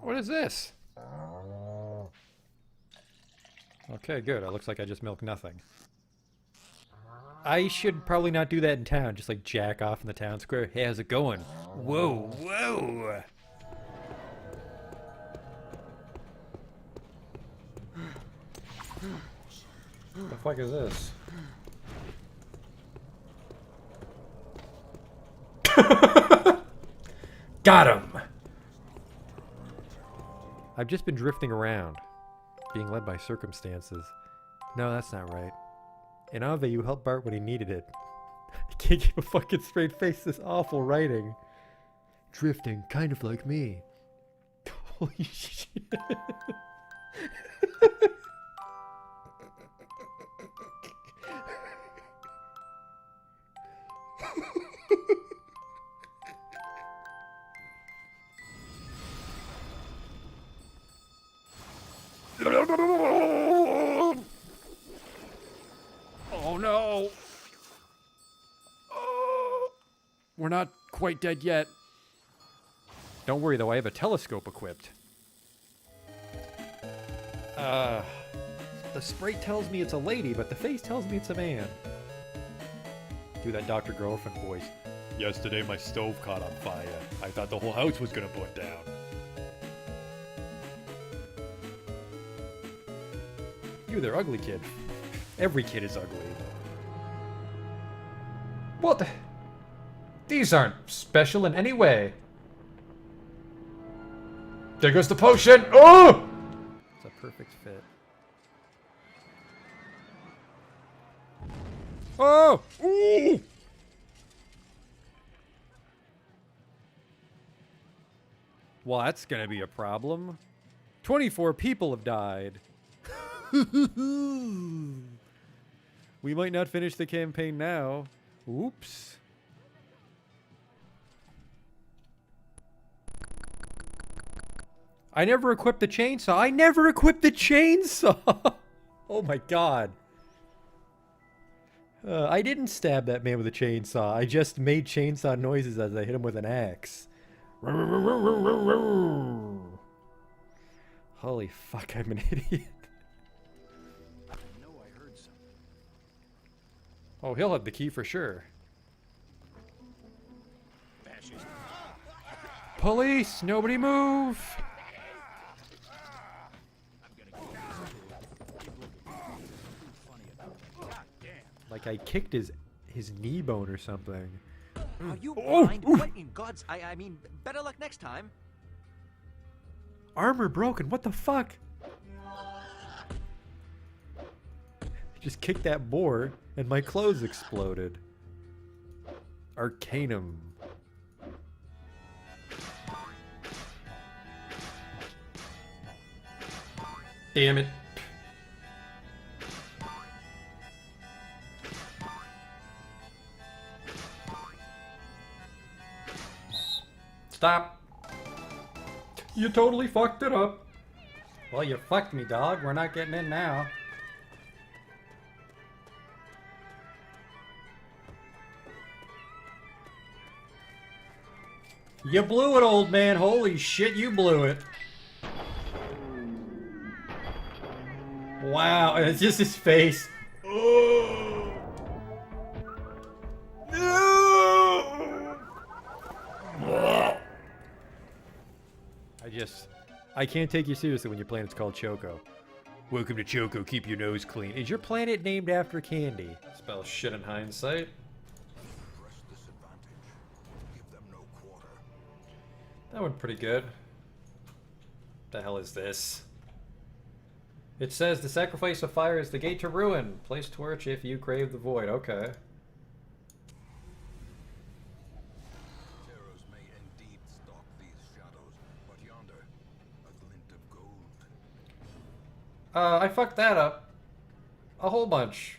What is this? Okay, good. It looks like I just milked nothing. I should probably not do that in town. Just like jack off in the town square. Hey, how's it going? Whoa, whoa! What the fuck is this? Got him! I've just been drifting around, being led by circumstances. No, that's not right. In Ave, you helped Bart when he needed it. I can't keep a fucking straight face, this awful writing. Drifting, kind of like me. Holy shit. Oh no! Oh, we're not quite dead yet. Don't worry though, I have a telescope equipped. The sprite tells me it's a lady, but the face tells me it's a man. Do that Dr. Girlfriend voice. Yesterday my stove caught on fire. I thought the whole house was gonna burn down. You, they're ugly, kid. Every kid is ugly. What? These aren't special in any way. There goes the potion! Oh! It's a perfect fit. Oh! Ooh! Well, that's gonna be a problem. 24 people have died. We might not finish the campaign now. Oops. I never equipped the chainsaw. I never equipped the chainsaw! Oh my god. I didn't stab that man with a chainsaw. I just made chainsaw noises as I hit him with an axe. Holy fuck, I'm an idiot. Oh, he'll have the key for sure. Police! Nobody move! Like I kicked his knee bone or something. Are you blind? What in God's... I mean, better luck next time. Armor broken, what the fuck? Just kicked that boar and my clothes exploded. Arcanum. Damn it. Stop. You totally fucked it up. Well, you fucked me, dog. We're not getting in now. You blew it, old man. Holy shit, you blew it. Wow, and it's just his face. Oh. No. I can't take you seriously when your planet's called Choco. Welcome to Choco, keep your nose clean. Is your planet named after candy? Spell shit in hindsight. That went pretty good. The hell is this? It says the sacrifice of fire is the gate to ruin. Place torch if you crave the void. Okay. Terrors may indeed stalk these shadows, but yonder, a glint of gold. I fucked that up. A whole bunch.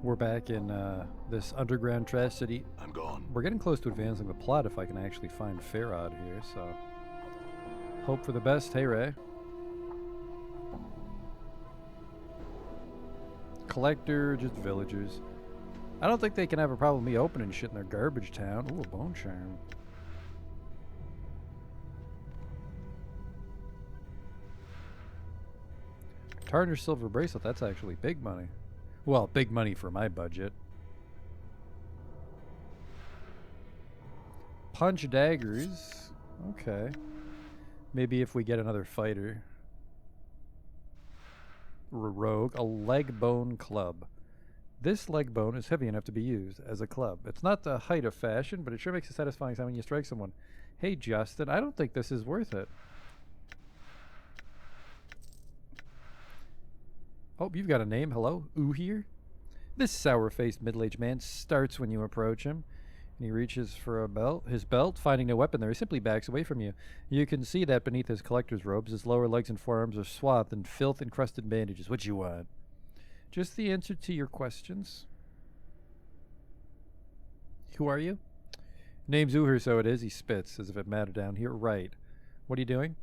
We're back in this underground trash city. I'm gone. We're getting close to advancing the plot if I can actually find Farod here, so... Hope for the best. Hey, Ray. Collector, just villagers. I don't think they can have a problem with me opening shit in their garbage town. Ooh, a bone charm. Tarnished silver bracelet, that's actually big money. Well, big money for my budget. Punch daggers. Okay. Maybe if we get another fighter. Rogue. A leg bone club. This leg bone is heavy enough to be used as a club. It's not the height of fashion, but it sure makes a satisfying sound when you strike someone. Hey, Justin, I don't think this is worth it. Oh, you've got a name. Hello? Ooh here? This sour-faced middle-aged man starts when you approach him. And he reaches for his belt. Finding no weapon there, he simply backs away from you. You can see that beneath his collector's robes, his lower legs and forearms are swathed in filth-encrusted bandages. What you want? Just the answer to your questions. Who are you? Name's Uher, so it is. He spits as if it mattered down here. Right. What are you doing?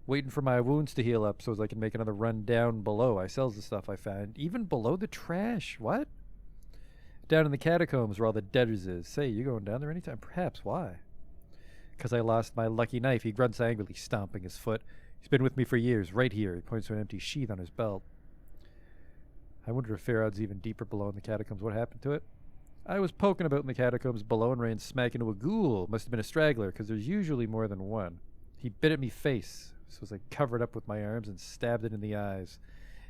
Waiting for my wounds to heal up so as I can make another run down below. I sells the stuff I found. Even below the trash. What? Down in the catacombs where all the debtors is. Say, you going down there anytime? Perhaps. Why? Because I lost my lucky knife. He grunts angrily, stomping his foot. He's been with me for years. Right here. He points to an empty sheath on his belt. I wonder if Farad's even deeper below in the catacombs. What happened to it? I was poking about in the catacombs below and ran smack into a ghoul. Must have been a straggler, because there's usually more than one. He bit at me face, so as I covered up with my arms and stabbed it in the eyes.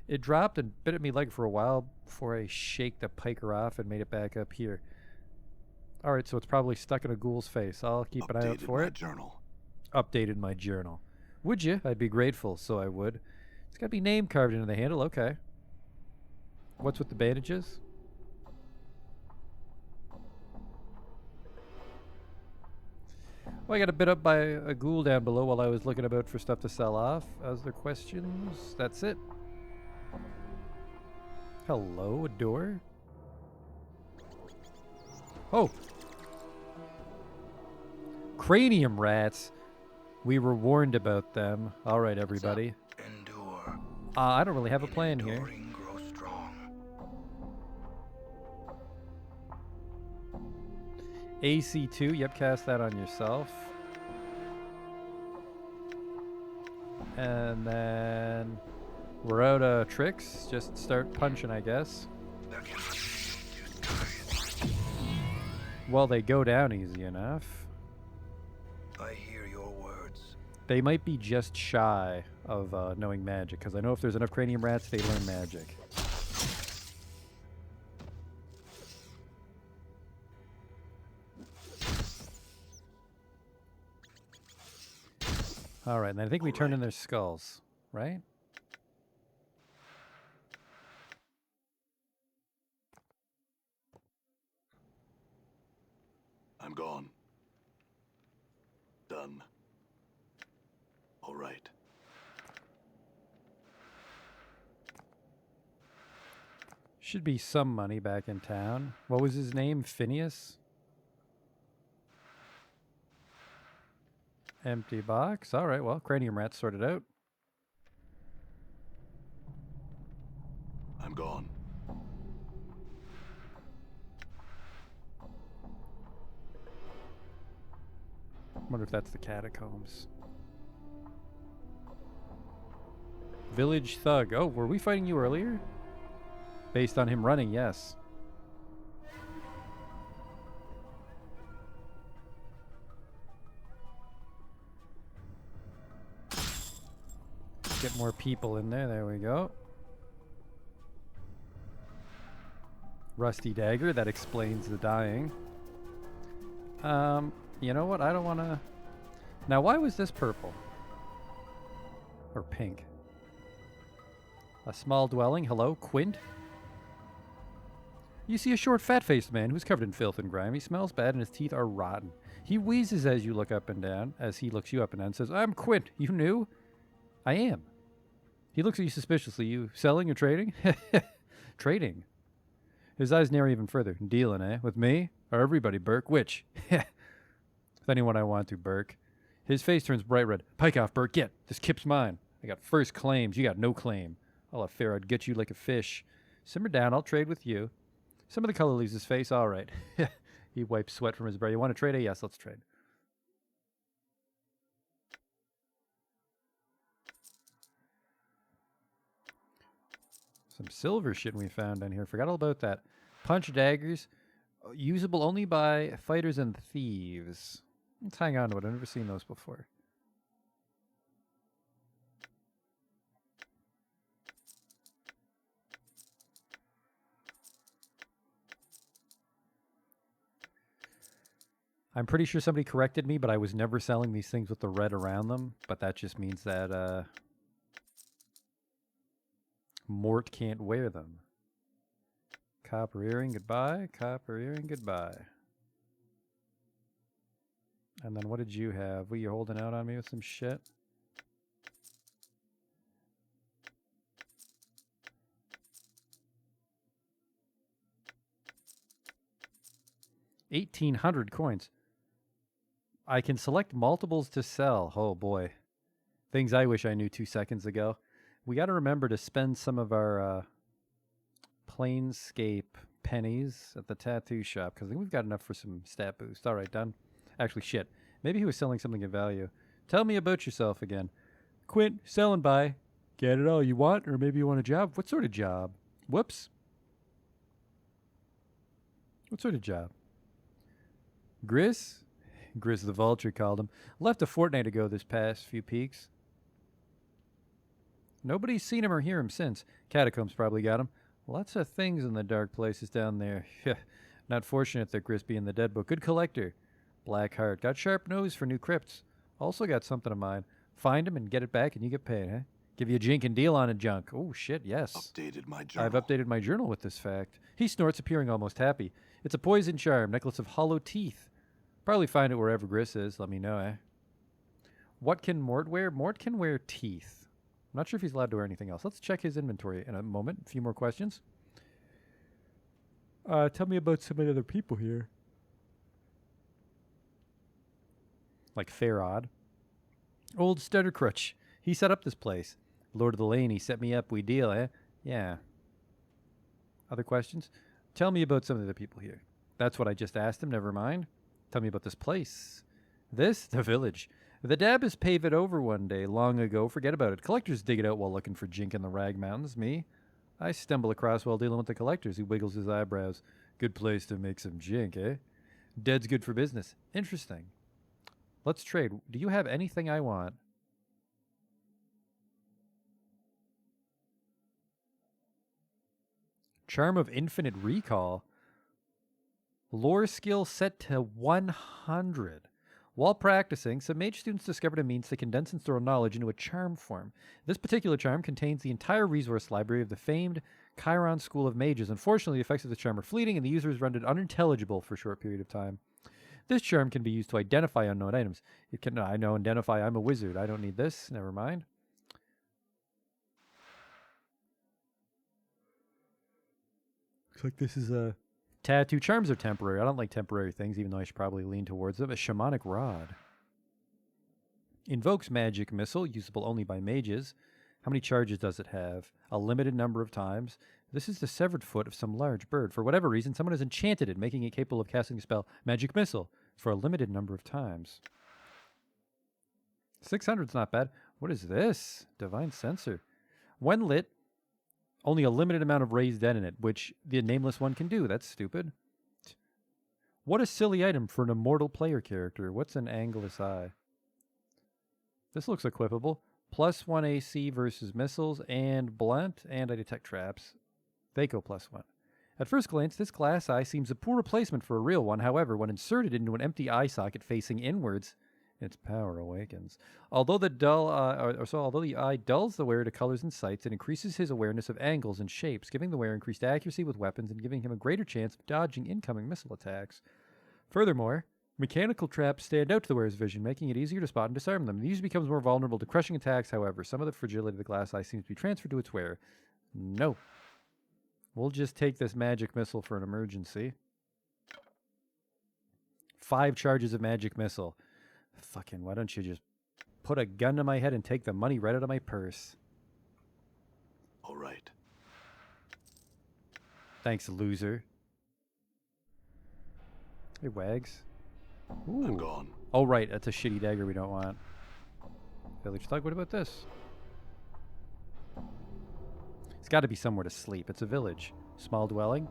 It dropped and bit at me leg for a while before I shaked the piker off and made it back up here. Alright, so it's probably stuck in a ghoul's face. I'll keep an eye out for it. Journal. Updated my journal. Would you? I'd be grateful, so I would. It's got to be name carved into the handle. Okay. What's with the bandages? Well, I got a bit up by a ghoul down below while I was looking about for stuff to sell off. As there questions? That's it. Hello, a door? Oh! Cranium rats! We were warned about them. Alright, everybody. Endure. I don't really have a plan here. Enduring grow strong. AC2, yep, cast that on yourself. And then we're out of tricks. Just start punching, I guess. There cannot be disguise. Well, they go down easy enough. I hear your words. They might be just shy of knowing magic, because I know if there's enough cranium rats, they learn magic. Alright, and I think we turn in their skulls, right? I'm gone. Done. All right. Should be some money back in town. What was his name? Phineas? Empty box. Alright, well, cranium rats sorted out. I'm gone. Wonder if that's the catacombs. Village thug. Oh, were we fighting you earlier? Based on him running, yes. Get more people in there. There we go. Rusty dagger. That explains the dying. You know what? I don't want to... Now, why was this purple? Or pink? A small dwelling. Hello, Quint? You see a short, fat-faced man who's covered in filth and grime. He smells bad and his teeth are rotten. He wheezes as you look up and down, as he looks you up and down, and says, I'm Quint. You knew? I am. He looks at you suspiciously. You selling or trading? Trading. His eyes narrow even further. Dealing, eh? With me? Or everybody, Burke? Which? With anyone I want to, Burke. His face turns bright red. Pike off, Bert. Get. This kip's mine. I got first claims. You got no claim. I'll have fair. I'd get you like a fish. Simmer down. I'll trade with you. Some of the color leaves his face. All right. He wipes sweat from his brow. You want to trade? Yes, let's trade. Some silver shit we found down here. Forgot all about that. Punch daggers. Usable only by fighters and thieves. Let's hang on to it. I've never seen those before. I'm pretty sure somebody corrected me, but I was never selling these things with the red around them. But that just means that Mort can't wear them. Copper earring, goodbye. Copper earring, goodbye. And then what did you have? Were you holding out on me with some shit? $1,800 coins. I can select multiples to sell. Oh boy. Things I wish I knew 2 seconds ago. We got to remember to spend some of our Planescape pennies at the tattoo shop, because I think we've got enough for some stat boost. All right, done. Actually, shit. Maybe he was selling something of value. Tell me about yourself again. Quint, sell and buy. Get it all you want, or maybe you want a job. What sort of job? Whoops. What sort of job? Gris? Gris the Vulture called him. Left a fortnight ago this past few peaks. Nobody's seen him or hear him since. Catacombs probably got him. Lots of things in the dark places down there. Not fortunate that Gris be in the dead book. Good collector. Black heart. Got sharp nose for new crypts. Also got something of mine. Find him and get it back and you get paid, huh? Give you a jink and deal on a junk. Oh, shit, yes. Updated my journal. I've updated my journal with this fact. He snorts, appearing almost happy. It's a poison charm. Necklace of hollow teeth. Probably find it wherever Gris is. Let me know, eh? What can Mort wear? Mort can wear teeth. I'm not sure if he's allowed to wear anything else. Let's check his inventory in a moment. A few more questions. Tell me about some of the other people here. Like Farod. Old Stuttercrutch. He set up this place. Lord of the Lane, he set me up. We deal, eh? Yeah. Other questions? Tell me about some of the people here. That's what I just asked him. Never mind. Tell me about this place. This? The village. The Dabbas pave it over one day, long ago. Forget about it. Collectors dig it out while looking for jink in the Rag Mountains. Me? I stumble across while dealing with the collectors. He wiggles his eyebrows. Good place to make some jink, eh? Dead's good for business. Interesting. Let's trade. Do you have anything I want? Charm of Infinite Recall. Lore skill set to 100. While practicing, some mage students discovered a means to condense and store knowledge into a charm form. This particular charm contains the entire resource library of the famed Chiron School of Mages. Unfortunately, the effects of the charm are fleeting, and the user is rendered unintelligible for a short period of time. This charm can be used to identify unknown items. It can, I know, identify, I'm a wizard. I don't need this. Never mind. Looks like this is a... Tattoo charms are temporary. I don't like temporary things, even though I should probably lean towards them. A shamanic rod. Invokes magic missile, usable only by mages. How many charges does it have? A limited number of times. This is the severed foot of some large bird. For whatever reason, someone has enchanted it, making it capable of casting a spell, magic missile, for a limited number of times. 600's not bad. What is this? Divine Sensor. When lit, only a limited amount of raised dead in it, which the nameless one can do. That's stupid. What a silly item for an immortal player character. What's an Angelus Eye? This looks equipable. +1 AC versus missiles and blunt, and I detect traps. They go +1. At first glance, this glass eye seems a poor replacement for a real one. However, when inserted into an empty eye socket facing inwards, its power awakens. Although although the eye dulls the wearer to colors and sights, it increases his awareness of angles and shapes, giving the wearer increased accuracy with weapons and giving him a greater chance of dodging incoming missile attacks. Furthermore, mechanical traps stand out to the wearer's vision, making it easier to spot and disarm them. The user becomes more vulnerable to crushing attacks, however. Some of the fragility of the glass eye seems to be transferred to its wearer. No. We'll just take this magic missile for an emergency. 5 charges of magic missile. Fucking, why don't you just put a gun to my head and take the money right out of my purse? All right. Thanks, loser. Hey, Wags. Ooh. I'm gone. Oh, right. That's a shitty dagger we don't want. Village thug, what about this? It's got to be somewhere to sleep. It's a village. Small dwelling.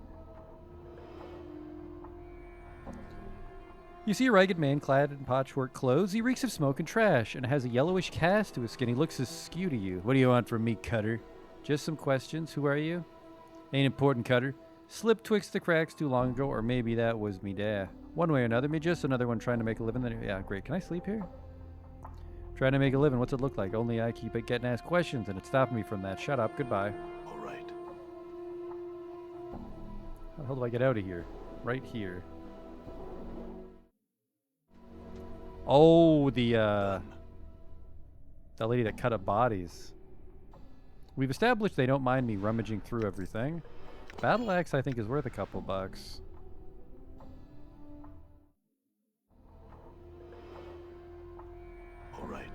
You see a ragged man clad in patchwork clothes. He reeks of smoke and trash and has a yellowish cast to his skin. He looks askew to you. What do you want from me, Cutter? Just some questions. Who are you? Ain't important, Cutter. Slipped twixt the cracks too long ago, or maybe that was me dad. One way or another, me just another one trying to make a living. Yeah, great. Can I sleep here? Trying to make a living. What's it look like? Only I keep getting asked questions, and it's stopping me from that. Shut up. Goodbye. All right. How the hell do I get out of here? Right here. Oh, the lady that cut up bodies. We've established they don't mind me rummaging through everything. Battle axe, I think, is worth a couple bucks. All right.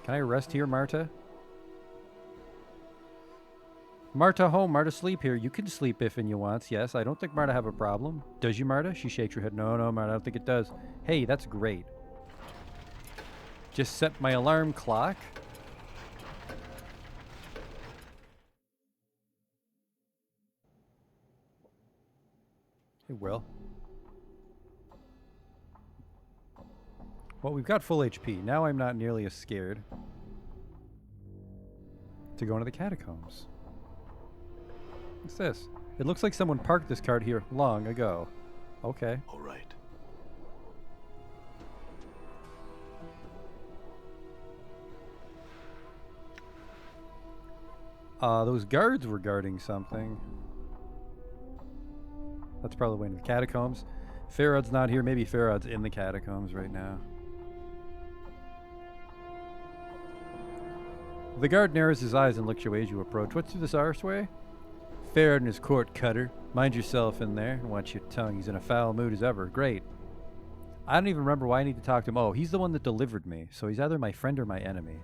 Can I rest here, Marta? Marta home, Marta sleep here. You can sleep if and you wants. Yes, I don't think Marta have a problem. Does you, Marta? She shakes her head. No, Marta, I don't think it does. Hey, that's great. Just set my alarm clock. It will. Well, we've got full HP. Now I'm not nearly as scared to go into the catacombs. What's this? It looks like someone parked this cart here long ago. Okay. All right. Those guards were guarding something. That's probably the way to the catacombs. Farad's not here. Maybe Farad's in the catacombs right now. The guard narrows his eyes and looks your way as you approach. What's through this archway? Farad and his court, Cutter. Mind yourself in there and watch your tongue. He's in a foul mood as ever. Great. I don't even remember why I need to talk to him. Oh, he's the one that delivered me. So he's either my friend or my enemy.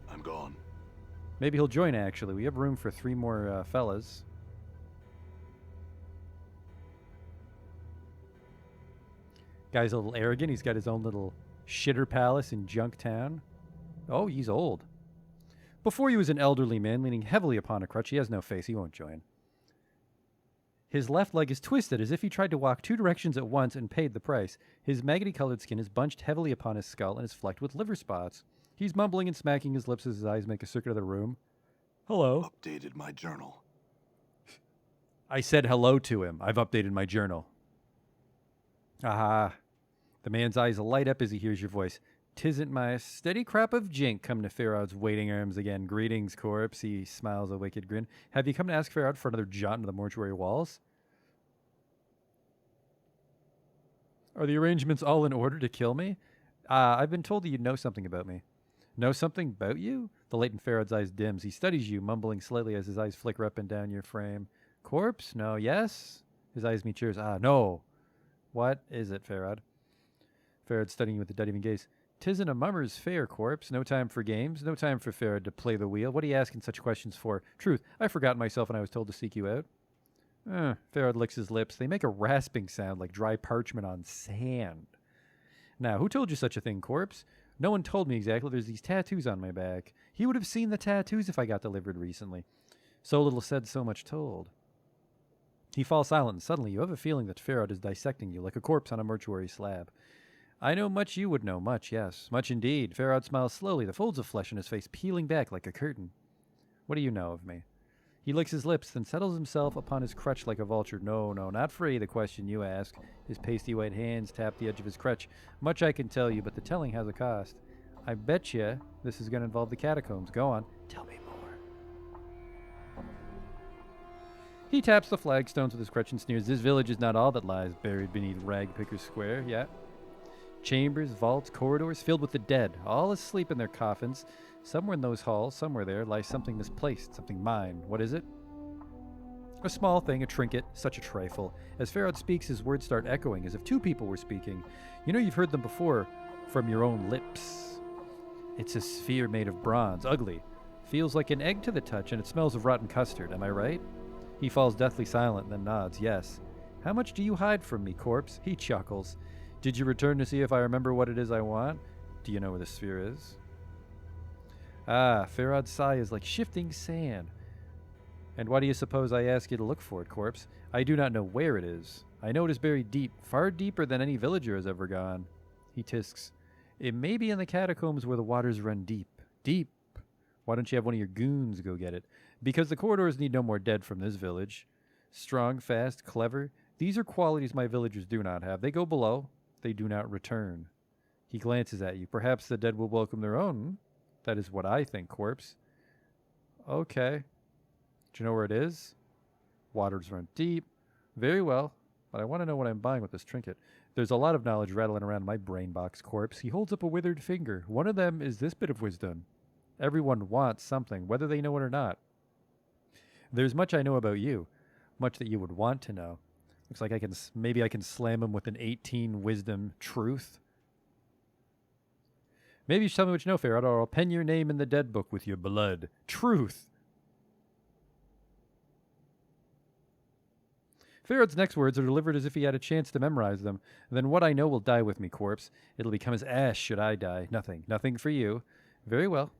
I'm gone. Maybe he'll join, actually. We have room for 3 more fellas. Guy's a little arrogant. He's got his own little shitter palace in Junktown. Oh, he's old. Before he was an elderly man leaning heavily upon a crutch. He has no face. He won't join. His left leg is twisted as if he tried to walk 2 directions at once and paid the price. His maggoty-colored skin is bunched heavily upon his skull and is flecked with liver spots. He's mumbling and smacking his lips as his eyes make a circuit of the room. Hello. Updated my journal. I said hello to him. I've updated my journal. Aha. The man's eyes light up as he hears your voice. Tisn't my steady crop of jink come to Farad's waiting arms again. Greetings, corpse. He smiles a wicked grin. Have you come to ask Farad for another jaunt into the mortuary walls? Are the arrangements all in order to kill me? I've been told that you know something about me. Know something about you? The latent Farad's eyes dims. He studies you, mumbling slightly as his eyes flicker up and down your frame. Corpse? No. Yes? His eyes meet yours. No. What is it, Farad? Farad studying you with a dead-even gaze. 'Tisn't a mummer's fair, corpse. No time for games. No time for Farad to play the wheel. What are you asking such questions for? Truth, I forgot myself when I was told to seek you out. Farad licks his lips. They make a rasping sound like dry parchment on sand. Now, who told you such a thing, corpse? No one told me exactly. There's these tattoos on my back. He would have seen the tattoos if I got delivered recently. So little said, so much told. He falls silent, and suddenly you have a feeling that Farad is dissecting you like a corpse on a mortuary slab. I know much you would know, much, yes. Much indeed. Farad smiles slowly, the folds of flesh in his face peeling back like a curtain. What do you know of me? He licks his lips, then settles himself upon his crutch like a vulture. No, not for the question you ask. His pasty white hands tap the edge of his crutch. Much I can tell you, but the telling has a cost. I bet you this is going to involve the catacombs. Go on. Tell me more. He taps the flagstones with his crutch and sneers. This village is not all that lies buried beneath Ragpicker Square. Yeah. Chambers, vaults, corridors filled with the dead, all asleep in their coffins. Somewhere in those halls, somewhere there, lies something misplaced, something mine. What is it? A small thing, a trinket, such a trifle. As Farad speaks, his words start echoing as if two people were speaking. You know you've heard them before from your own lips. It's a sphere made of bronze, ugly. Feels like an egg to the touch, and it smells of rotten custard, am I right? He falls deathly silent and then nods, yes. How much do you hide from me, corpse? He chuckles. Did you return to see if I remember what it is I want? Do you know where the sphere is? Ah, Farad's sigh is like shifting sand. And why do you suppose I ask you to look for it, corpse? I do not know where it is. I know it is buried deep, far deeper than any villager has ever gone. He tisks. It may be in the catacombs where the waters run deep. Deep. Why don't you have one of your goons go get it? Because the corridors need no more dead from this village. Strong, fast, clever. These are qualities my villagers do not have. They go below. They do not return. He glances at you. Perhaps the dead will welcome their own. That is what I think, corpse. Okay. Do you know where it is? Waters run deep. Very well. But I want to know what I'm buying with this trinket. There's a lot of knowledge rattling around my brain box, corpse. He holds up a withered finger. One of them is this bit of wisdom. Everyone wants something, whether they know it or not. There's much I know about you. Much that you would want to know. Looks like maybe I can slam him with an 18 wisdom truth. Maybe you should tell me what you know, Farad, or I'll pen your name in the dead book with your blood. Truth. Farad's next words are delivered as if he had a chance to memorize them. Then what I know will die with me, corpse. It'll become as ash should I die. Nothing. Nothing for you. Very well.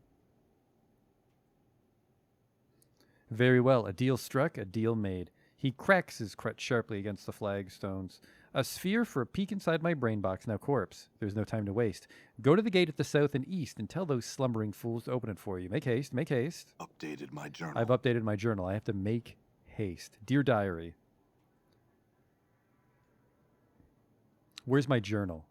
Very well. A deal struck, a deal made. He cracks his crutch sharply against the flagstones. A sphere for a peek inside my brain box. Now, corpse, there's no time to waste. Go to the gate at the south and east and tell those slumbering fools to open it for you. Make haste, make haste. Updated my journal. I've updated my journal. I have to make haste. Dear diary. Where's my journal?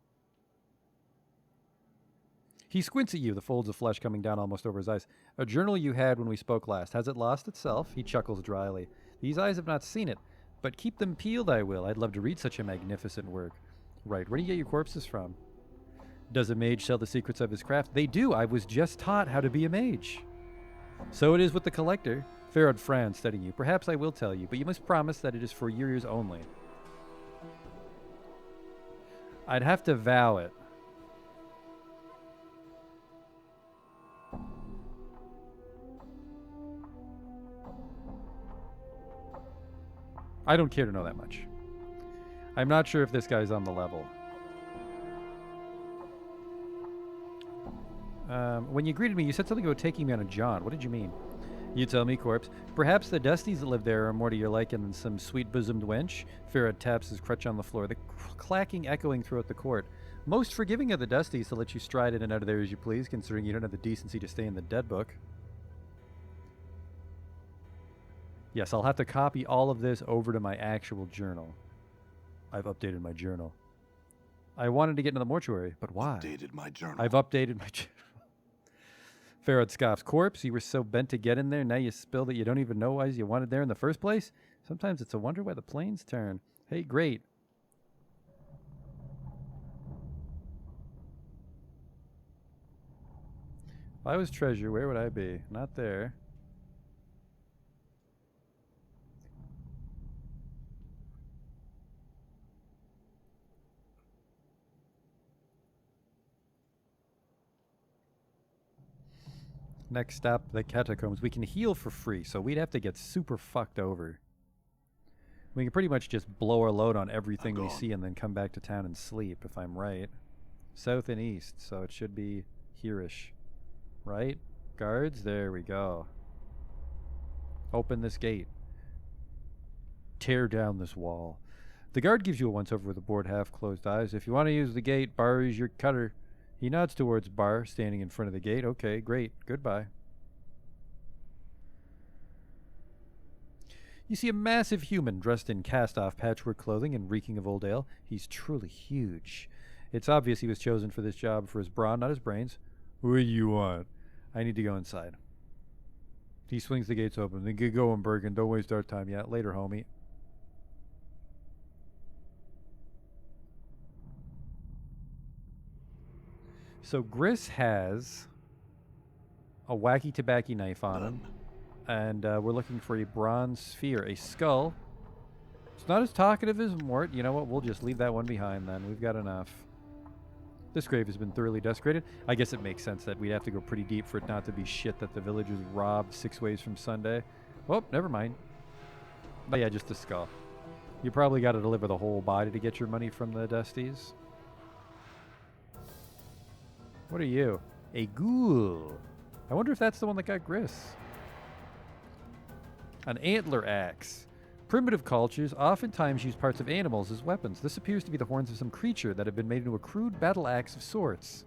He squints at you, the folds of flesh coming down almost over his eyes. A journal you had when we spoke last. Has it lost itself? He chuckles dryly. These eyes have not seen it, but keep them peeled I will. I'd love to read such a magnificent work. Right, where do you get your corpses from? Does a mage sell the secrets of his craft? They do. I was just taught how to be a mage. So it is with the collector. Farad frowns, studying you. Perhaps I will tell you, but you must promise that it is for your ears only. I'd have to vow it. I don't care to know that much. I'm not sure if this guy's on the level. When you greeted me, you said something about taking me on a jaunt. What did you mean? You tell me, corpse. Perhaps the dusties that live there are more to your liking than some sweet-bosomed wench? Farad taps his crutch on the floor, the clacking echoing throughout the court. Most forgiving of the dusties to let you stride in and out of there as you please, considering you don't have the decency to stay in the dead book. Yes, I'll have to copy all of this over to my actual journal. I've updated my journal. I wanted to get into the mortuary, but why? Updated my journal. I've updated my journal. Farad scoffs. Corpse, you were so bent to get in there, now you spill that you don't even know why you wanted there in the first place? Sometimes it's a wonder why the planes turn. Hey, great. If I was treasure, where would I be? Not there. Next stop, the catacombs. We can heal for free, so we'd have to get super fucked over. We can pretty much just blow our load on everything we see and then come back to town and sleep, if I'm right. South and east, so it should be here-ish. Right? Guards? There we go. Open this gate. Tear down this wall. The guard gives you a once-over with a bored, half-closed eyes. If you want to use the gate, Bar is your cutter. He nods towards Bar, standing in front of the gate. Okay, great. Goodbye. You see a massive human dressed in cast-off patchwork clothing and reeking of old ale. He's truly huge. It's obvious he was chosen for this job for his brawn, not his brains. What do you want? I need to go inside. He swings the gates open. Then get going, Bergen. Don't waste our time yet. Later, homie. So Gris has a wacky tobacco knife on him, And we're looking for a bronze sphere, a skull. It's not as talkative as Mort. You know what? We'll just leave that one behind then. We've got enough. This grave has been thoroughly desecrated. I guess it makes sense that we'd have to go pretty deep for it not to be shit that the villagers robbed 6 ways from Sunday. Oh, never mind. But yeah, just a skull. You probably got to deliver the whole body to get your money from the Dusties. What are you? A ghoul. I wonder if that's the one that got Gris. An antler axe. Primitive cultures oftentimes use parts of animals as weapons. This appears to be the horns of some creature that have been made into a crude battle axe of sorts.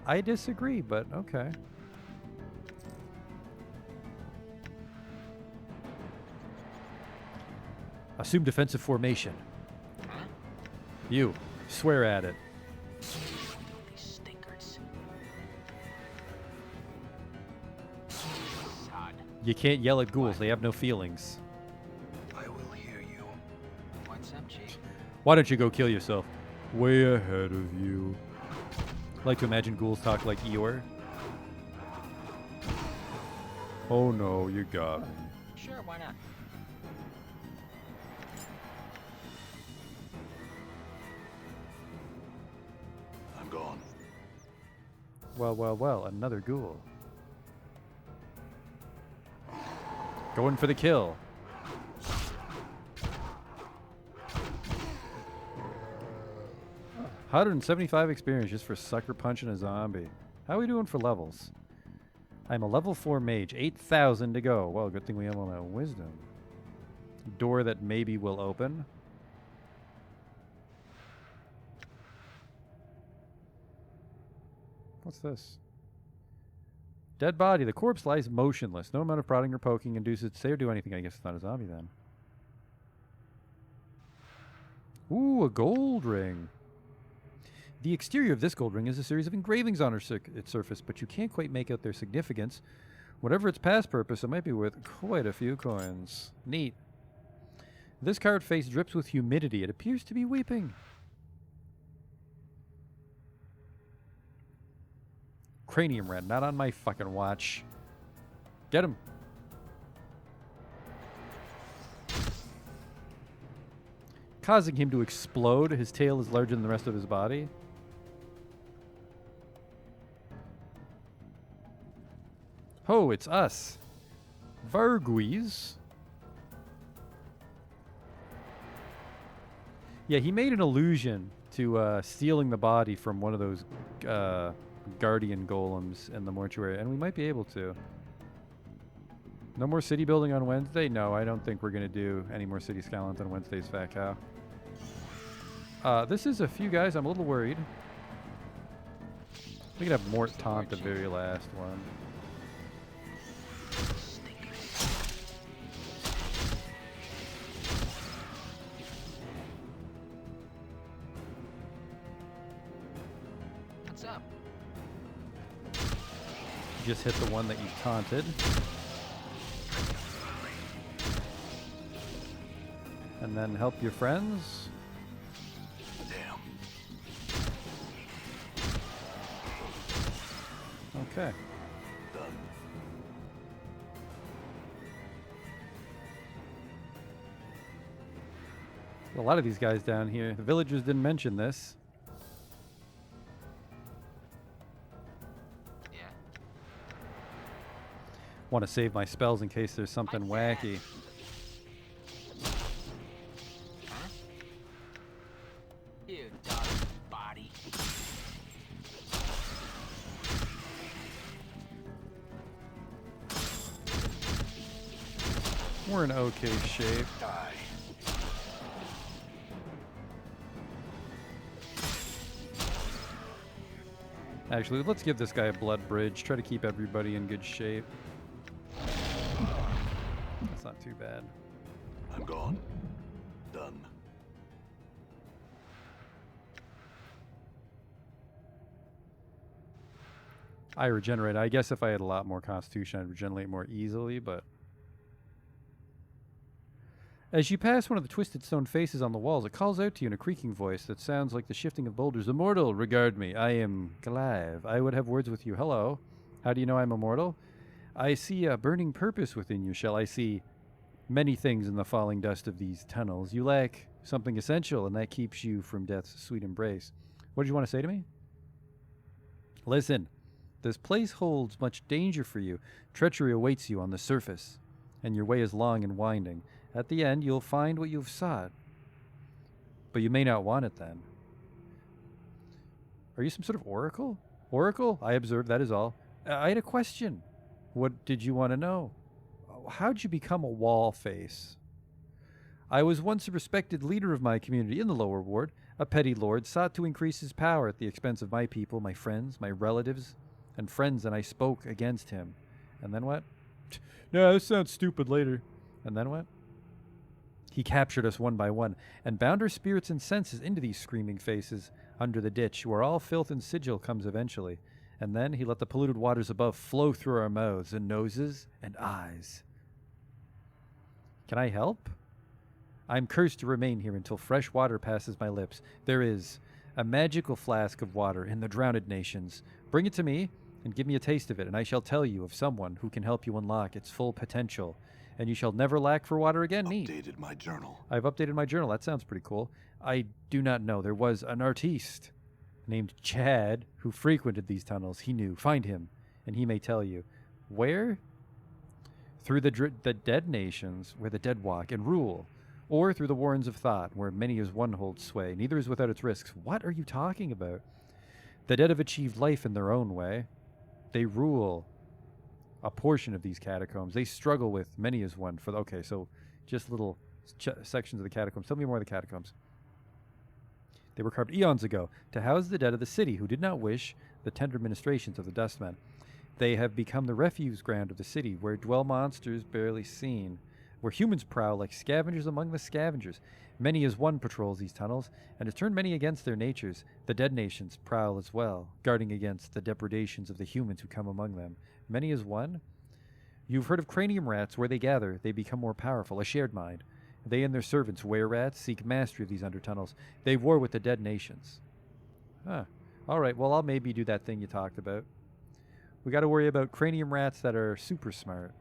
I disagree, but okay. Assume defensive formation. You. Swear at it. These stinkers. Sod. You can't yell at ghouls. They have no feelings. I will hear you. What's up, Chief? Why don't you go kill yourself? Way ahead of you. I like to imagine ghouls talk like Eeyore. Oh no, you got me. Sure, why not? I'm gone. Well, well, well, another ghoul. Going for the kill. $175 experience just for sucker punching a zombie. How are we doing for levels? I'm a level 4 mage. 8,000 to go. Well, good thing we have all that wisdom. Door that maybe will open. What's this? Dead body. The corpse lies motionless. No amount of prodding or poking induces it to say or do anything. I guess it's not a zombie then. Ooh, a gold ring. The exterior of this gold ring is a series of engravings on its surface, but you can't quite make out their significance. Whatever its past purpose, it might be worth quite a few coins. Neat. This carved face drips with humidity. It appears to be weeping. Cranium red, not on my fucking watch. Get him. Causing him to explode. His tail is larger than the rest of his body. Oh, it's us. Varguis. Yeah, he made an allusion to stealing the body from one of those guardian golems in the mortuary, and we might be able to. No more city building on Wednesday? No, I don't think we're going to do any more city skylines on Wednesdays, fat cow. This is a few guys. I'm a little worried. We could have Mort taunt the very last one. What's up? Just hit the one that you taunted. And then help your friends. Damn. Okay. Done. A lot of these guys down here. The villagers didn't mention this. Yeah. Want to save my spells in case there's something wacky. Huh? You dog body. We're in okay shape. Die. Actually, let's give this guy a blood bridge. Try to keep everybody in good shape. That's not too bad. I'm gone. Done. I regenerate. I guess if I had a lot more constitution, I'd regenerate more easily, but... As you pass one of the twisted stone faces on the walls, it calls out to you in a creaking voice that sounds like the shifting of boulders. Immortal, regard me. I am Glaive. I would have words with you. Hello. How do you know I'm immortal? I see a burning purpose within you. Shall I see many things in the falling dust of these tunnels? You lack something essential, and that keeps you from death's sweet embrace. What did you want to say to me? Listen, this place holds much danger for you. Treachery awaits you on the surface, and your way is long and winding. At the end, you'll find what you've sought. But you may not want it then. Are you some sort of oracle? Oracle? I observe, that is all. I had a question. What did you want to know? How'd you become a wall face? I was once a respected leader of my community in the lower ward. A petty lord sought to increase his power at the expense of my people, my friends, my relatives, and friends, and I spoke against him. And then what? No, this sounds stupid later. And then what? He captured us one by one, and bound our spirits and senses into these screaming faces under the ditch, where all filth and sigil comes eventually. And then he let the polluted waters above flow through our mouths and noses and eyes. Can I help? I'm cursed to remain here until fresh water passes my lips. There is a magical flask of water in the drowned nations. Bring it to me and give me a taste of it, and I shall tell you of someone who can help you unlock its full potential. And you shall never lack for water again. Neat. Updated my journal. I've updated my journal. That sounds pretty cool. I do not know. There was an artiste named Chad who frequented these tunnels. He knew. Find him, and he may tell you. Where? Through the dead nations, where the dead walk and rule, or through the warrens of thought, where many as one holds sway. Neither is without its risks. What are you talking about? The dead have achieved life in their own way. They rule a portion of these catacombs. They struggle with many as one. Okay, so just little sections of the catacombs. Tell me more of the catacombs. They were carved eons ago to house the dead of the city who did not wish the tender ministrations of the dustmen. They have become the refuse ground of the city, where dwell monsters barely seen, where humans prowl like scavengers among the scavengers. Many as one patrols these tunnels, and has turned many against their natures. The dead nations prowl as well, guarding against the depredations of the humans who come among them. Many as one? You've heard of cranium rats. Where they gather, they become more powerful, a shared mind. They and their servants, were-rats, seek mastery of these undertunnels. They war with the dead nations. Huh. All right, well, I'll maybe do that thing you talked about. We got to worry about cranium rats that are super smart.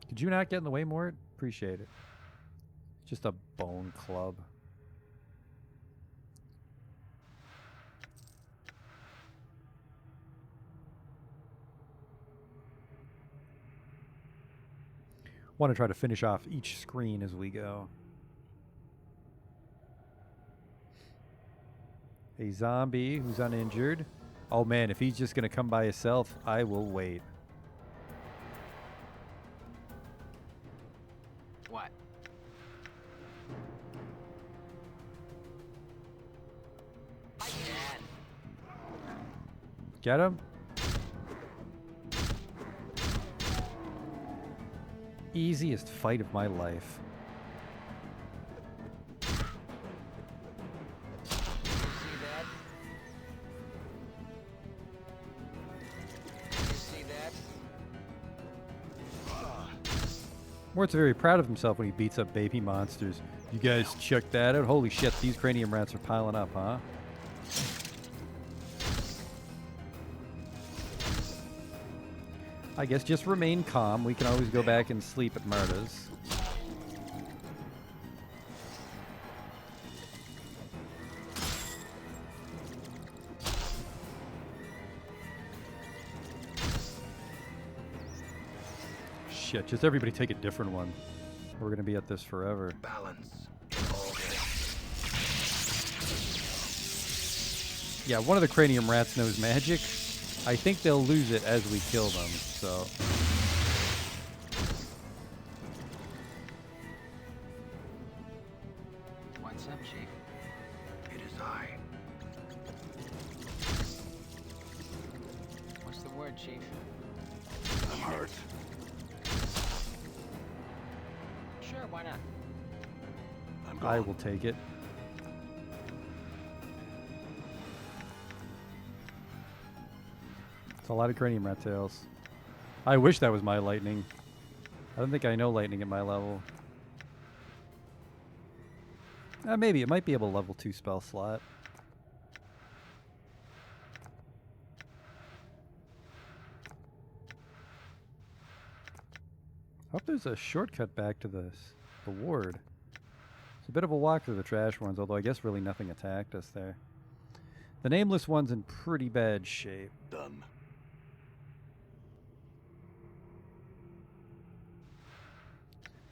Could you not get in the way more? Appreciate it. Just a bone club. Want to try to finish off each screen as we go. A zombie who's uninjured. Oh man, if he's just going to come by himself, I will wait. What? I can. Get him? Easiest fight of my life. See that? You see that? Mort's very proud of himself when he beats up baby monsters. You guys check that out? Holy shit, these cranium rats are piling up, huh? I guess just remain calm. We can always go back and sleep at Marta's. Shit, just everybody take a different one. We're gonna be at this forever. Balance in all things. Yeah, one of the cranium rats knows magic. I think they'll lose it as we kill them, so... What's up, Chief? It is I. What's the word, Chief? I'm hurt. Sure, why not? I'm I gone. will take it. It's a lot of cranium rat tails. I wish that was my lightning. I don't think I know lightning at my level. Maybe. It might be able to level 2 spell slot. Hope there's a shortcut back to the ward. It's a bit of a walk through the trash ones, although I guess really nothing attacked us there. The nameless one's in pretty bad shape. Done.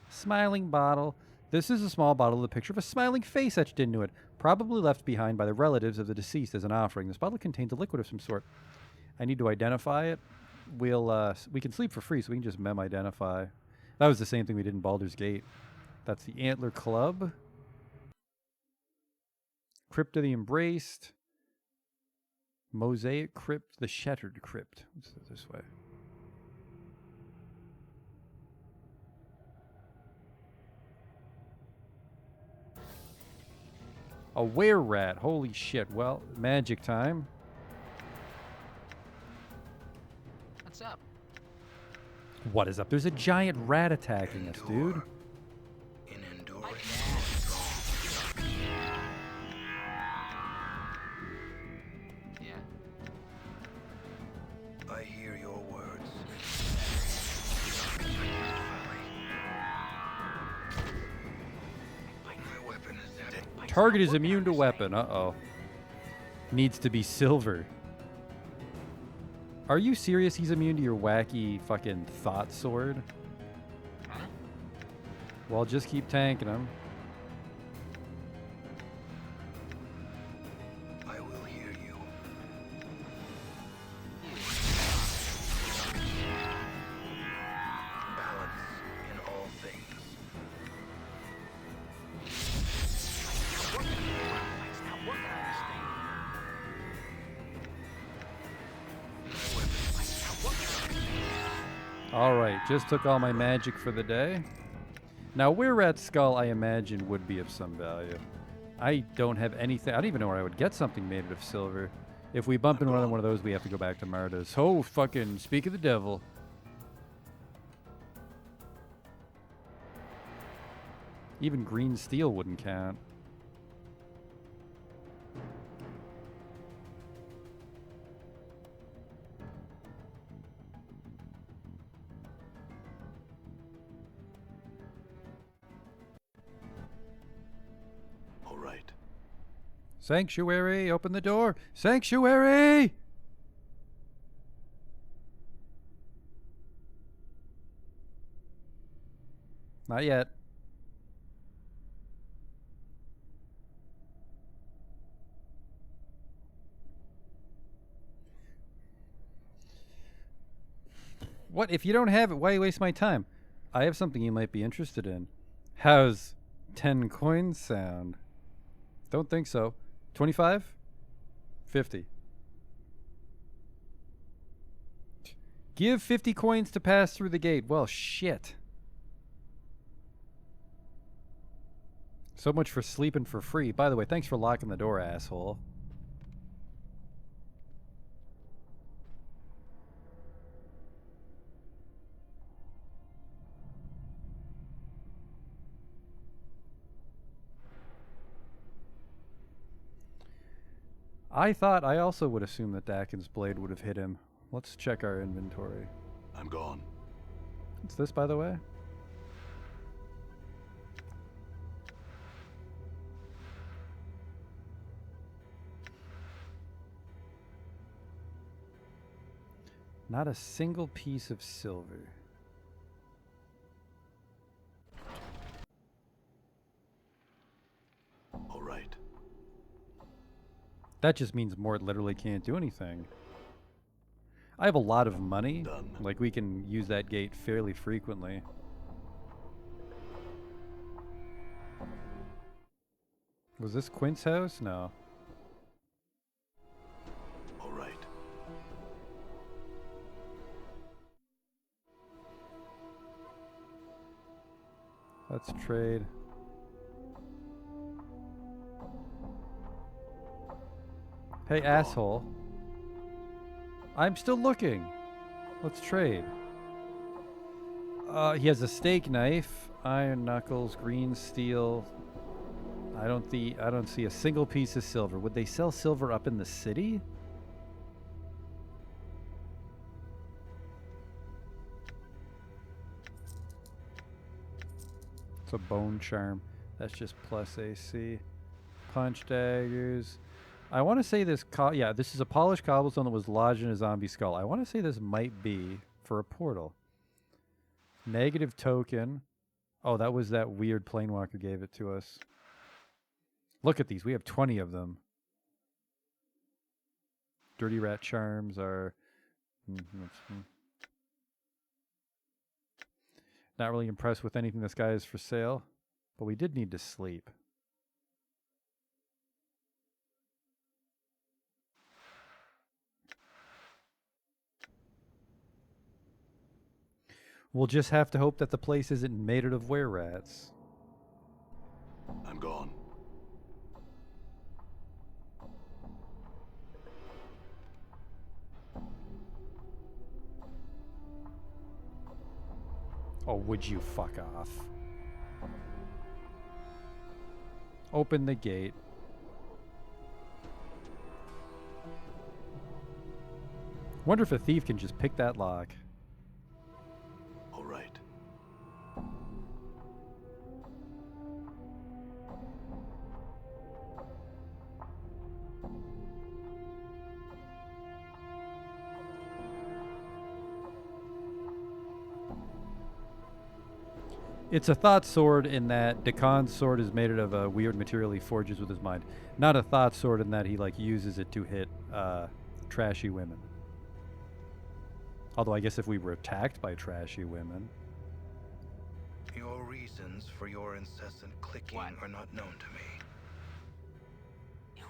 Smiling bottle. This is a small bottle with a picture of a smiling face etched into it, probably left behind by the relatives of the deceased as an offering. This bottle contains a liquid of some sort. I need to identify it. We can sleep for free, so we can just mem identify. That was the same thing we did in Baldur's Gate. That's the Antler Club. Crypt of the Embraced. Mosaic Crypt, the Shattered Crypt. Let's do it this way. A were-rat. Holy shit. Well, magic time. What's up? What is up? There's a giant rat attacking us, dude. In endurance. Yeah. I hear your words. My weapon is dead. Target is immune to weapon. Uh-oh. Needs to be silver. Are you serious? He's immune to your wacky fucking thought sword? Huh? Well, just keep tanking him. I will hear you. Balance in all things. It's not working on this thing. Alright, just took all my magic for the day. Now, were-rat's skull, I imagine, would be of some value. I don't have anything. I don't even know where I would get something made out of silver. If we bump into one of those, we have to go back to Marta's. Oh, fucking speak of the devil. Even green steel wouldn't count. All right. Sanctuary, open the door. Sanctuary! Not yet. What? If you don't have it, why waste my time? I have something you might be interested in. How's 10 coins sound? Don't think so. 25? 50. Give 50 coins to pass through the gate. Well, shit. So much for sleeping for free. By the way, thanks for locking the door, asshole. I also would assume that Dakin's blade would have hit him. Let's check our inventory. I'm gone. What's this, by the way? Not a single piece of silver. All right. That just means Mort literally can't do anything. I have a lot of money. Done. Like, we can use that gate fairly frequently. Was this Quint's house? No. All right. Let's trade. Hey, asshole. I'm still looking. Let's trade. He has a steak knife, iron knuckles, green steel. I don't see a single piece of silver. Would they sell silver up in the city? It's a bone charm. That's just plus AC. Punch daggers. I want to say this. Yeah, this is a polished cobblestone that was lodged in a zombie skull. I want to say this might be for a portal. Negative token. Oh, that was that weird planewalker gave it to us. Look at these. We have 20 of them. Dirty rat charms are... Not really impressed with anything this guy is for sale. But we did need to sleep. We'll just have to hope that the place isn't made out of were-rats. I'm gone. Oh, would you fuck off? Open the gate. Wonder if a thief can just pick that lock. All right. It's a thought sword in that Dakon's sword is made out of a weird material he forges with his mind. Not a thought sword in that he like uses it to hit trashy women. Although I guess if we were attacked by trashy women. Your reasons for your incessant clicking What? are not known to me. You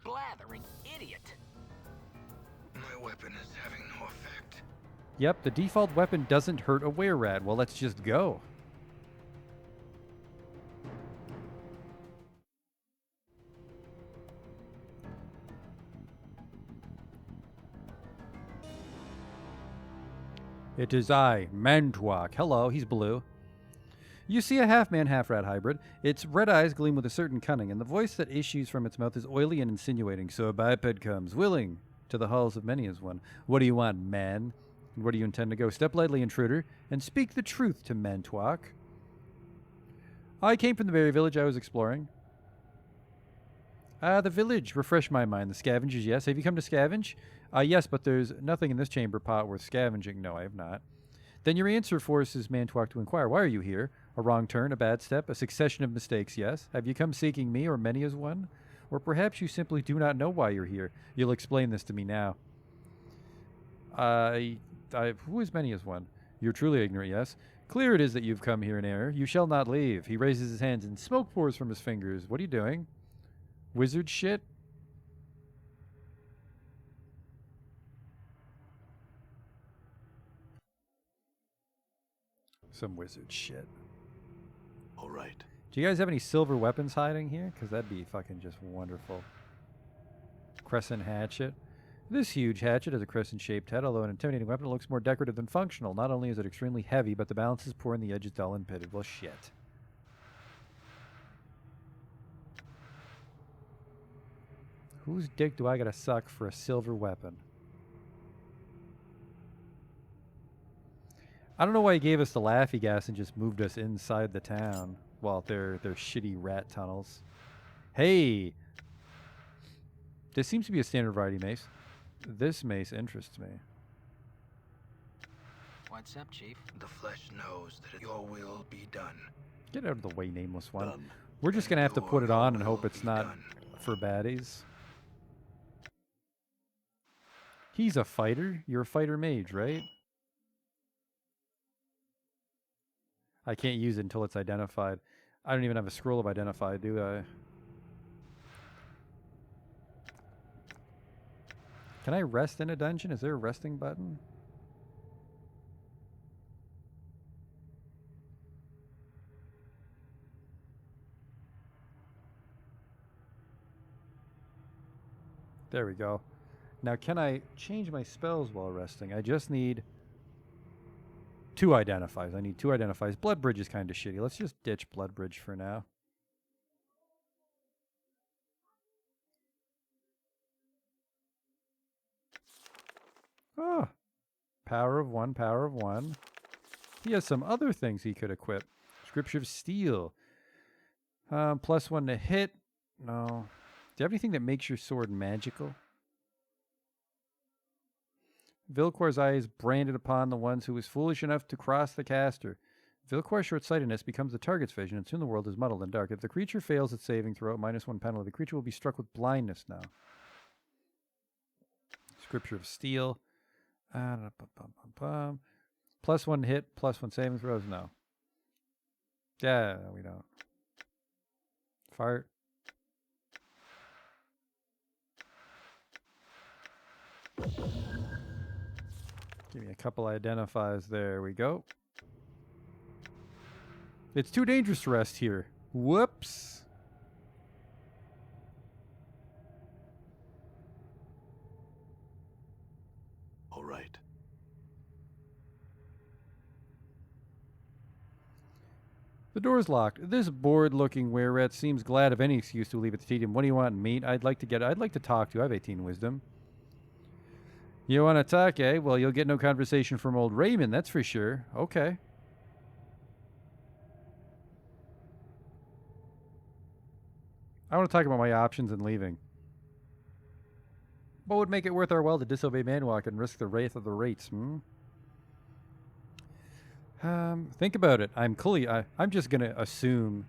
blathering idiot. My weapon is having no effect. Yep, the default weapon doesn't hurt a were-rat. Well, let's just go. It is I, Mantuak. Hello, he's blue. You see a half-man, half-rat hybrid. Its red eyes gleam with a certain cunning, and the voice that issues from its mouth is oily and insinuating. So a biped comes, willing, to the halls of many as one. What do you want, man? And where do you intend to go? Step lightly, intruder, and speak the truth to Mantuak. I came from the very village I was exploring. Ah, the village. Refresh my mind. The scavengers, yes. Have you come to scavenge? Yes, but there's nothing in this chamber pot worth scavenging. No, I have not. Then your answer forces Mantuak to inquire. Why are you here? A wrong turn, a bad step, a succession of mistakes, yes? Have you come seeking me, or many as one? Or perhaps you simply do not know why you're here. You'll explain this to me now. Who is many as one? You're truly ignorant, yes? Clear it is that you've come here in error. You shall not leave. He raises his hands and smoke pours from his fingers. What are you doing? Wizard shit? Some wizard shit. All right. Do you guys have any silver weapons hiding here? Because that'd be fucking just wonderful. Crescent hatchet. This huge hatchet has a crescent-shaped head. Although an intimidating weapon, it looks more decorative than functional. Not only is it extremely heavy, but the balance is poor and the edge is dull and pitted. Well, shit. Whose dick do I gotta suck for a silver weapon? I don't know why he gave us the laughy gas and just moved us inside the town. Well, they're shitty rat tunnels. Hey! This seems to be a standard variety mace. This mace interests me. What's up, Chief? The flesh knows that your will be done. Get out of the way, nameless one. Done. We're just gonna have to put it Your on and will hope it's be not done. for baddies. He's a fighter. You're a fighter mage, right? I can't use it until it's identified. I don't even have a scroll of identify, do I? Can I rest in a dungeon? Is there a resting button? There we go. Now, can I change my spells while resting? I just need 2 identifies. I need 2 identifies. Blood Bridge is kind of shitty. Let's just ditch Blood Bridge for now. Oh. Power of 1, power of 1. He has some other things he could equip. Scripture of Steel. +1 to hit. No. Do you have anything that makes your sword magical? Vilcor's eye is branded upon the ones who is foolish enough to cross the caster. Vilcor's short-sightedness becomes the target's vision, and soon the world is muddled and dark. If the creature fails its saving throw, -1 penalty. The creature will be struck with blindness now. Scripture of Steel. +1 hit, +1 saving throws. No. Yeah, we don't. Fart. Give me a couple identifiers. There we go. It's too dangerous to rest here. Whoops. All right. The door's locked. This bored-looking were-rat seems glad of any excuse to leave it to tedium. What do you want, meat? I'd like to talk to you. I have 18 wisdom. You want to talk, eh? Well, you'll get no conversation from old Raymond, that's for sure. Okay. I want to talk about my options and leaving. What would make it worth our while to disobey Manwalk and risk the wrath of the rates, Think about it. I'm just going to assume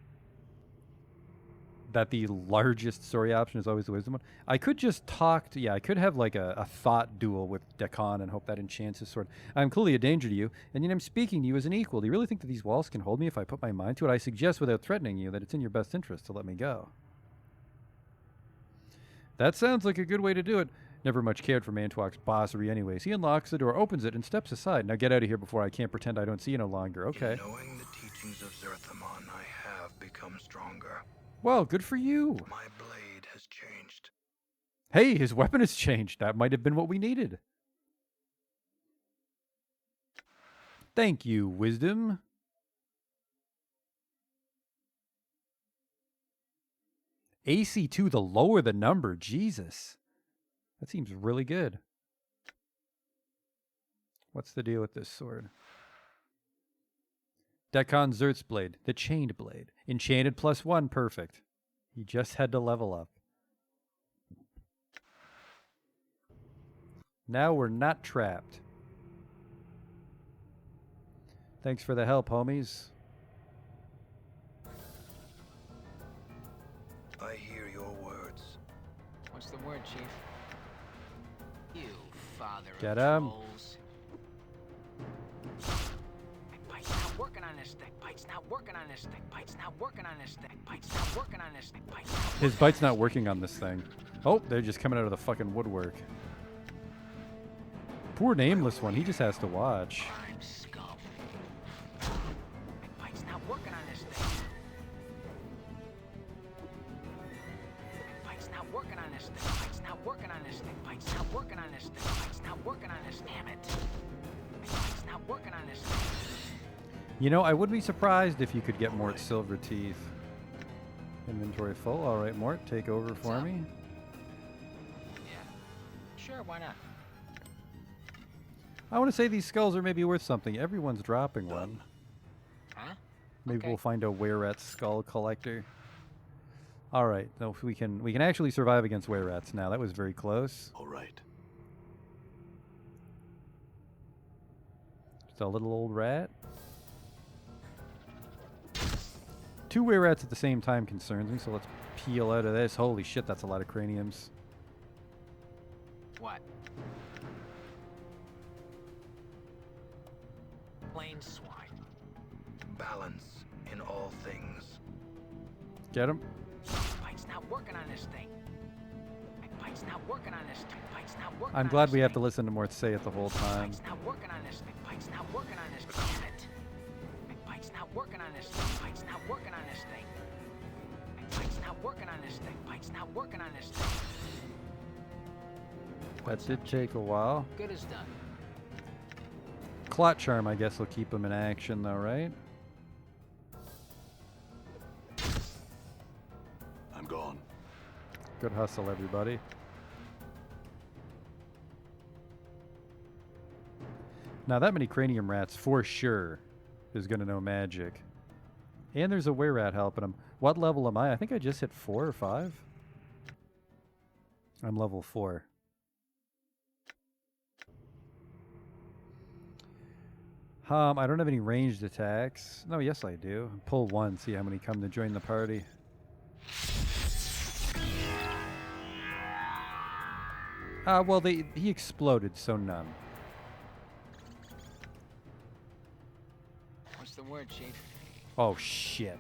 that the largest story option is always the wisdom one. I could just talk to... Yeah, I could have like a thought duel with Decon and hope that enchants his sword. I'm clearly a danger to you, and yet I'm speaking to you as an equal. Do you really think that these walls can hold me if I put my mind to it? I suggest without threatening you that it's in your best interest to let me go. That sounds like a good way to do it. Never much cared for Mantuak's bossery anyways. He unlocks the door, opens it, and steps aside. Now get out of here before I can't pretend I don't see you no longer. Okay. In knowing the teachings of Zerthamon, I have become stronger. Well, good for you. My blade has changed. Hey, his weapon has changed. That might have been what we needed. Thank you, Wisdom. AC2, the lower the number. Jesus. That seems really good. What's the deal with this sword? Decon Zert's blade, the chained blade. Enchanted +1, perfect. He just had to level up. Now we're not trapped. Thanks for the help, homies. I hear your words. What's the word, Chief? You father Get of him. trolls. Pike's not working on this thing. Pike's not working on this thing. Pike's not working on this thing. Pike's not working on this thing. Pike's not His bite's not working on this thing. Oh, they're just coming out of the fucking woodwork. Poor nameless one. He just has to watch. I'm scum. Pike's not working on this thing. Pike's not working on this thing. Pike's not working on this thing. Pike's not working on this thing. Pike's not working on this. Damn it. Pike's not working on this thing. You know, I would be surprised if you could get Mort's silver teeth. Inventory full. All right, Mort, take over for me. Yeah. Sure, why not? I want to say these skulls are maybe worth something. Everyone's dropping one. Huh? Maybe Okay. we'll find a were-rat skull collector. All right, no, we can actually survive against were-rats now. That was very close. All right. Just a little old rat. 2 were-rats at the same time concerns me, so let's peel out of this. Holy shit, that's a lot of craniums. What? Plain swine. Balance in all things. Get him. Pike's not working on this thing. Pike's not working on this thing. Pike's not working I'm on glad this we have to thing. listen to Mort say it the whole time. Pike's not working on this thing. Pike's not working on this. Damn it. Pike's not working on this thing. Pike's not working on this thing. Pike's not working on this thing. Pike's not working on this thing. That did take a while. Good as done. Clot Charm, I guess, will keep him in action, though, right? I'm gone. Good hustle, everybody. Now, that many cranium rats, for sure, is going to know magic. And there's a were-rat helping him. What level am I? I think I just hit 4 or 5. I'm level 4. I don't have any ranged attacks. No, yes I do. Pull 1, see how many come to join the party. Well, he exploded, so none. What's the word, Chief? Oh, shit.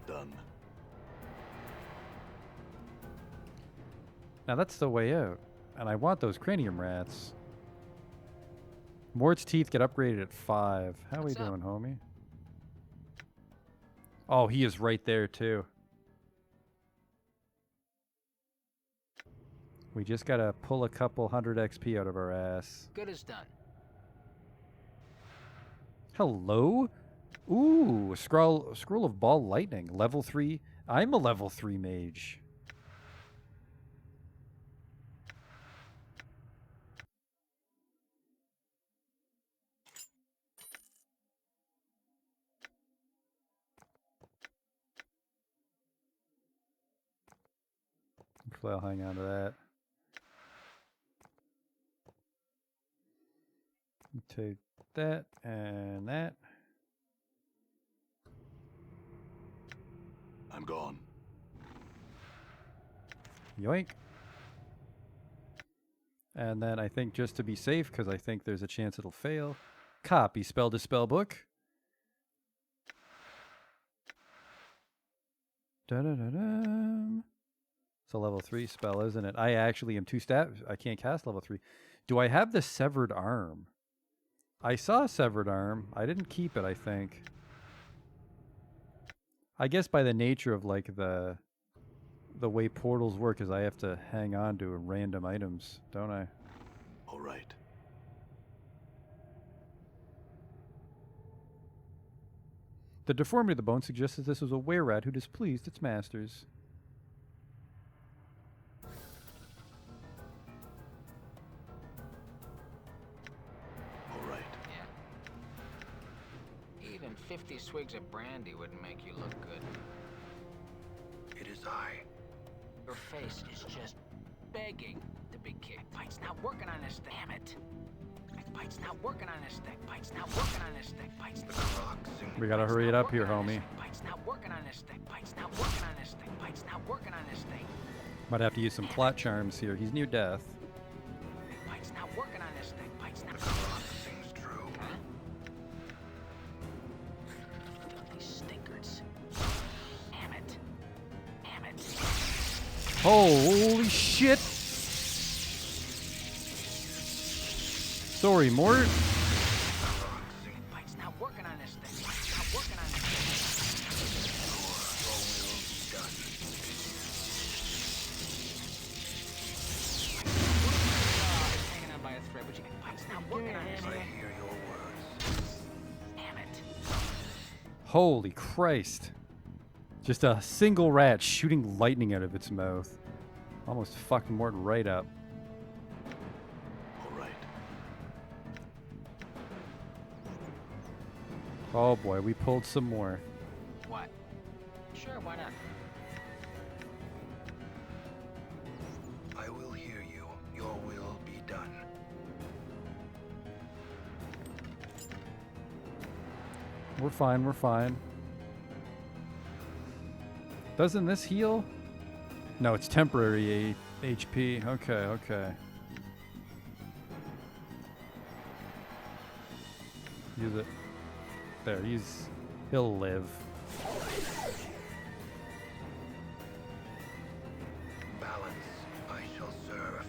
Done. Now that's the way out. And I want those cranium rats. Mort's teeth get upgraded at 5. How What's we up? doing, homie? Oh, he is right there, too. We just gotta pull a couple 100 XP out of our ass. Good as done. Hello? Ooh, scroll of ball lightning. Level 3. I'm a level 3 mage. Hopefully I'll hang on to that. Take that and that. I'm gone. Yoink. And then I think just to be safe, because I think there's a chance it'll fail, copy spell to spell book. Da-da-da-dum. It's a level 3 spell, isn't it? I actually am 2 stat. I can't cast level 3. Do I have the severed arm? I saw a severed arm. I didn't keep it, I think. I guess by the nature of like the way portals work is I have to hang on to random items, don't I? All right. The deformity of the bone suggests that this was a were-rat who displeased its masters. All right. Yeah. Even 50 swigs of brandy wouldn't make you look good. It is I. Your face is just begging to be kicked. Bite's not working on this thing. Damn it. Bite's not working on this thing. Bite's not working on this thing. Bite's The not clock sings. We gotta Bite's hurry it not up here, working on this homie. thing. Bite's not working on this thing. Bite's not working on this thing. Bite's not working on this thing. Might have to use some plot charms here. He's near death. Bite's not working on this thing. Bite's not. The clock sings true. Huh? These stinkers. Damn it. Damn it. Holy shit! Sorry, Mort. Bite's not working on this thing. Bite's not working on this thing. Hanging on by a thread, but you Bite's not working on this I thing. hear your words. Damn it. Holy Christ. Just a single rat shooting lightning out of its mouth. Almost fucked Mort right up. All right. Oh boy, we pulled some more. What? Sure, why not? I will hear you. Your will be done. We're fine, we're fine. Doesn't this heal? No, it's temporary HP. Okay, okay. Use it. There, he'll live. Balance. I shall serve.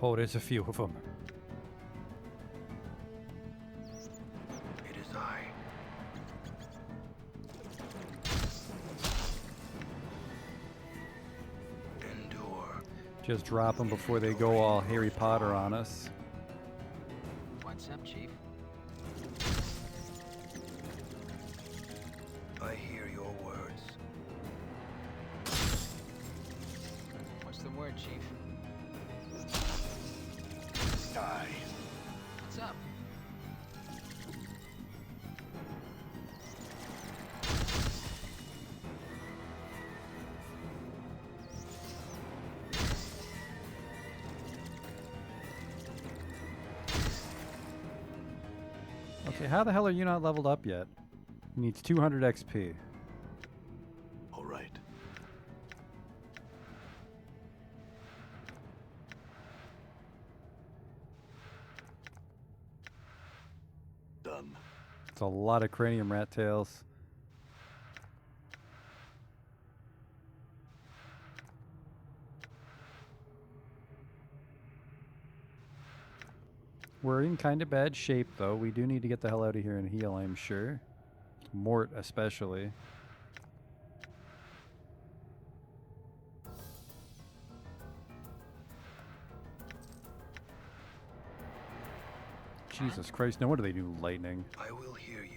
Oh, there's a few of them. It is I. Endure. Just drop them before they go all Harry Potter on us. What's up, Chief? I hear your words. What's the word, Chief? Die. Okay, how the hell are you not leveled up yet? He needs 200 XP. All right. Done. It's a lot of cranium rat tails. We're in kind of bad shape, though. We do need to get the hell out of here and heal, I'm sure. Mort, especially. Jesus Christ, no wonder they do lightning. I will hear you.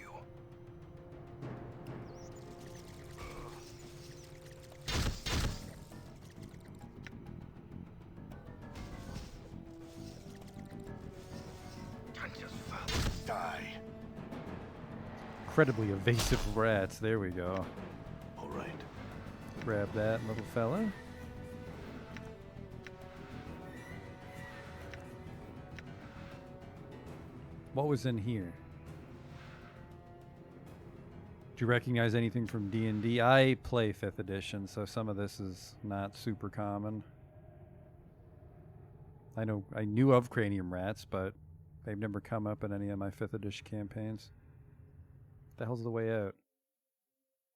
Die. Incredibly evasive rats. There we go. All right. Grab that little fella. What was in here? Do you recognize anything from D&D? I play 5th edition, so some of this is not super common. I knew of cranium rats, but they've never come up in any of my 5th edition campaigns. The hell's the way out?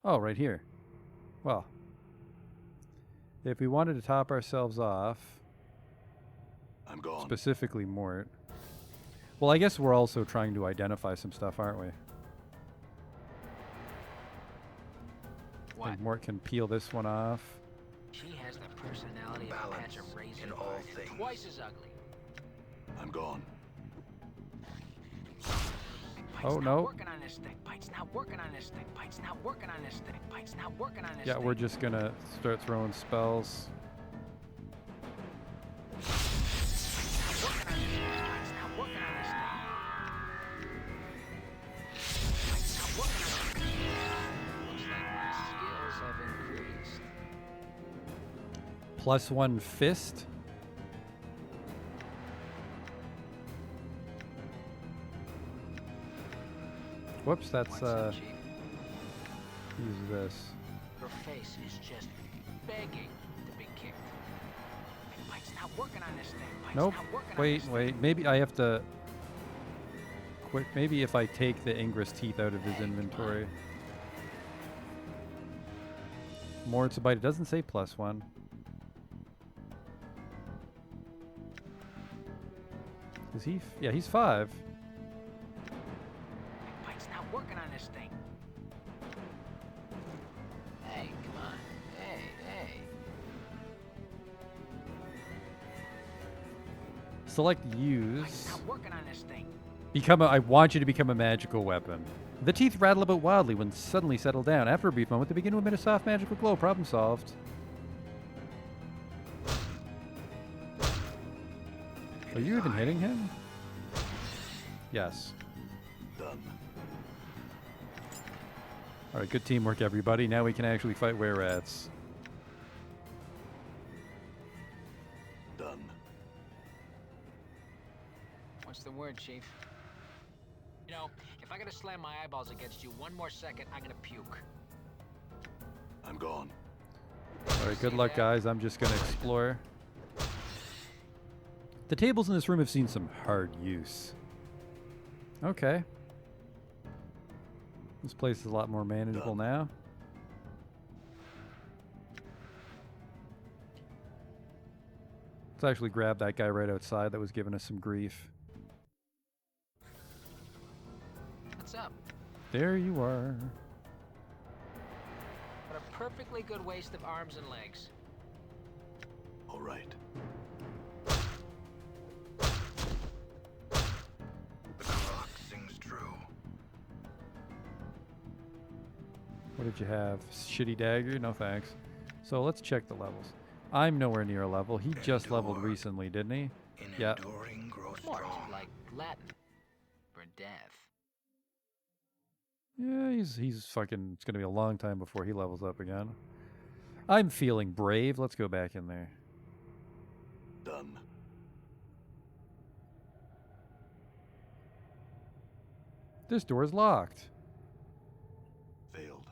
Oh, right here. Well, if we wanted to top ourselves off, I'm gone. specifically Mort. Well, I guess we're also trying to identify some stuff, aren't we? I What? think Mort can peel this one off. She has the personality of a Balance patch of razor in all bark, things. twice as ugly. I'm gone. Pike's Oh, not no. working on this thing. Pike's not working on this thing. Pike's not working on this thing. Pike's not working on this Yeah, thing. we're just gonna start throwing spells. Pike's not working on this thing. Pike's not working on this thing. Pike's not working on this thing. Looks like my skills have increased. +1 fist. Whoops, that's What's up, Chief? use this. Her face is just begging to be kicked. Pike's not working on this thing. Pike's Nope. not working on Wait, this wait. Maybe I have to quick. Maybe if I take the Ingress teeth out of his Hey, come on. inventory. Mort's a bite. It doesn't say +1. Is he? Yeah, he's 5. Pike's not working on this thing. Hey, come on. Hey, hey. Select Pike's use. not working on this thing. I want you to become a magical weapon. The teeth rattle about wildly when suddenly settle down. After a brief moment, they begin to emit a soft magical glow. Problem solved. Are you even hitting him? Yes. Done. Alright, good teamwork, everybody. Now we can actually fight were-rats. Done. What's the word, Chief? You know, if I gotta slam my eyeballs against you one more second, I'm gonna puke. I'm gone. Alright, good luck, guys. I'm just gonna explore. The tables in this room have seen some hard use. Okay. This place is a lot more manageable now. Let's actually grab that guy right outside that was giving us some grief. What's up? There you are. What a perfectly good waste of arms and legs. All right. The clock sings true. What did you have? Shitty dagger? No thanks. So let's check the levels. I'm nowhere near a level. He just leveled Endure. recently, didn't he? In Yeah. enduring grow Mort, strong. like Latin for death. Yeah, he's fucking. It's gonna be a long time before he levels up again. I'm feeling brave. Let's go back in there. This door is locked. Failed.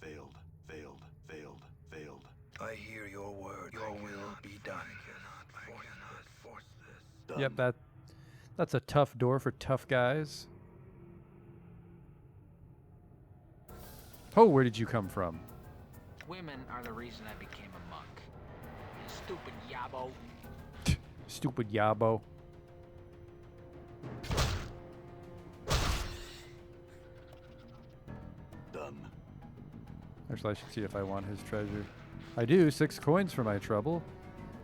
Failed. Failed. Failed. Failed. I hear your word. Your will be done. I cannot force this. Yep, that's a tough door for tough guys. Oh, where did you come from? Women are the reason I became a monk. You stupid yabo. Stupid yabo. Done. Actually, I should see if I want his treasure. I do. 6 coins for my trouble.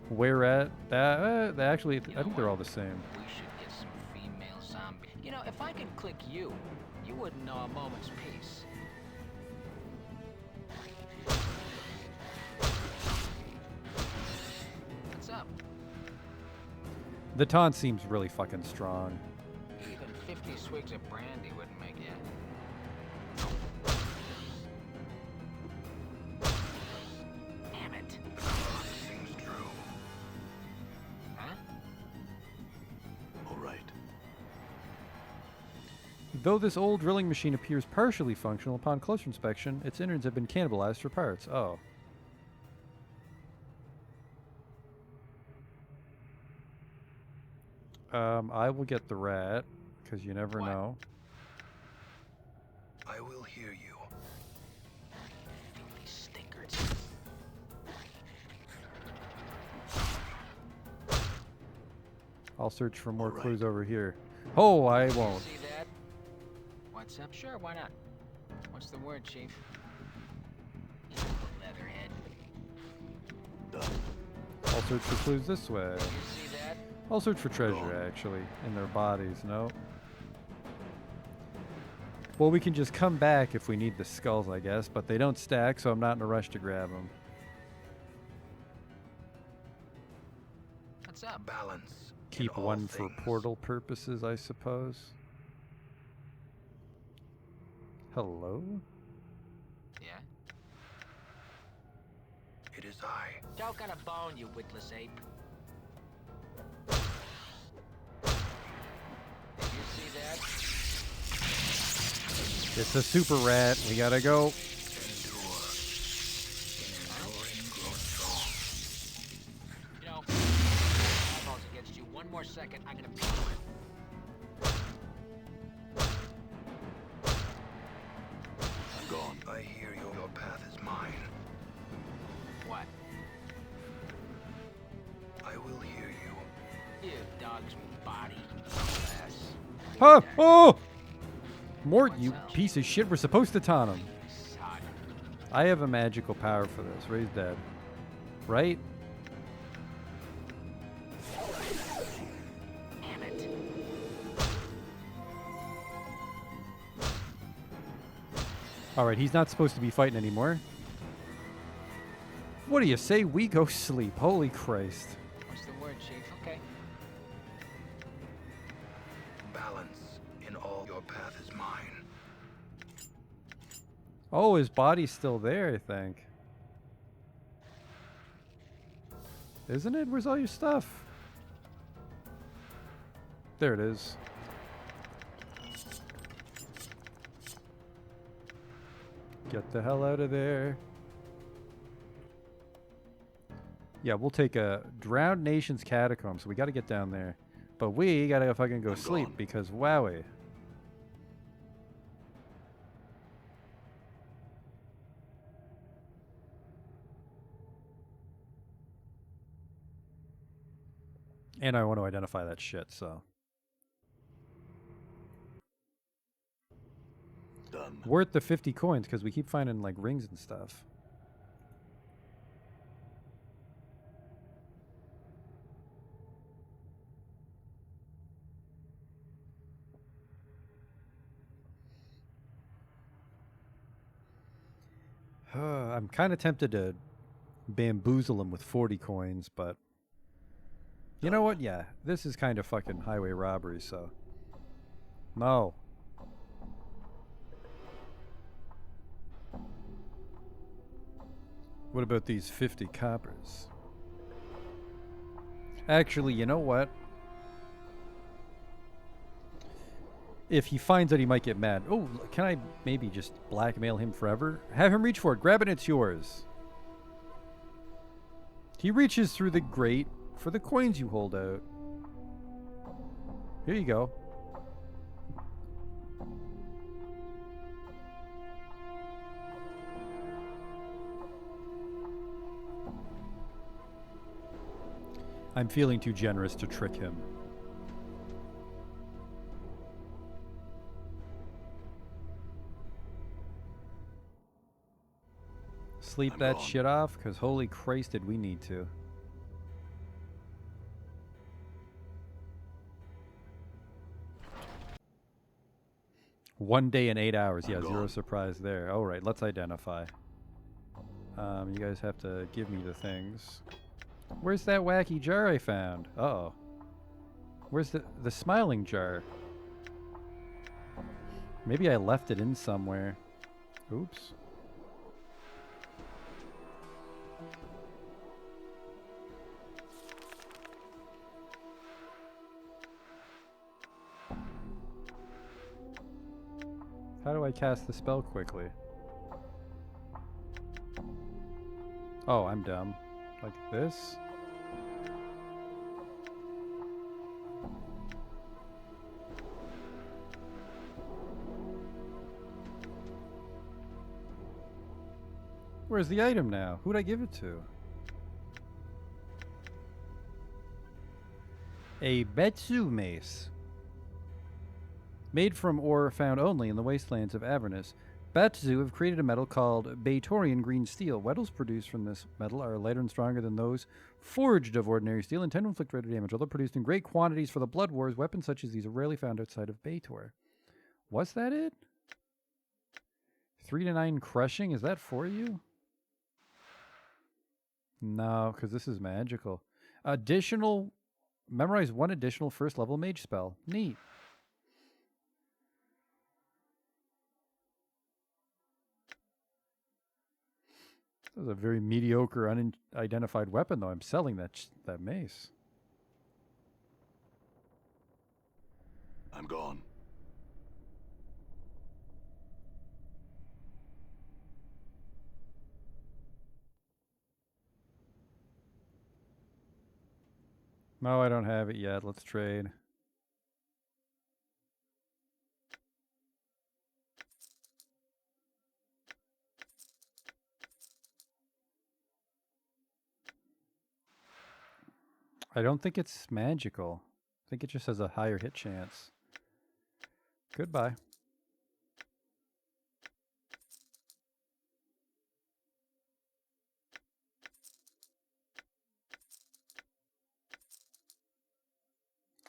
Where at? Actually, I think they're all the same. We should get some female zombie. You know, if I could click you, you wouldn't know a moment's peace. What's up? The taunt seems really fucking strong. Even 50 swigs of brandy wouldn't make you. Damn it. Seems true. Huh? All right. Though this old drilling machine appears partially functional upon closer inspection, its innards have been cannibalized for parts. Oh. I will get the rat, because you never What? know. I will hear you. Filthy stinkers. I'll search for more Alright. clues over here. Oh, I You won't. see that? What's up? Sure, why not? What's the word, Chief? You leatherhead. Done. I'll search for clues this way. You see that? I'll search for treasure, actually, in their bodies. No. Well, we can just come back if we need the skulls, I guess, but they don't stack, so I'm not in a rush to grab them. What's up? Balance. in Keep all one for things. portal purposes, I suppose. Hello? Yeah? It is I. Choke on a bone, you witless ape. Did you see that? It's a super rat. We gotta go. Endure. In enduring, grow strong. You know, eyeballs against you. One more second, I'm gonna beat you. I'm gone. I hear you. Your path is mine. What? I will hear you. You dog's body. Ass. Huh? Oh! Mort, you piece of shit. We're supposed to taunt him. Sod. I have a magical power for this. Ray's dead. Right? Damn it. Alright, he's not supposed to be fighting anymore. What do you say we go sleep? Holy Christ. What's the word, Chief? Okay. Balance. In all, your path is mine. Oh, his body's still there, I think. Isn't it? Where's all your stuff? There it is. Get the hell out of there. Yeah, we'll take a Drowned Nation's Catacomb, so we gotta get down there. But we gotta fucking go I'm sleep gone. because wowie. And I want to identify that shit, so. Done. Worth the 50 coins because we keep finding like rings and stuff. I'm kind of tempted to bamboozle him with 40 coins, but you know what? Yeah, this is kind of fucking highway robbery, so. No. What about these 50 coppers? Actually, you know what? if he finds out, he might get mad. Oh, can I maybe just blackmail him forever? Have him reach for it. Grab it, it's yours. He reaches through the grate for the coins you hold out. Here you go. I'm feeling too generous to trick him. Sleep that shit off, because holy Christ did we need to. One day and 8 hours. Yeah, zero surprise there. All right, let's identify. You guys have to give me the things. Where's that wacky jar I found? Uh-oh. Where's the smiling jar? Maybe I left it in somewhere. Oops. How do I cast the spell quickly? Oh, I'm dumb. Like this? Where's the item now? Who'd I give it to? A Betsu mace. Made from ore found only in the wastelands of Avernus, Batzu have created a metal called Baitorian green steel. Metals produced from this metal are lighter and stronger than those forged of ordinary steel and tend to inflict greater damage. Although produced in great quantities for the blood wars, weapons such as these are rarely found outside of Baitor. Was that it? 3 to 9 crushing? Is that for you? No, because this is magical. Additional... Memorize 1 additional first level mage spell. Neat. That was a very mediocre, unidentified weapon, though. I'm selling that mace. I'm gone. No, I don't have it yet. Let's trade. I don't think it's magical. I think it just has a higher hit chance. Goodbye.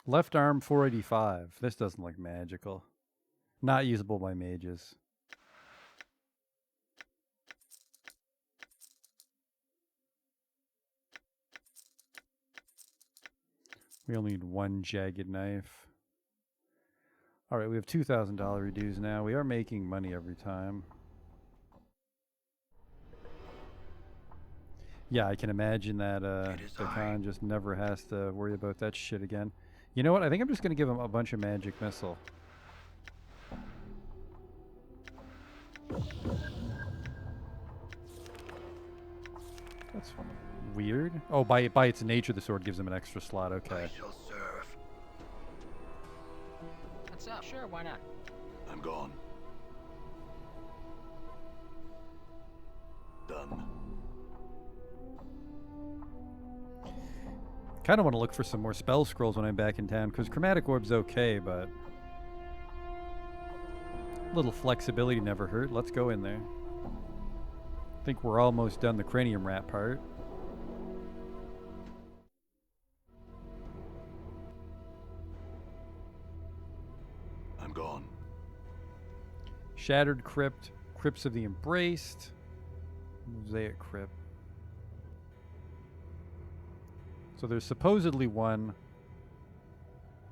Left arm 485. This doesn't look magical. Not usable by mages. We only need 1 jagged knife. Alright, we have $2,000 dues now. We are making money every time. Yeah, I can imagine that Dakan just never has to worry about that shit again. You know what? I think I'm just going to give him a bunch of magic missile. That's weird. Oh, by its nature, the sword gives him an extra slot. Okay. I shall serve. What's up? Sure, why not? I'm gone. Done. Kind of want to look for some more spell scrolls when I'm back in town, because Chromatic Orb's okay, but a little flexibility never hurt. Let's go in there. I think we're almost done the cranium rat part. I'm gone. Shattered Crypt, Crypts of the Embraced, Mosaic Crypt. So there's supposedly one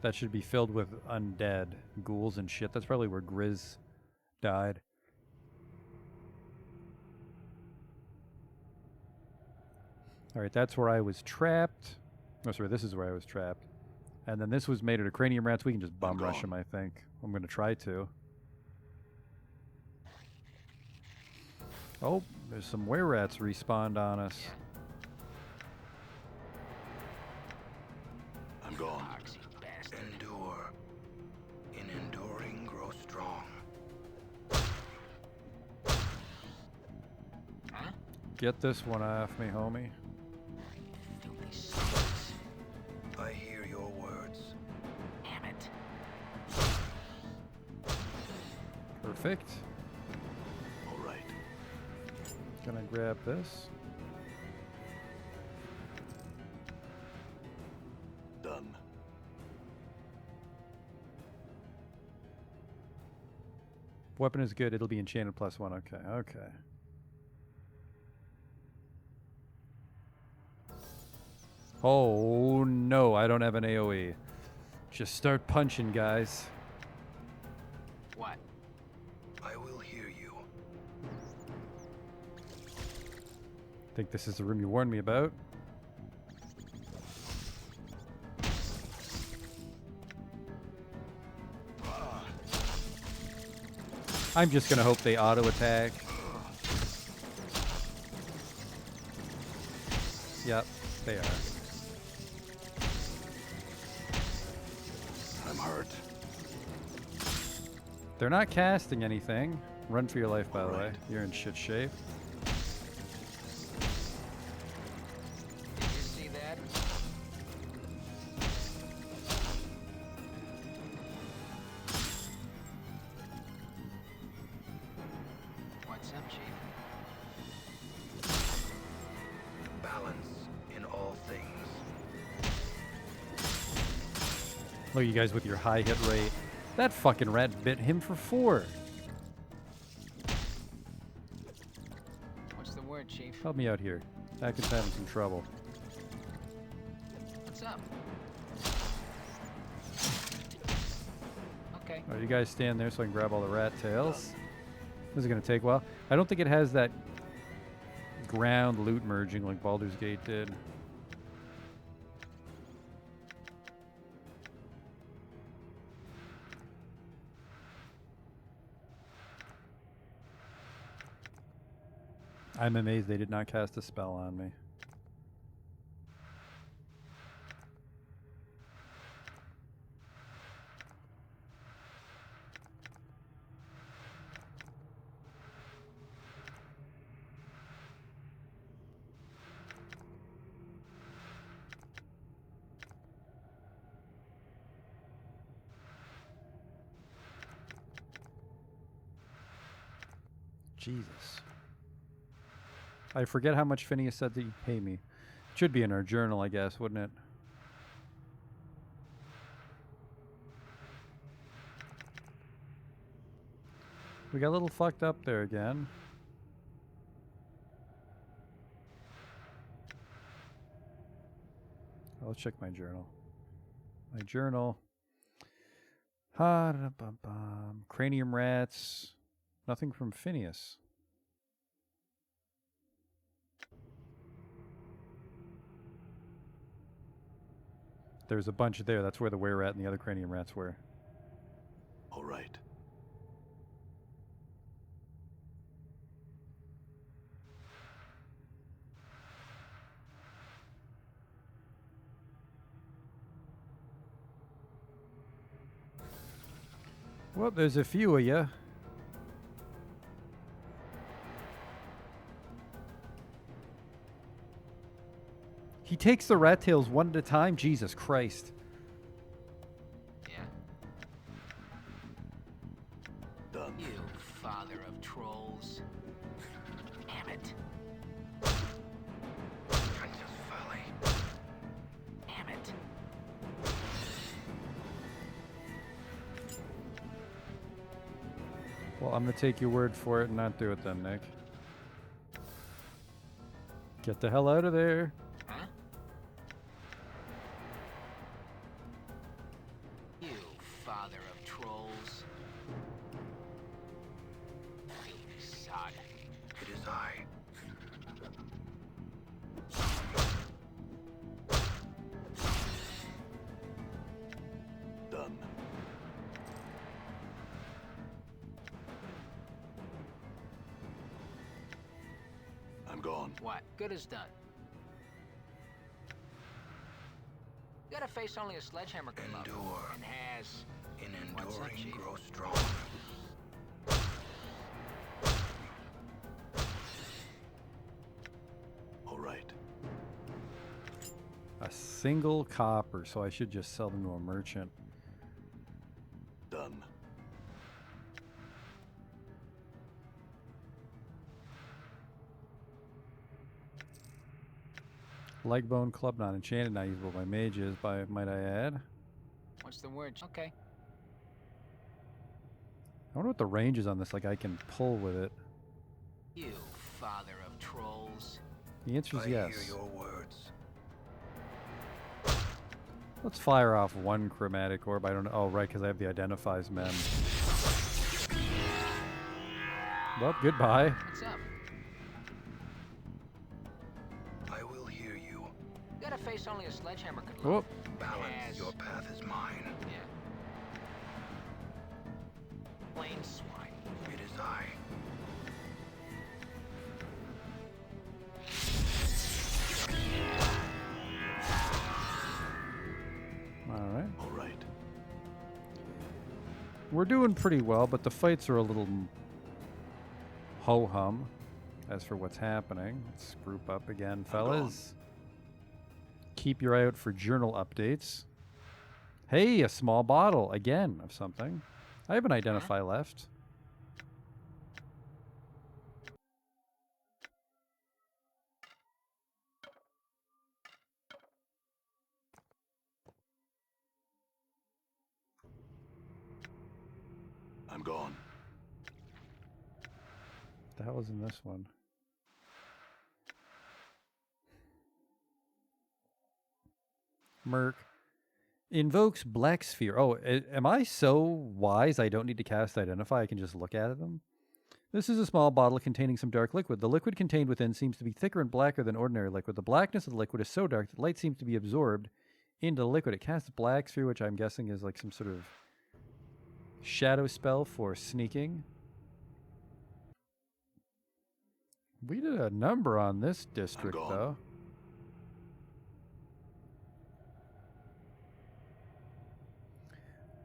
that should be filled with undead ghouls and shit. That's probably where Grizz died. Alright, that's where I was trapped. Oh, sorry, this is where I was trapped. And then this was made out of cranium rats. We can just bum rush gone. them, I think. I'm going to try to. Oh, there's some were-rats respawned on us. I'm gone. Foxy bastard. Endure. In enduring, grow strong. Huh? Get this one off me, homie. Filthy sluts. I hear your words. Damn it. Perfect. All right. Gonna grab this. Done. Weapon is good. It'll be enchanted +1. Okay, okay. Oh no, I don't have an AoE. Just start punching, guys. What? I will hear you. Think this is the room you warned me about? I'm just gonna hope they auto attack. Yep, they are. I'm hurt. They're not casting anything. Run for your life, by the way. Alright. You're in shit shape. Did you see that? What's up, Chief? Balance in all things. Look, you guys with your high hit rate. That fucking rat bit him for 4. What's the word, Chief? Help me out here. Atkin's having some trouble. What's up? Okay. Alright, you guys stand there so I can grab all the rat tails. This is gonna take a while. I don't think it has that ground loot merging like Baldur's Gate did. I'm amazed they did not cast a spell on me. Jesus. I forget how much Phineas said that he'd pay me. It should be in our journal, I guess, wouldn't it? We got a little fucked up there again. Let's check my journal. My journal. Ha-da-bum-bum. Cranium rats. Nothing from Phineas. There's a bunch there. That's where the were-rat and the other cranium rats were. All right. Well, there's a few of you. He takes the rat tails one at a time? Jesus Christ. Yeah. Done. You father of trolls. Damn it. Princess Folly. Damn it. Well, I'm going to take your word for it and not do it then, Nick. Get the hell out of there. Huh? You father of trolls. Filthy sod. It is I. I'm gone. What? Good as done. You gotta face only a sledgehammer can love. Endure. And has... In What's up, enduring, Chief? grow strong. All right. A single copper, so I should just sell them to a merchant. Done. Leg bone club, not enchanted, not usable by mages, by might I add. What's the word? Okay. I wonder what the range is on this, like I can pull with it. You father of trolls. The answer is I yes. hear your words. Let's fire off one chromatic orb. I don't know. Oh, right, because I have the identifies mem. Well, goodbye. What's up? I will hear you. You gotta face only a sledgehammer can love. Whoop. Balance. Yes. Your path is mine. Yeah. Plain swine. It is I. Alright. All right. We're doing pretty well, but the fights are a little ho-hum. As for what's happening, let's group up again, fellas. Keep your eye out for journal updates. Hey, a small bottle, again, of something. I have an identify left. I'm gone. What the hell is in this one? Merc. Invokes Black Sphere. Oh, am I so wise I don't need to cast Identify? I can just look at them? This is a small bottle containing some dark liquid. The liquid contained within seems to be thicker and blacker than ordinary liquid. The blackness of the liquid is so dark that light seems to be absorbed into the liquid. It casts Black Sphere, which I'm guessing is like some sort of shadow spell for sneaking. We did a number on this district, gone. though.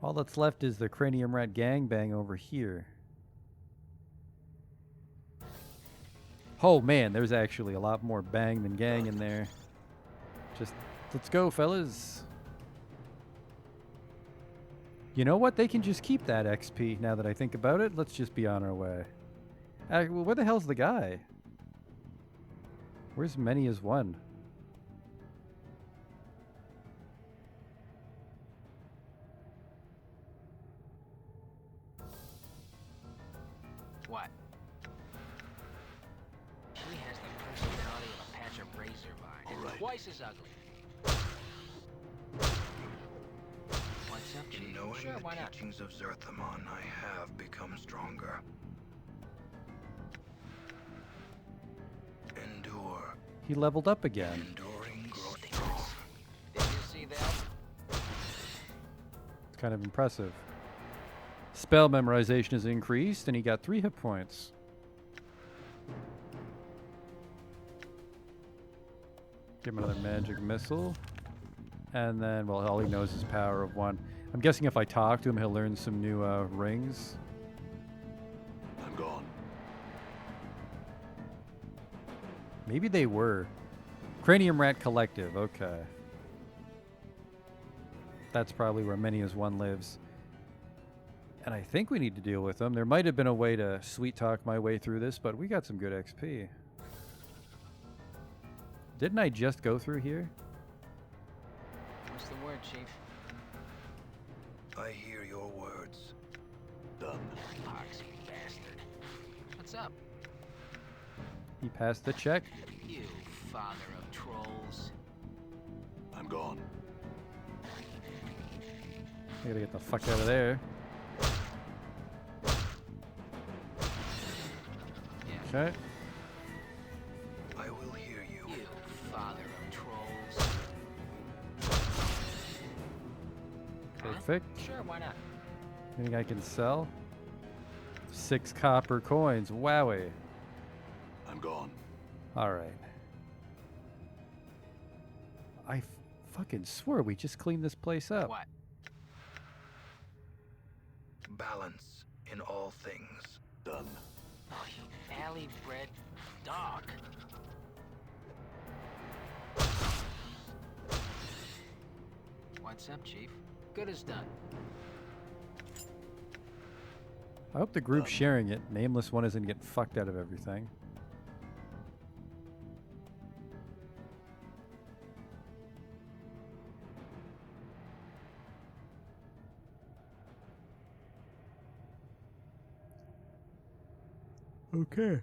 All that's left is the Cranium Rat gangbang over here. Oh man, there's actually a lot more bang than gang in there. Just, let's go, fellas. You know what? They can just keep that XP now that I think about it. Let's just be on our way. Well, where the hell's the guy? Where's many as one? What? She has the personality of a patch of razor vine. All right. Twice as ugly. What's up, In Chief? knowing Sure, the why not? teachings of Zerthamon, I have become stronger. Endure. He leveled up again. Enduring, grow strong. Did you see that? It's kind of impressive. Spell memorization is increased, and he got 3 hit points. Give him another magic missile. And then, well, all he knows is power of 1. I'm guessing if I talk to him, he'll learn some new rings. I'm gone. Maybe they were. Cranium Rat Collective, okay. That's probably where many as one lives. And I think we need to deal with them. There might have been a way to sweet talk my way through this, but we got some good XP. Didn't I just go through here? What's the word, Chief? I hear your words. Done. Poxy bastard. What's up? He passed the check. You father of trolls. I'm gone. I gotta get the fuck out of there. Yeah. Okay. I will hear you. You father of trolls. Perfect. Sure, why not? Anything I can sell? 6 copper coins. Wowie. I'm gone. Alright. I fucking swore we just cleaned this place up. What? Balance in all things. Done. Oh, you alley-bred dog. What's up, Chief? Good as done. I hope the group's sharing it. Nameless one isn't getting fucked out of everything. Okay.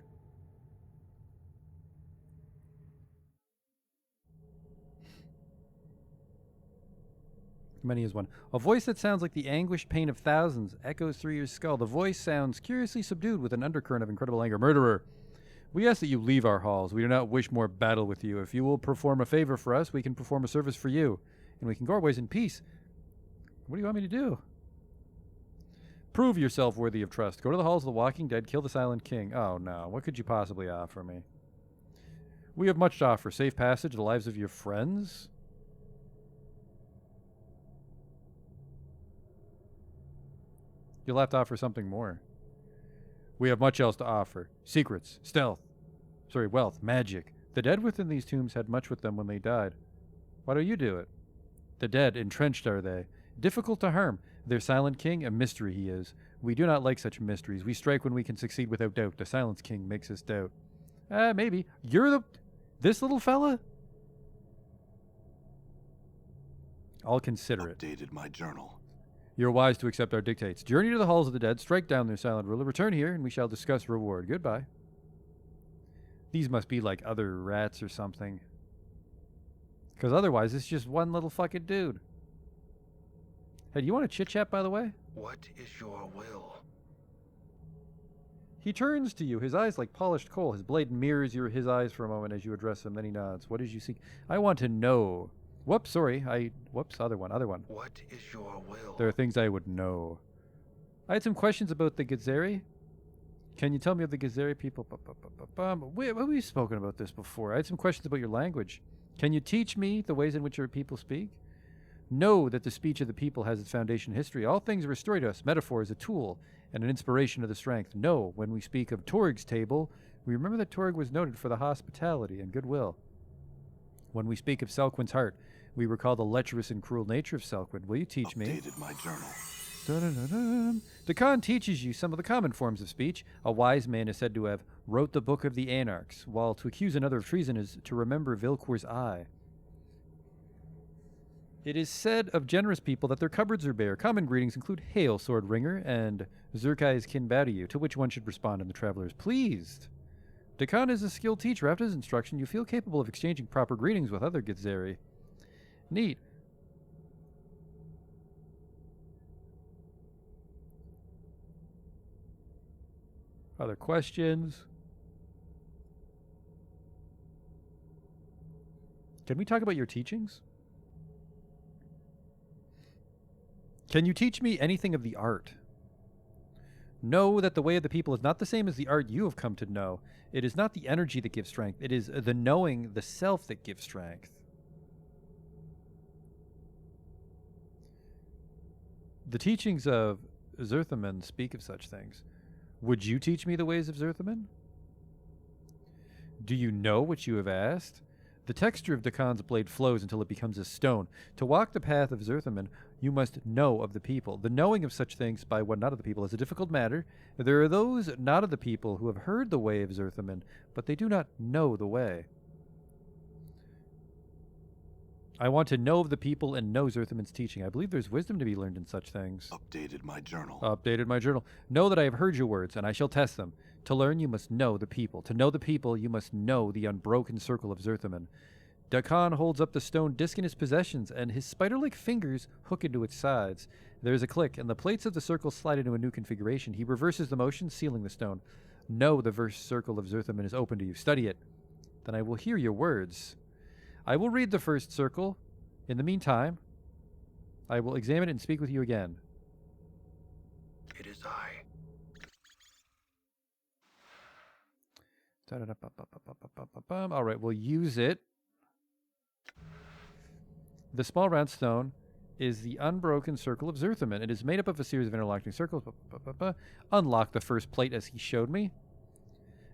Many is one. A voice that sounds like the anguished pain of thousands echoes through your skull. The voice sounds curiously subdued with an undercurrent of incredible anger. Murderer, we ask that you leave our halls. We do not wish more battle with you. If you will perform a favor for us, we can perform a service for you, and we can go our ways in peace. What do you want me to do? Prove yourself worthy of trust. Go to the halls of the walking dead. Kill the silent king. Oh, no. What could you possibly offer me? We have much to offer. Safe passage, the lives of your friends. You'll have to offer something more. We have much else to offer. Secrets, wealth, magic. The dead within these tombs had much with them when they died. Why don't you do it? The dead, entrenched are they. Difficult to harm. Their silent king, a mystery he is. We do not like such mysteries. We strike when we can succeed without doubt. The silence king makes us doubt. Maybe. You're this little fella? I'll consider it. Updated my journal. You're wise to accept our dictates. Journey to the halls of the dead, strike down their silent ruler, return here, and we shall discuss reward. Goodbye. These must be like other rats or something. Because otherwise, it's just one little fucking dude. Hey, do you want to chit-chat, by the way? What is your will? He turns to you, his eyes like polished coal. His blade mirrors his eyes for a moment as you address him. Then he nods. What did you seek? I want to know. Whoops, sorry. Whoops, other one. What is your will? There are things I would know. I had some questions about the Gazeri. Can you tell me of the Gazeri people? We've spoken about this before. I had some questions about your language. Can you teach me the ways in which your people speak? Know that the speech of the people has its foundation in history. All things are a story to us. Metaphor is a tool and an inspiration of the strength. Know, when we speak of Torg's table, we remember that Torg was noted for the hospitality and goodwill. When we speak of Selquin's heart, we recall the lecherous and cruel nature of Selquin. Will you teach me? Updated my journal. Dun-dun-dun-dun. The Khan teaches you some of the common forms of speech. A wise man is said to have wrote the Book of the Anarchs, while to accuse another of treason is to remember Vilcour's eye. It is said of generous people that their cupboards are bare. Common greetings include Hail, Sword Ringer, and Zurkai's kin bow to you, to which one should respond and the traveler is pleased. Dakan is a skilled teacher. After his instruction, you feel capable of exchanging proper greetings with other Githzeri. Neat. Other questions? Can we talk about your teachings? Can you teach me anything of the art? Know that the way of the people is not the same as the art you have come to know. It is not the energy that gives strength. It is the knowing, the self that gives strength. The teachings of Zerthaman speak of such things. Would you teach me the ways of Zerthaman? Do you know what you have asked? The texture of Dakan's blade flows until it becomes a stone. To walk the path of Zerthaman, you must know of the people. The knowing of such things by one not of the people is a difficult matter. There are those not of the people who have heard the way of Zerthaman, but they do not know the way. I want to know of the people and know Zerthaman's teaching. I believe there's wisdom to be learned in such things. Updated my journal. Updated my journal. Know that I have heard your words, and I shall test them. To learn, you must know the people. To know the people, you must know the unbroken circle of Zerthaman. Dakan holds up the stone disc in his possessions, and his spider-like fingers hook into its sides. There is a click, and the plates of the circle slide into a new configuration. He reverses the motion, sealing the stone. Know the verse circle of Zerthaman is open to you. Study it. Then I will hear your words. I will read the first circle. In the meantime, I will examine it and speak with you again. It is I. All right, we'll use it. The small round stone is the unbroken circle of Zerthaman. It is made up of a series of interlocking circles. Unlock the first plate as he showed me.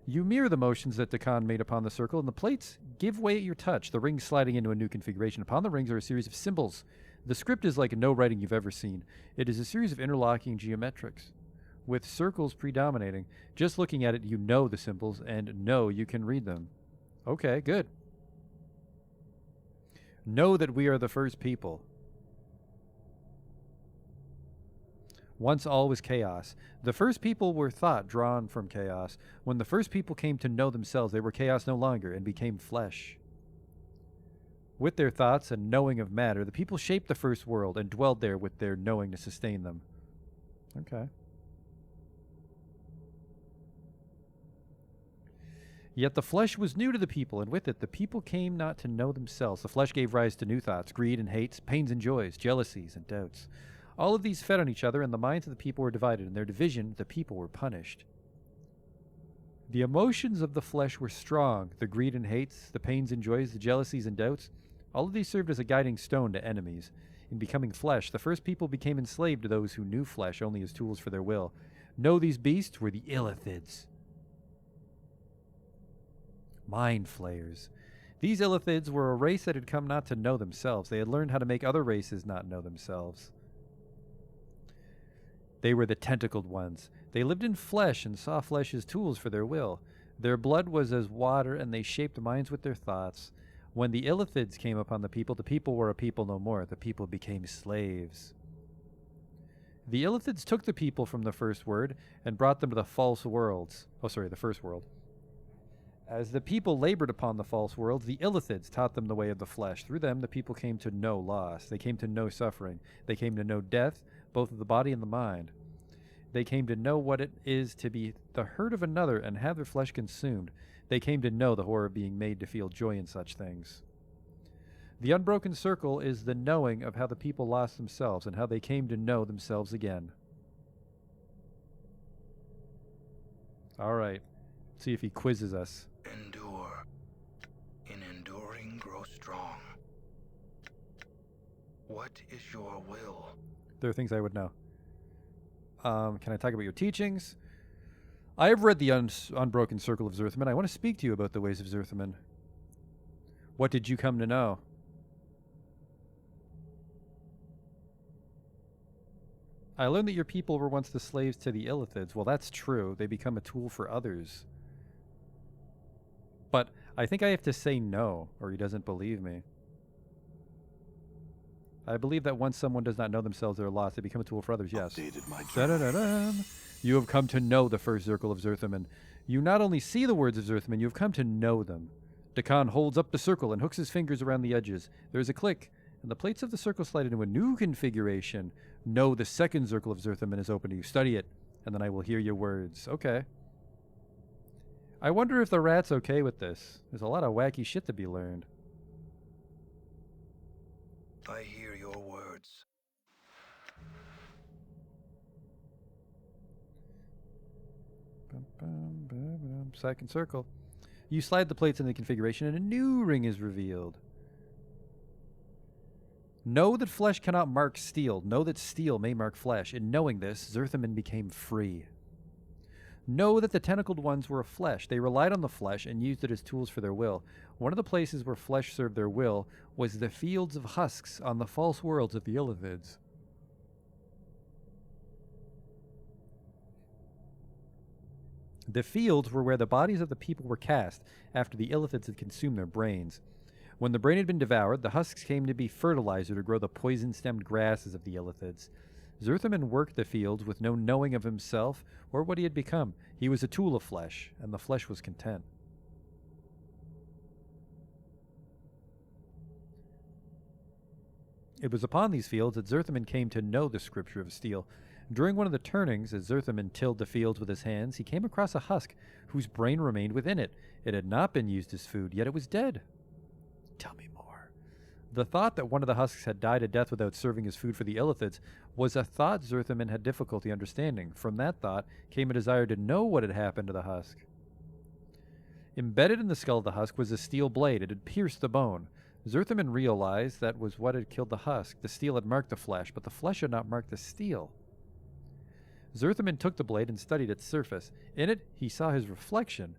You mirror the motions that Dakan made upon the circle, and the plates give way at your touch, the rings sliding into a new configuration. Upon the rings are a series of symbols. The script is like no writing you've ever seen. It is a series of interlocking geometrics, with circles predominating. Just looking at it, you know the symbols, and know you can read them. Okay, good. Know that we are the first people. Once all was chaos. The first people were thought drawn from chaos. When the first people came to know themselves, they were chaos no longer and became flesh. With their thoughts and knowing of matter, the people shaped the first world and dwelled there with their knowing to sustain them. Okay. Yet the flesh was new to the people, and with it the people came not to know themselves. The flesh gave rise to new thoughts, greed and hates, pains and joys, jealousies and doubts. All of these fed on each other, and the minds of the people were divided. In their division, the people were punished. The emotions of the flesh were strong. The greed and hates, the pains and joys, the jealousies and doubts. All of these served as a guiding stone to enemies. In becoming flesh, the first people became enslaved to those who knew flesh only as tools for their will. Know these beasts were the Illithids. Mind flayers. These Illithids were a race that had come not to know themselves. They had learned how to make other races not know themselves. They were the tentacled ones. They lived in flesh and saw flesh as tools for their will. Their blood was as water, and they shaped minds with their thoughts. When the Illithids came upon the people were a people no more. The people became slaves. The Illithids took the people from the first word and brought them to the false worlds. The first world. As the people labored upon the false worlds, the Illithids taught them the way of the flesh. Through them, the people came to know loss. They came to know suffering. They came to know death, both of the body and the mind. They came to know what it is to be the hurt of another and have their flesh consumed. They came to know the horror of being made to feel joy in such things. The unbroken circle is the knowing of how the people lost themselves and how they came to know themselves again. All right. Let's see if he quizzes us. Endure. In enduring, grow strong. What is your will? There are things I would know. Can I talk about your teachings? I have read the Unbroken Circle of Zerthaman. I want to speak to you about the ways of Zerthaman. What did you come to know? I learned that your people were once the slaves to the Illithids. Well, that's true. They become a tool for others. But I think I have to say no, or he doesn't believe me. I believe that once someone does not know themselves, they're lost. They become a tool for others, yes. Da-da-da-dum. You have come to know the first circle of Zerthaman. You not only see the words of Zerthaman, you have come to know them. Dakan holds up the circle and hooks his fingers around the edges. There is a click, and the plates of the circle slide into a new configuration. Know the second circle of Zerthaman is open to you. Study it, and then I will hear your words. Okay. I wonder if the rat's okay with this. There's a lot of wacky shit to be learned. I hear your words. Second circle. You slide the plates in the configuration and a new ring is revealed. Know that flesh cannot mark steel. Know that steel may mark flesh. In knowing this, Zerthaman became free. Know that the tentacled ones were of flesh. They relied on the flesh and used it as tools for their will. One of the places where flesh served their will was the fields of husks on the false worlds of the Illithids. The fields were where the bodies of the people were cast after the Illithids had consumed their brains. When the brain had been devoured, the husks came to be fertilizer to grow the poison-stemmed grasses of the Illithids. Zerthaman worked the fields with no knowing of himself or what he had become. He was a tool of flesh, and the flesh was content. It was upon these fields that Zerthaman came to know the scripture of steel. During one of the turnings, as Zerthaman tilled the fields with his hands, he came across a husk whose brain remained within it. It had not been used as food, yet it was dead. Tell me more. The thought that one of the husks had died a death without serving as food for the Illithids was a thought Zerthaman had difficulty understanding. From that thought came a desire to know what had happened to the husk. Embedded in the skull of the husk was a steel blade. It had pierced the bone. Zerthiman realized that was what had killed the husk. The steel had marked the flesh, but the flesh had not marked the steel. Zerthiman took the blade and studied its surface. In it, he saw his reflection.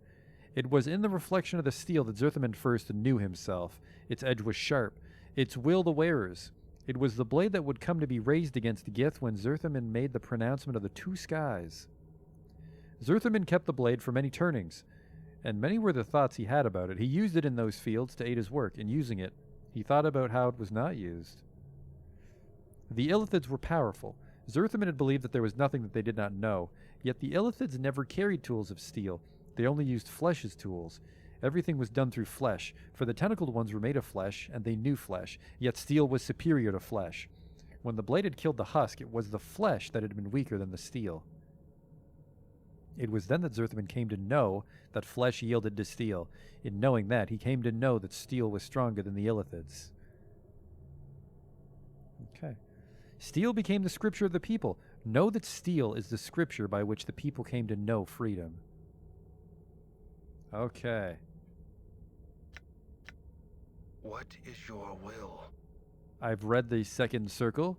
It was in the reflection of the steel that Zerthiman first knew himself. Its edge was sharp. Its will the wearer's. It was the blade that would come to be raised against Gith when Zerthiman made the pronouncement of the two skies. Zerthiman kept the blade for many turnings, and many were the thoughts he had about it. He used it in those fields to aid his work. In using it, he thought about how it was not used. The Illithids were powerful. Zerthiman had believed that there was nothing that they did not know, yet the Illithids never carried tools of steel. They only used flesh as tools. Everything was done through flesh, for the tentacled ones were made of flesh, and they knew flesh, yet steel was superior to flesh. When the blade had killed the husk, it was the flesh that had been weaker than the steel. It was then that Zerthiman came to know that flesh yielded to steel. In knowing that, he came to know that steel was stronger than the Illithids. Okay. Steel became the scripture of the people. Know that steel is the scripture by which the people came to know freedom. Okay. What is your will? I've read the second circle.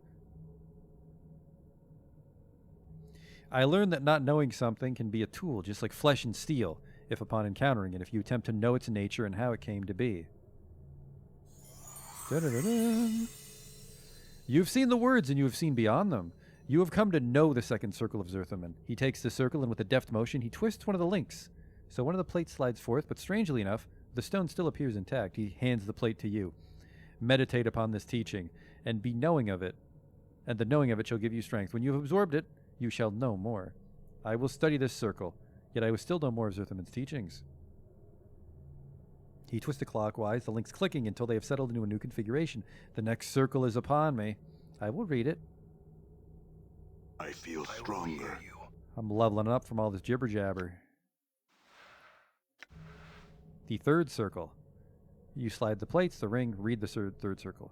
I learned that not knowing something can be a tool, just like flesh and steel, if upon encountering it, if you attempt to know its nature and how it came to be. Da-da-da-da. You have seen the words, and you have seen beyond them. You have come to know the second circle of Zerthiman. He takes the circle, and with a deft motion, he twists one of the links. So one of the plates slides forth, but strangely enough, the stone still appears intact. He hands the plate to you. Meditate upon this teaching, and be knowing of it, and the knowing of it shall give you strength. When you have absorbed it, you shall know more. I will study this circle, yet I will still know more of Zerthiman's teachings. He twisted clockwise, the links clicking until they have settled into a new configuration. The next circle is upon me. I will read it. I feel stronger. I'm leveling up from all this jibber jabber. The third circle. You slide the plates, the ring, read the third circle.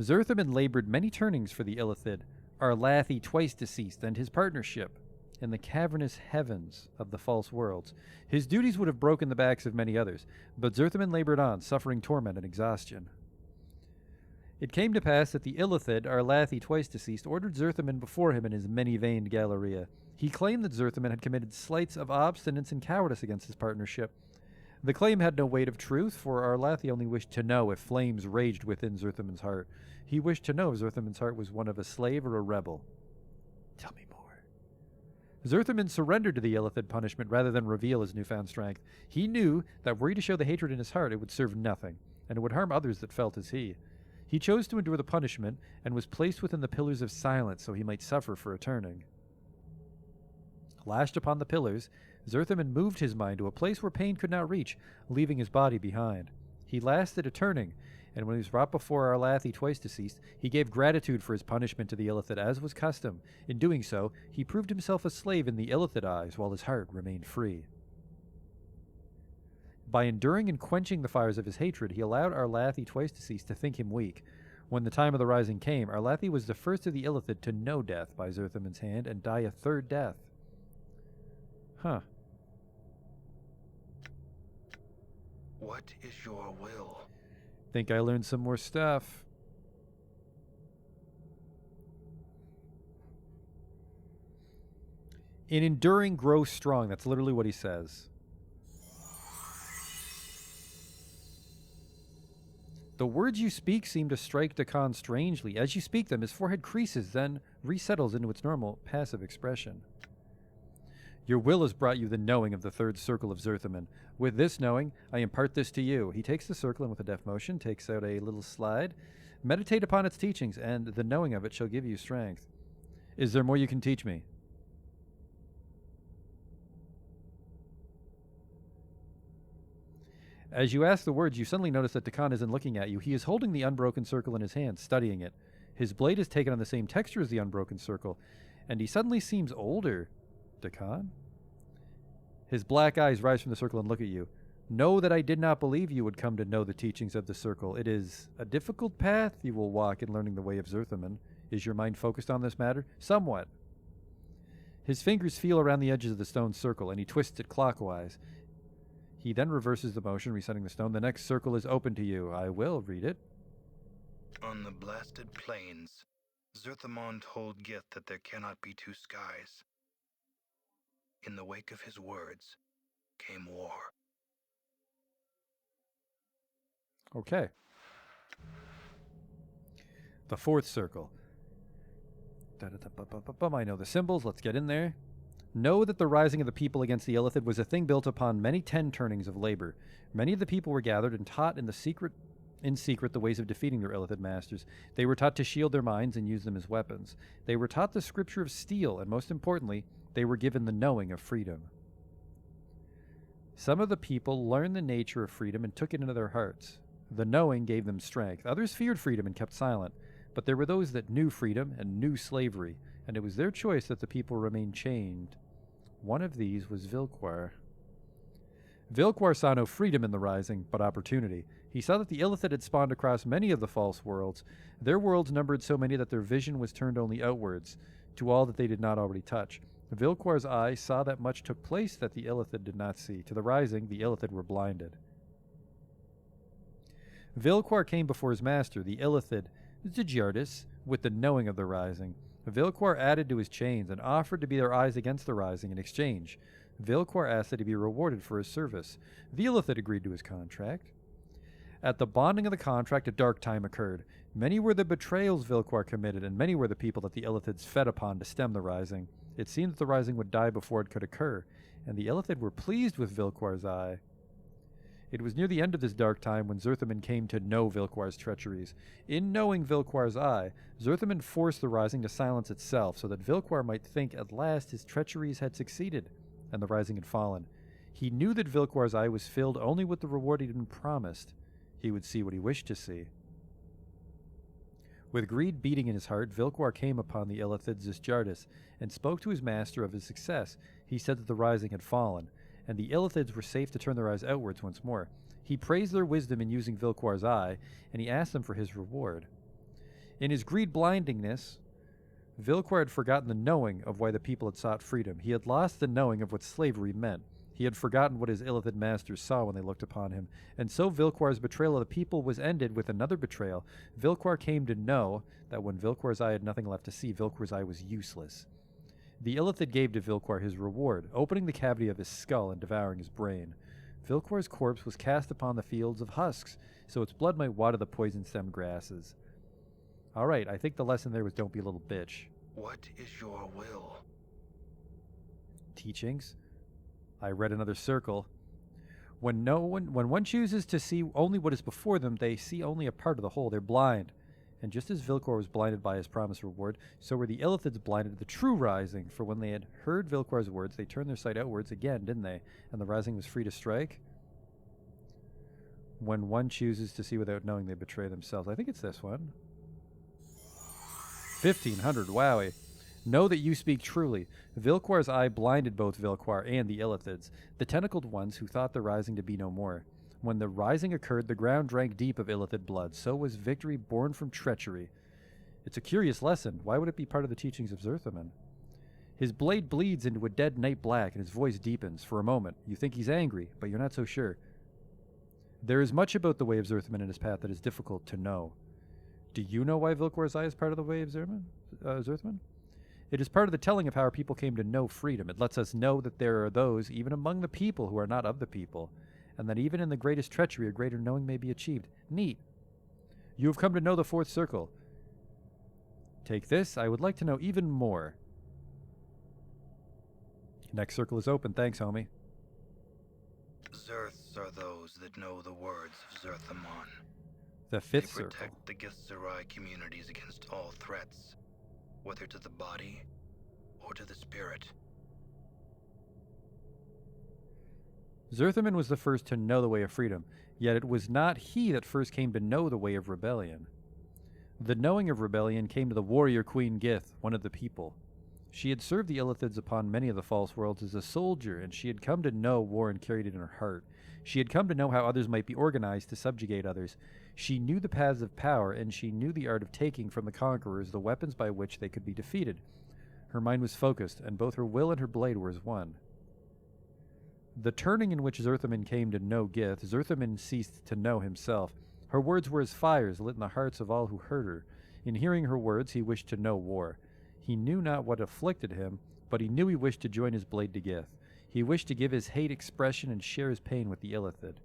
Zerthiman labored many turnings for the Illithid, Arlathi twice deceased, and his partnership in the cavernous heavens of the false worlds. His duties would have broken the backs of many others, but Zerthiman labored on, suffering torment and exhaustion. It came to pass that the Illithid, Arlathi twice deceased, ordered Zerthiman before him in his many-veined Galleria. He claimed that Zerthiman had committed slights of obstinance and cowardice against his partnership. The claim had no weight of truth, for Arlathi only wished to know if flames raged within Zerthiman's heart. He wished to know if Zerthiman's heart was one of a slave or a rebel. Tell me more. Zerthiman surrendered to the Illithid punishment rather than reveal his newfound strength. He knew that were he to show the hatred in his heart, it would serve nothing, and it would harm others that felt as he. He chose to endure the punishment, and was placed within the pillars of silence so he might suffer for a turning. Lashed upon the pillars, Zerthiman moved his mind to a place where pain could not reach, leaving his body behind. He lasted a turning, and when he was brought before Arlathi twice deceased, he gave gratitude for his punishment to the Illithid, as was custom. In doing so, he proved himself a slave in the Illithid eyes, while his heart remained free. By enduring and quenching the fires of his hatred, he allowed Arlathi twice deceased to think him weak. When the time of the rising came, Arlathi was the first of the Illithid to know death by Zerthiman's hand and die a third death. Huh. What is your will? Think I learned some more stuff. In enduring, grow strong. That's literally what he says. The words you speak seem to strike Dakan strangely. As you speak them, his forehead creases, then resettles into its normal, passive expression. Your will has brought you the knowing of the third circle of Zerthiman. With this knowing, I impart this to you. He takes the circle and with a deft motion takes out a little slide. Meditate upon its teachings, and the knowing of it shall give you strength. Is there more you can teach me? As you ask the words, you suddenly notice that Dakan isn't looking at you. He is holding the unbroken circle in his hand, studying it. His blade is taken on the same texture as the unbroken circle, and he suddenly seems older. Dakan? His black eyes rise from the circle and look at you. Know that I did not believe you would come to know the teachings of the circle. It is a difficult path you will walk in learning the way of Zerthiman. Is your mind focused on this matter? Somewhat. His fingers feel around the edges of the stone circle, and he twists it clockwise. He then reverses the motion, resetting the stone. The next circle is open to you. I will read it. On the blasted plains, Zerthamon told Gith that there cannot be two skies. In the wake of his words came war. Okay. The fourth circle. I know the symbols. Let's get in there. Know that the rising of the people against the Illithid was a thing built upon many 10 turnings of labor. Many of the people were gathered and taught in secret the ways of defeating their Illithid masters. They were taught to shield their minds and use them as weapons. They were taught the scripture of steel, and most importantly, they were given the knowing of freedom. Some of the people learned the nature of freedom and took it into their hearts. The knowing gave them strength. Others feared freedom and kept silent. But there were those that knew freedom and knew slavery, and it was their choice that the people remained chained. One of these was Vilquar. Vilquar saw no freedom in the rising, but opportunity. He saw that the Illithid had spawned across many of the false worlds. Their worlds numbered so many that their vision was turned only outwards, to all that they did not already touch. Vilquar's eye saw that much took place that the Illithid did not see. To the rising, the Illithid were blinded. Vilquar came before his master, the Illithid, Zijardis, with the knowing of the rising. Vilquar added to his chains and offered to be their eyes against the rising in exchange. Vilquar asked that he be rewarded for his service. The Illithid agreed to his contract. At the bonding of the contract, a dark time occurred. Many were the betrayals Vilquar committed, and many were the people that the Illithids fed upon to stem the rising. It seemed that the rising would die before it could occur, and the Illithid were pleased with Vilquar's eye. It was near the end of this dark time when Zerthaman came to know Vilquar's treacheries. In knowing Vilquar's eye, Zerthaman forced the rising to silence itself so that Vilquar might think at last his treacheries had succeeded, and the rising had fallen. He knew that Vilquar's eye was filled only with the reward he had been promised. He would see what he wished to see. With greed beating in his heart, Vilquar came upon the Illithid Zijardis and spoke to his master of his success. He said that the rising had fallen, and the Illithids were safe to turn their eyes outwards once more. He praised their wisdom in using Vilquar's eye, and he asked them for his reward. In his greed blindingness, Vilquar had forgotten the knowing of why the people had sought freedom. He had lost the knowing of what slavery meant. He had forgotten what his Illithid masters saw when they looked upon him, and so Vilquar's betrayal of the people was ended with another betrayal. Vilquar came to know that when Vilquar's eye had nothing left to see, Vilquar's eye was useless. The Illithid gave to Vilquar his reward, opening the cavity of his skull and devouring his brain. Vilquar's corpse was cast upon the fields of husks, so its blood might water the poison-stemmed grasses. All right, I think the lesson there was don't be a little bitch. What is your will? Teachings. I read another circle. When one chooses to see only what is before them, they see only a part of the whole. They're blind. And just as Vilquar was blinded by his promised reward, so were the Illithids blinded to the true rising. For when they had heard Vilquar's words, they turned their sight outwards again, didn't they? And the rising was free to strike. When one chooses to see without knowing, they betray themselves. I think it's this one. 1500, wowie. Know that you speak truly. Vilquar's eye blinded both Vilquar and the Illithids, the tentacled ones who thought the rising to be no more. When the rising occurred, the ground drank deep of Illithid blood. So was victory born from treachery. It's a curious lesson. Why would it be part of the teachings of Zerthaman? His blade bleeds into a dead night black, and his voice deepens. For a moment, you think he's angry, but you're not so sure. There is much about the way of Zerthaman and his path that is difficult to know. Do you know why Vilquar's eye is part of the way of Zerthaman? It is part of the telling of how our people came to know freedom. It lets us know that there are those, even among the people, who are not of the people, and that even in the greatest treachery, a greater knowing may be achieved. Neat. You have come to know the fourth circle. Take this. I would like to know even more. Next circle is open. Thanks, homie. Zerths are those that know the words of Zerthamon. The They fifth circle. protect the Githzerai communities against all threats, whether to the body or to the spirit. Zerthaman was the first to know the way of freedom, yet it was not he that first came to know the way of rebellion. The knowing of rebellion came to the warrior Queen Gith, one of the people. She had served the Illithids upon many of the false worlds as a soldier, and she had come to know war and carried it in her heart. She had come to know how others might be organized to subjugate others. She knew the paths of power, and she knew the art of taking from the conquerors the weapons by which they could be defeated. Her mind was focused, and both her will and her blade were as one. The turning in which Zerthiman came to know Gith, Zerthiman ceased to know himself. Her words were as fires lit in the hearts of all who heard her. In hearing her words, he wished to know war. He knew not what afflicted him, but he knew he wished to join his blade to Gith. He wished to give his hate expression and share his pain with the Illithid.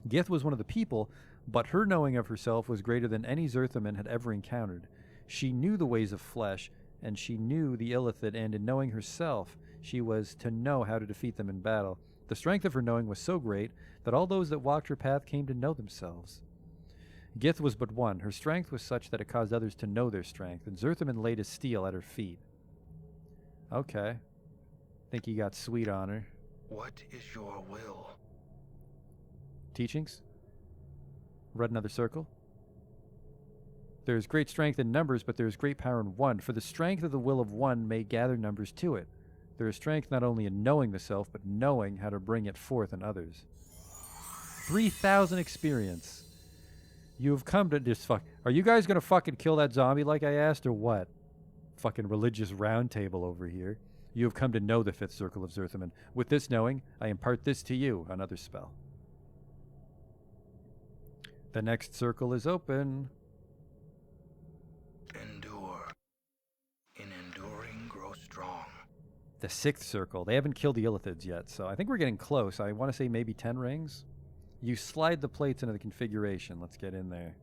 Gith was one of the people, but her knowing of herself was greater than any Zerthiman had ever encountered. She knew the ways of flesh, and she knew the Illithid, and in knowing herself, she was to know how to defeat them in battle. The strength of her knowing was so great that all those that walked her path came to know themselves. Gith was but one. Her strength was such that it caused others to know their strength, and Zerthiman laid his steel at her feet. Okay. Think he got sweet on her. What is your will? Teachings? Read another circle. There is great strength in numbers, but there is great power in one. For the strength of the will of one may gather numbers to it. There is strength not only in knowing the self, but knowing how to bring it forth in others. 3,000 experience. You have come to this fuck. Are you guys gonna fucking kill that zombie like I asked, or what? Fucking religious round table over here. You have come to know the fifth circle of Zerthiman. With this knowing, I impart this to you, another spell. The next circle is open. Endure. In enduring, grow strong. The sixth circle. They haven't killed the Illithids yet, so I think we're getting close. I want to say maybe 10 rings. You slide the plates into the configuration. Let's get in there.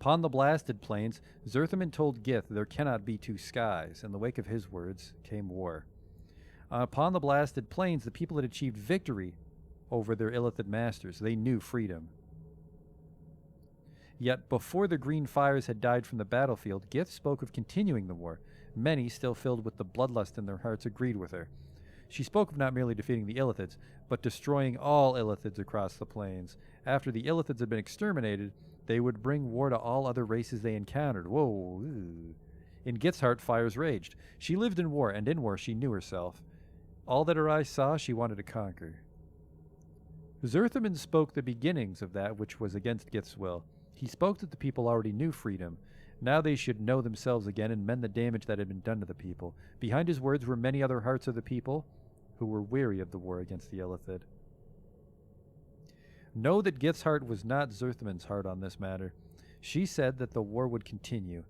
Upon the blasted plains, Zerthiman told Gith there cannot be two skies. In the wake of his words came war. Upon the blasted plains, the people had achieved victory over their Illithid masters. They knew freedom. Yet before the green fires had died from the battlefield, Gith spoke of continuing the war. Many, still filled with the bloodlust in their hearts, agreed with her. She spoke of not merely defeating the Illithids, but destroying all Illithids across the plains. After the Illithids had been exterminated, they would bring war to all other races they encountered. Whoa. Ew. In Gith's heart, fires raged. She lived in war, and in war she knew herself. All that her eyes saw, she wanted to conquer. Zerthiman spoke the beginnings of that which was against Gith's will. He spoke that the people already knew freedom. Now they should know themselves again and mend the damage that had been done to the people. Behind his words were many other hearts of the people who were weary of the war against the Illithid. Know that Gith's heart was not Zerthiman's heart on this matter. She said that the war would continue.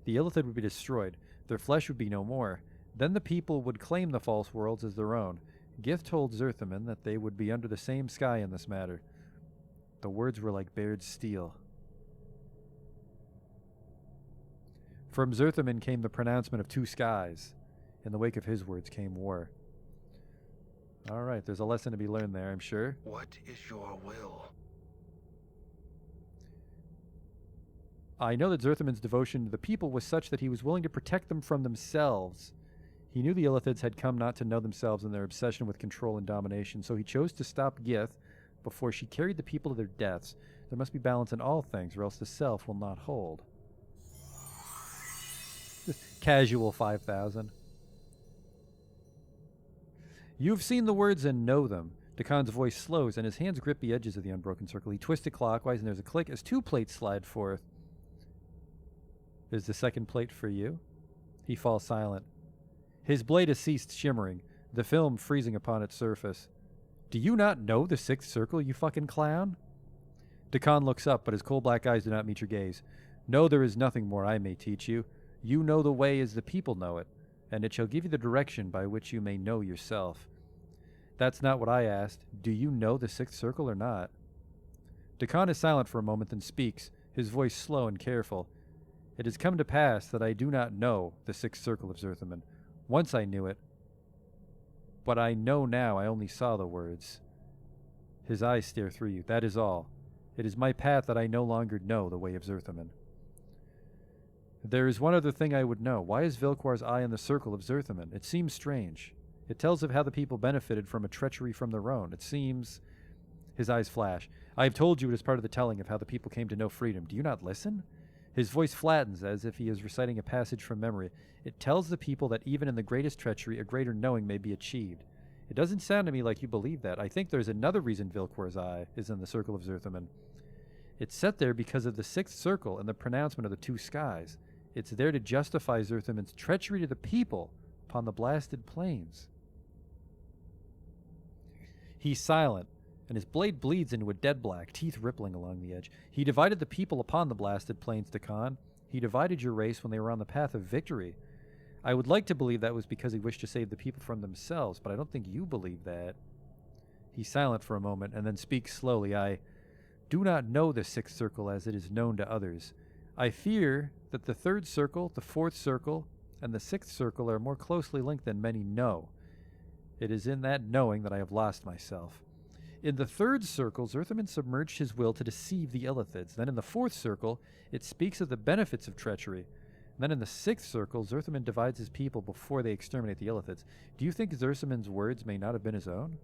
The Illithid would be destroyed. Their flesh would be no more. Then the people would claim the false worlds as their own. Gith told Zerthiman that they would be under the same sky in this matter. The words were like bared steel. From Zerthiman came the pronouncement of two skies. In the wake of his words came war. All right, there's a lesson to be learned there, I'm sure. What is your will? I know that Zerthiman's devotion to the people was such that he was willing to protect them from themselves. He knew the Illithids had come not to know themselves in their obsession with control and domination, so he chose to stop Gith before she carried the people to their deaths. There must be balance in all things, or else the self will not hold. Just casual 5,000. You've seen the words and know them. Dakan's voice slows, and his hands grip the edges of the unbroken circle. He twists it clockwise, and there's a click as two plates slide forth. Is the second plate for you? He falls silent. His blade has ceased shimmering, the film freezing upon its surface. Do you not know the sixth circle, you fucking clown? Dakan looks up, but his coal black eyes do not meet your gaze. No, there is nothing more I may teach you. You know the way as the people know it, and it shall give you the direction by which you may know yourself. That's not what I asked. Do you know the sixth circle or not? Dakan is silent for a moment, then speaks, his voice slow and careful. It has come to pass that I do not know the sixth circle of Zerthiman. Once I knew it, but I know now I only saw the words. His eyes stare through you, that is all. It is my path that I no longer know the way of Zerthiman. There is one other thing I would know. Why is Vilquar's eye in the circle of Zerthiman? It seems strange. It tells of how the people benefited from a treachery from their own. It seems... His eyes flash. I have told you it is part of the telling of how the people came to know freedom. Do you not listen? His voice flattens as if he is reciting a passage from memory. It tells the people that even in the greatest treachery, a greater knowing may be achieved. It doesn't sound to me like you believe that. I think there's another reason Vilquar's eye is in the circle of Zerthiman. It's set there because of the sixth circle and the pronouncement of the two skies. It's there to justify Zerthiman's treachery to the people upon the blasted plains. He's silent, and his blade bleeds into a dead black, teeth rippling along the edge. He divided the people upon the blasted plains, Dakan. He divided your race when they were on the path of victory. I would like to believe that was because he wished to save the people from themselves, but I don't think you believe that. He's silent for a moment, and then speaks slowly. I do not know the sixth circle as it is known to others. I fear that the third circle, the fourth circle, and the sixth circle are more closely linked than many know. It is in that knowing that I have lost myself. In the third circle, Zerthaman submerged his will to deceive the Illithids. Then in the fourth circle, it speaks of the benefits of treachery. Then in the sixth circle, Zerthaman divides his people before they exterminate the Illithids. Do you think Zerthaman's words may not have been his own?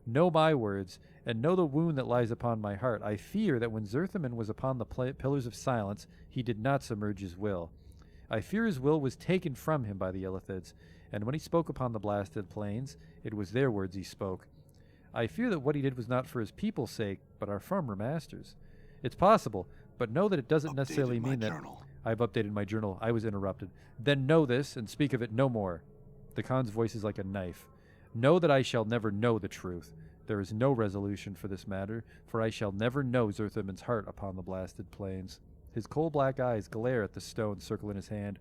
Know my words, and know the wound that lies upon my heart. I fear that when Zerthaman was upon the pillars of silence, he did not submerge his will. I fear his will was taken from him by the Illithids, and when he spoke upon the blasted plains, it was their words he spoke. I fear that what he did was not for his people's sake, but our former masters. It's possible, but know that it doesn't necessarily mean that... I've updated my journal. I was interrupted. Then know this, and speak of it no more. The Khan's voice is like a knife. Know that I shall never know the truth. There is no resolution for this matter, for I shall never know Zerthaman's heart upon the blasted plains. His coal-black eyes glare at the stone circle in his hand.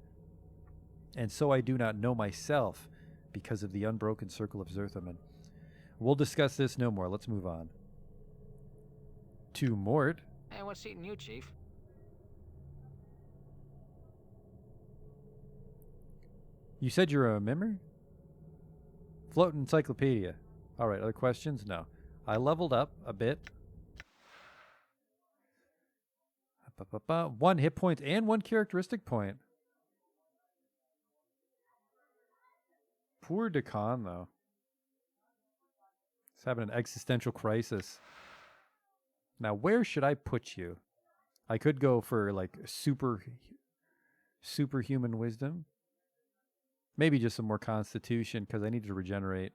And so I do not know myself, because of the unbroken circle of Zerthaman. We'll discuss this no more. Let's move on. To Mort. Hey, what's eating you, Chief? You said you're a member? Floating encyclopedia. Alright, other questions? No. I leveled up a bit. 1 hit point and 1 characteristic point. Poor Dakan, though. He's having an existential crisis. Now, where should I put you? I could go for, like, superhuman wisdom. Maybe just some more constitution, because I need to regenerate.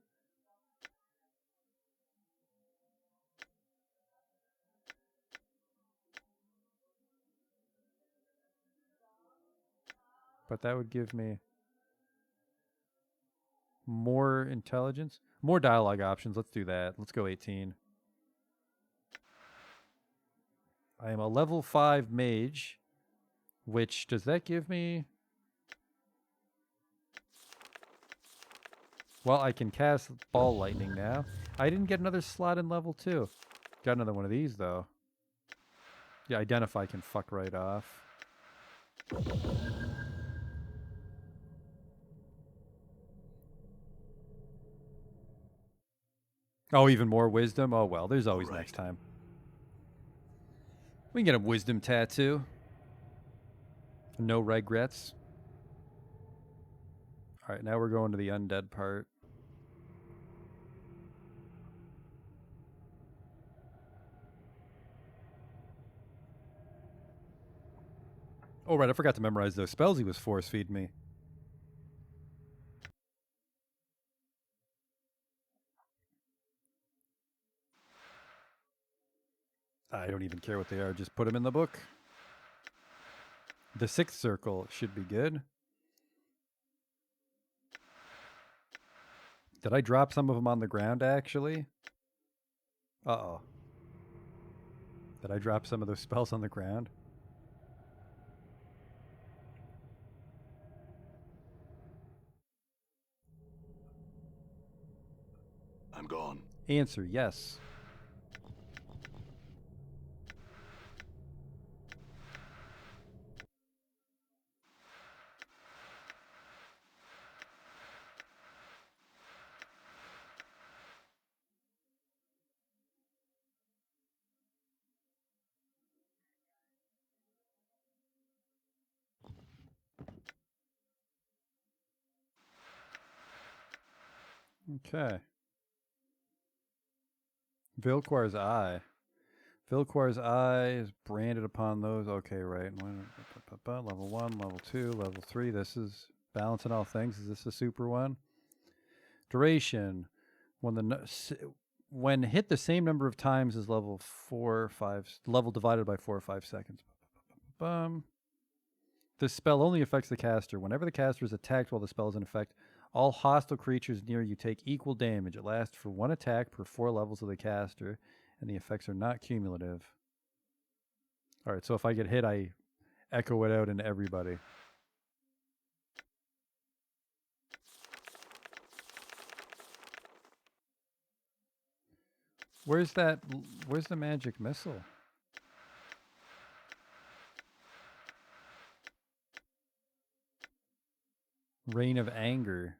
But that would give me more intelligence. More dialogue options. Let's do that. Let's go 18. I am a level 5 mage. Which, does that give me... Well, I can cast ball lightning now. I didn't get another slot in level 2. Got another one of these, though. Yeah, identify can fuck right off. Oh, even more wisdom? Oh, well, there's always next time. We can get a wisdom tattoo. No regrets. Alright, now we're going to the undead part. Oh, right, I forgot to memorize those spells he was force-feeding me. I don't even care what they are, just put them in the book. The sixth circle should be good. Did I drop some of them on the ground, actually? Uh-oh. Did I drop some of those spells on the ground? I'm gone. Answer, yes. Okay. Vilquar's Eye. Vilquar's Eye is branded upon those. Okay, right. Level 1, level 2, level 3. This is balancing all things. Is this a super one? Duration. When hit the same number of times as level 4 or 5. Level divided by 4 or 5 seconds. This spell only affects the caster. Whenever the caster is attacked while the spell is in effect, all hostile creatures near you take equal damage. It lasts for 1 attack per 4 levels of the caster, and the effects are not cumulative. Alright, so if I get hit, I echo it out into everybody. Where's the magic missile? Reign of Anger.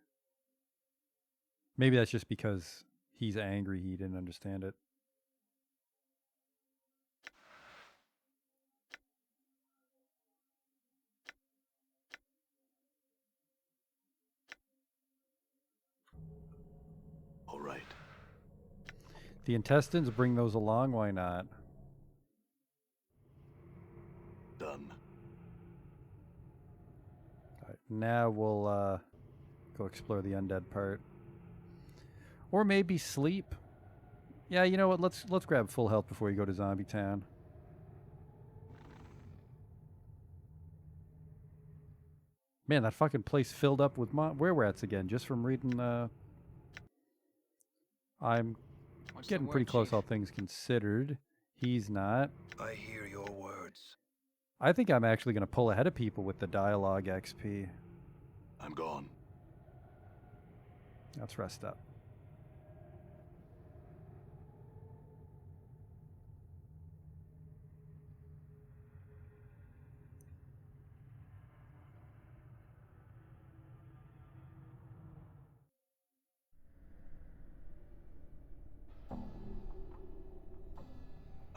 Maybe that's just because he's angry, he didn't understand it. All right. The intestines, bring those along, why not? Done. Alright, now we'll go explore the undead part. Or maybe sleep. Yeah, you know what? Let's grab full health before you go to Zombie Town. Man, that fucking place filled up with were-rats again, just from reading. I'm What's getting the pretty word, close, Chief? all things considered. He's not. I hear your words. I think I'm actually going to pull ahead of people with the dialogue XP. I'm gone. Let's rest up.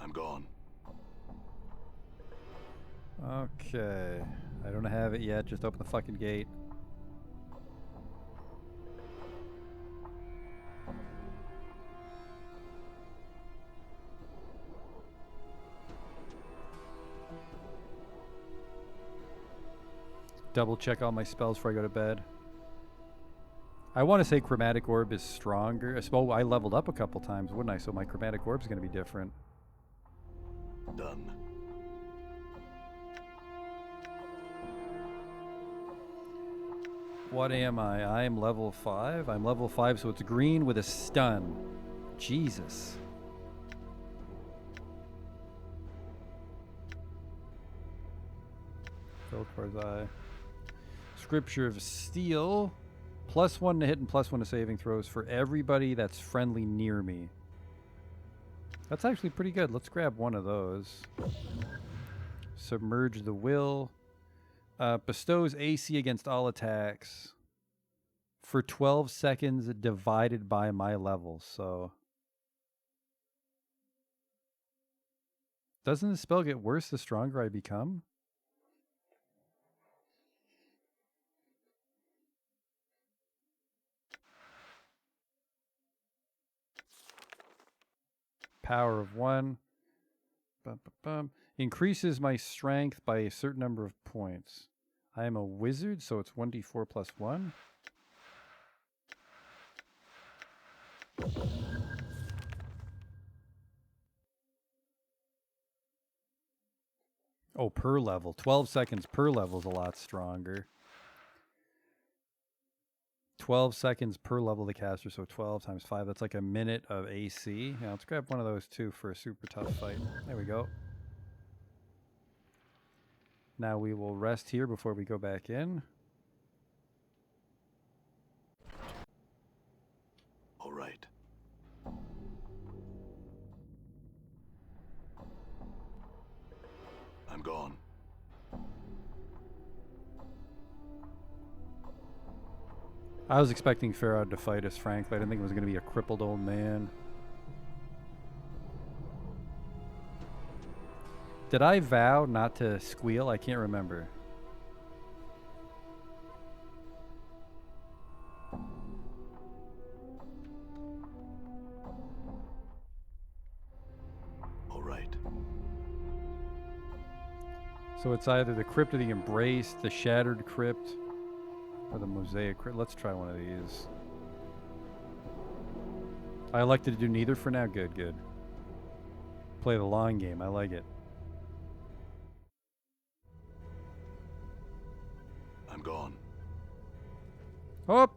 I'm gone. Okay. I don't have it yet. Just open the fucking gate. Double check all my spells before I go to bed. I want to say Chromatic Orb is stronger. I suppose I leveled up a couple times, wouldn't I? So my Chromatic Orb is going to be different. Done. What am I? I am level 5. I'm level 5, so it's green with a stun. Jesus. Velcor's Eye. Scripture of Steel. +1 to hit and +1 to saving throws for everybody that's friendly near me. That's actually pretty good. Let's grab one of those. Submerge the Will. Bestows AC against all attacks for 12 seconds divided by my level. So doesn't the spell get worse the stronger I become? Power of 1. Bum, bum, bum. Increases my strength by a certain number of points. I am a wizard, so it's 1d4 plus 1. Oh, per level. 12 seconds per level is a lot stronger. 12 seconds per level of the caster, so 12 times 5. That's like a minute of AC. Yeah, let's grab one of those too for a super tough fight. There we go. Now we will rest here before we go back in. All right. I'm gone. I was expecting Farad to fight us, frankly. I didn't think it was going to be a crippled old man. Did I vow not to squeal? I can't remember. All right. So it's either the Crypt of the Embraced, the Shattered Crypt, or the Mosaic Crypt. Let's try one of these. I elected to do neither for now. Good, good. Play the long game. I like it. Oh!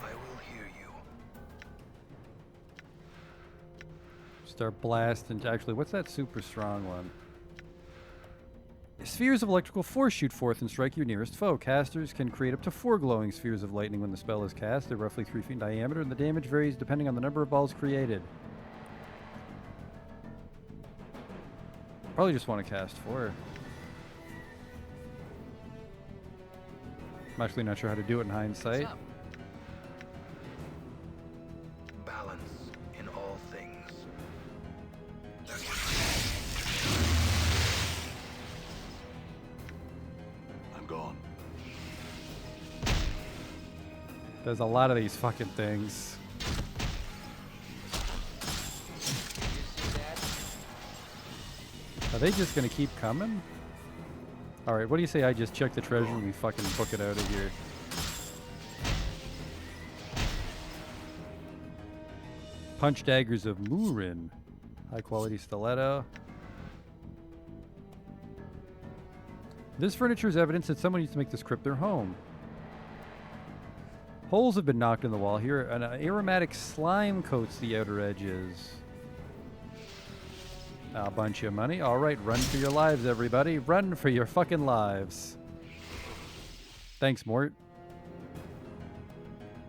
I will hear you. Start blasting. Actually, what's that super strong one? Spheres of electrical force shoot forth and strike your nearest foe. Casters can create up to 4 glowing spheres of lightning when the spell is cast. They're roughly 3 feet in diameter, and the damage varies depending on the number of balls created. Probably just want to cast 4. I'm actually not sure how to do it in hindsight. What's up? Balance in all things. I'm gone. There's a lot of these fucking things. You see that? Are they just gonna keep coming? Alright, what do you say I just check the treasure and we fucking book it out of here? Punch daggers of Murin. High quality stiletto. This furniture is evidence that someone needs to make this crypt their home. Holes have been knocked in the wall here. An aromatic slime coats the outer edges. A bunch of money. Alright, run for your lives, everybody. Run for your fucking lives. Thanks, Mort.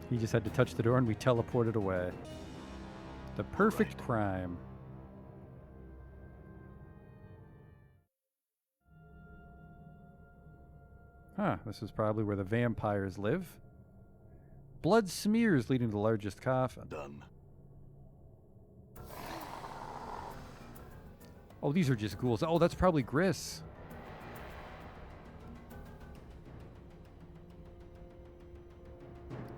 He just had to touch the door and we teleported away. The perfect crime. Huh, this is probably where the vampires live. Blood smears leading to the largest coffin. Done. Oh, these are just ghouls. Oh, that's probably Gris.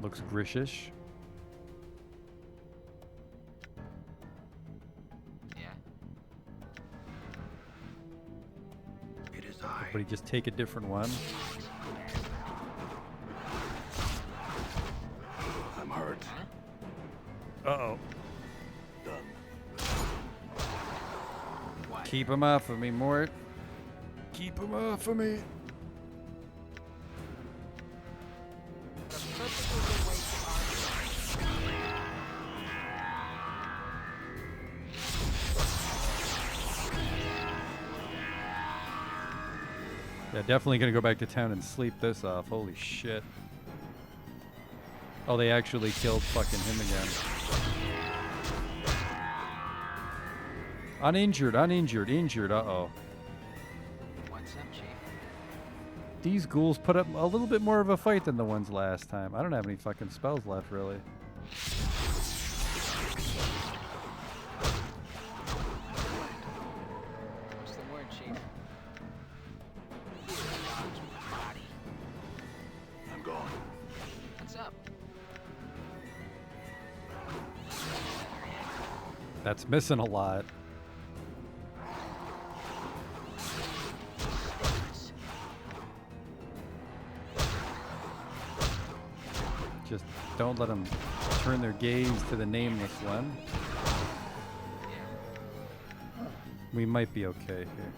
Looks Grishish. Yeah. It is I. Everybody just take a different one. I'm hurt. Uh-oh. Done. What? Keep him off of me, Mort. Keep him off of me. The perfectly good way to argue. Yeah, definitely gonna go back to town and sleep this off. Holy shit. Oh, they actually killed fucking him again. Uninjured, uninjured, injured. Uh-oh. What's up, Chief? These ghouls put up a little bit more of a fight than the ones last time. I don't have any fucking spells left, really. What's the word, Chief? Dodge my body. I'm gone. What's up? That's missing a lot. Just don't let them turn their gaze to the nameless one. We might be okay here.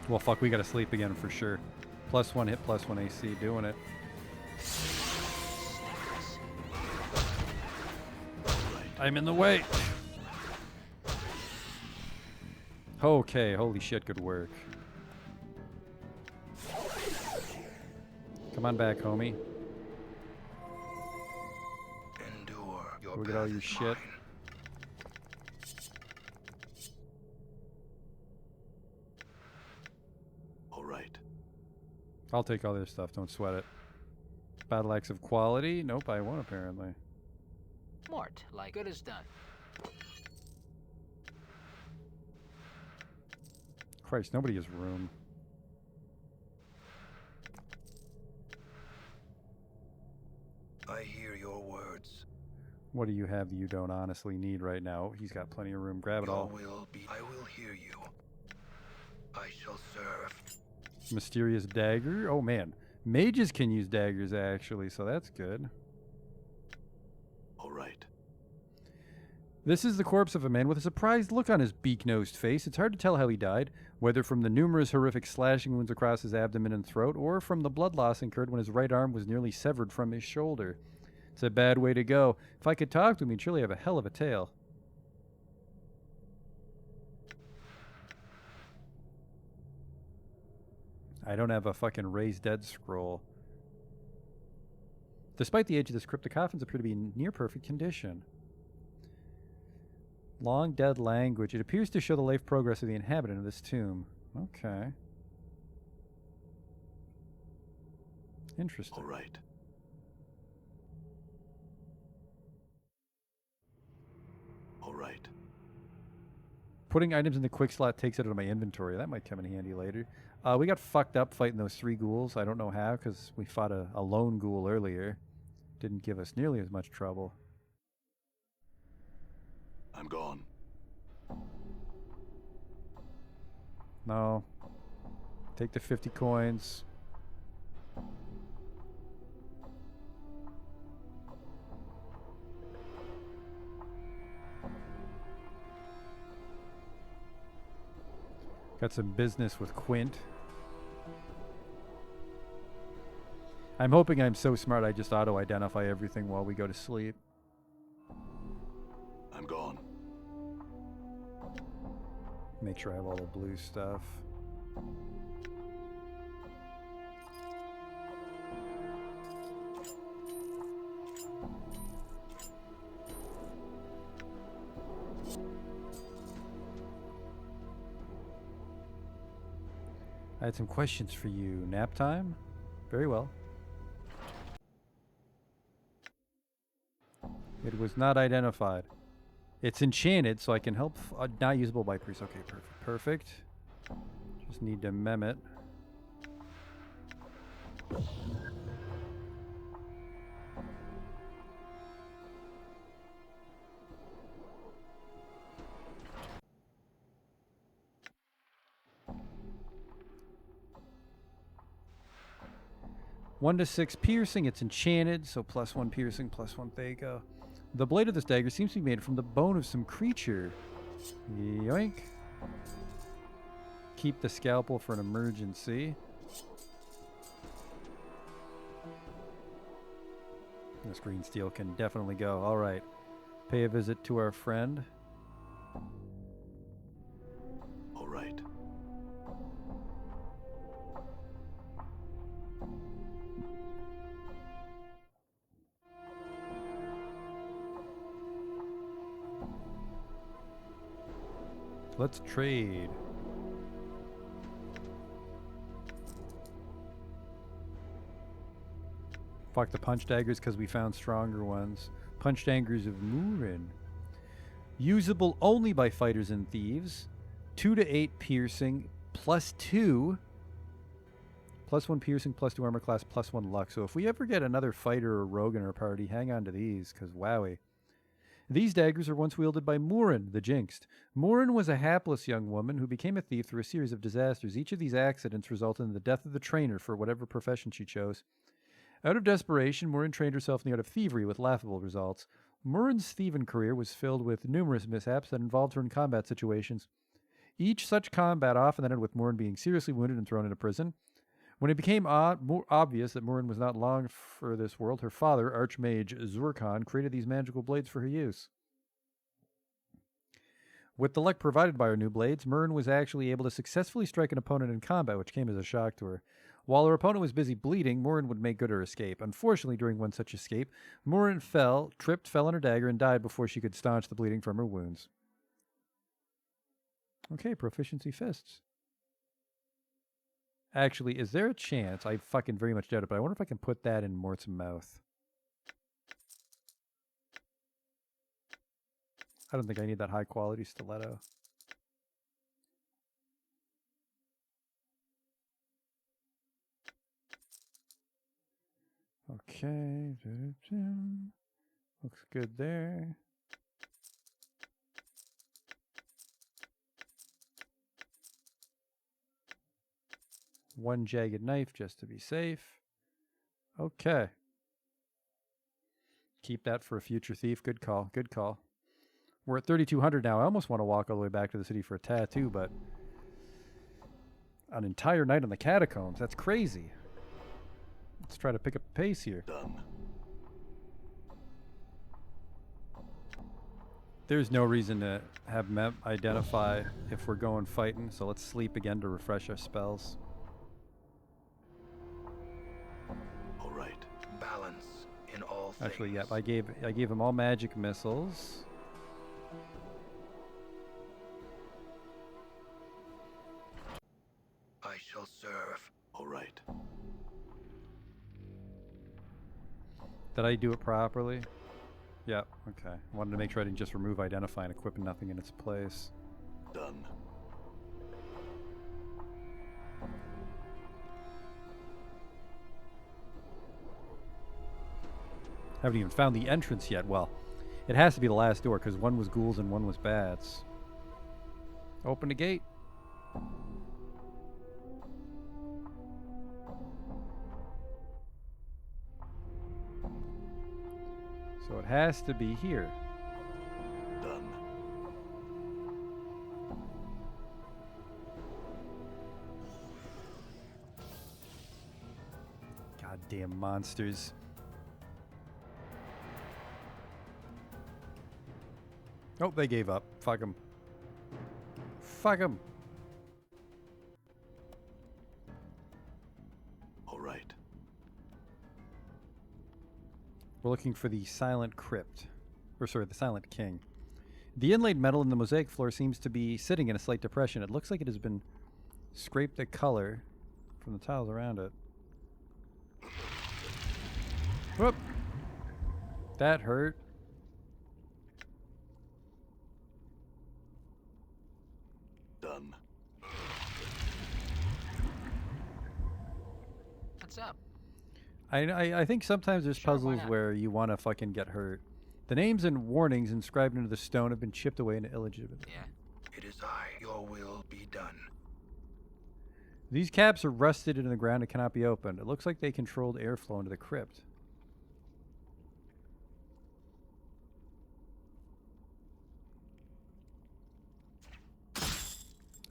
Well, fuck, we gotta sleep again for sure. +1 hit, +1 AC, doing it. I'm in the way. Okay, holy shit, good work. Come on back, homie. Endure. Your Look at all path your is shit. mine. All right. I'll take all this stuff, don't sweat it. Battle axe of quality? Nope, I won apparently. Mort, like good as done. Christ, nobody has room. I hear your words. What do you have that you don't honestly need right now? He's got plenty of room. Grab it Your all. will be. I will hear you. I shall serve. Mysterious dagger? Oh man. Mages can use daggers actually, so that's good. All right. This is the corpse of a man with a surprised look on his beak-nosed face. It's hard to tell how he died, whether from the numerous horrific slashing wounds across his abdomen and throat, or from the blood loss incurred when his right arm was nearly severed from his shoulder. It's a bad way to go. If I could talk to him, he'd surely have a hell of a tale. I don't have a fucking raise dead scroll. Despite the age of this crypt, the coffins appear to be in near perfect condition. Long dead language. It appears to show the life progress of the inhabitant of this tomb. Okay. Interesting. All right. All right. Putting items in the quick slot takes it out of my inventory. That might come in handy later. We got fucked up fighting those 3 ghouls. I don't know how, because we fought a lone ghoul earlier. Didn't give us nearly as much trouble. I'm gone. No. Take the 50 coins. Got some business with Quint. I'm hoping I'm so smart I just auto-identify everything while we go to sleep. I'm gone. Make sure I have all the blue stuff. I had some questions for you. Nap time? Very well. It was not identified. It's enchanted, so I can help. Not usable by priest. Okay, perfect. Perfect. Just need to mem it. One to 6 piercing. It's enchanted, so +1 piercing, +1. There you go. The blade of this dagger seems to be made from the bone of some creature. Yoink. Keep the scalpel for an emergency. This green steel can definitely go. All right. Pay a visit to our friend. All right. Let's trade. Fuck the punch daggers because we found stronger ones. Punch daggers of Murin. Usable only by fighters and thieves. 2 to 8 piercing, +2. +1 piercing, +2 armor class, +1 luck. So if we ever get another fighter or rogue in our party, hang on to these, because wowie. These daggers are once wielded by Murin, the Jinxed. Murin was a hapless young woman who became a thief through a series of disasters. Each of these accidents resulted in the death of the trainer for whatever profession she chose. Out of desperation, Murin trained herself in the art of thievery with laughable results. Murin's thieving career was filled with numerous mishaps that involved her in combat situations. Each such combat often ended with Murin being seriously wounded and thrown into prison. When it became more obvious that Murin was not long for this world, her father, Archmage Zurkon, created these magical blades for her use. With the luck provided by her new blades, Murin was actually able to successfully strike an opponent in combat, which came as a shock to her. While her opponent was busy bleeding, Murin would make good her escape. Unfortunately, during one such escape, Murin tripped, fell on her dagger, and died before she could staunch the bleeding from her wounds. Okay, proficiency fists. Actually, is there a chance? I fucking very much doubt it, but I wonder if I can put that in Mort's mouth. I don't think I need that high quality stiletto. Okay. Looks good there. One jagged knife just to be safe. Okay. Keep that for a future thief. Good call. Good call. We're at 3,200 now. I almost want to walk all the way back to the city for a tattoo, but an entire night in the catacombs. That's crazy. Let's try to pick up the pace here. Done. There's no reason to have Mem identify if we're going fighting, so let's sleep again to refresh our spells. All right. Balance in all things. Actually, yep, I gave him all magic missiles. I shall serve. All right. Did I do it properly? Yep, okay. Wanted to make sure I didn't just remove identify and equip nothing in its place. Done. Haven't even found the entrance yet. Well, it has to be the last door because one was ghouls and one was bats. Open the gate. So it has to be here. Done. Goddamn monsters. Oh, they gave up. Fuck them. Fuck them. All right. We're looking for the Silent Crypt. Or sorry, the Silent King. The inlaid metal in the mosaic floor seems to be sitting in a slight depression. It looks like it has been scraped a color from the tiles around it. Whoop! That hurt. Done. What's up? I think sometimes there's Sure, why puzzles not? where you want to fucking get hurt. The names and warnings inscribed into the stone have been chipped away into illegitimate. Yeah. It is I. Your will be done. These caps are rusted into the ground and cannot be opened. It looks like they controlled airflow into the crypt.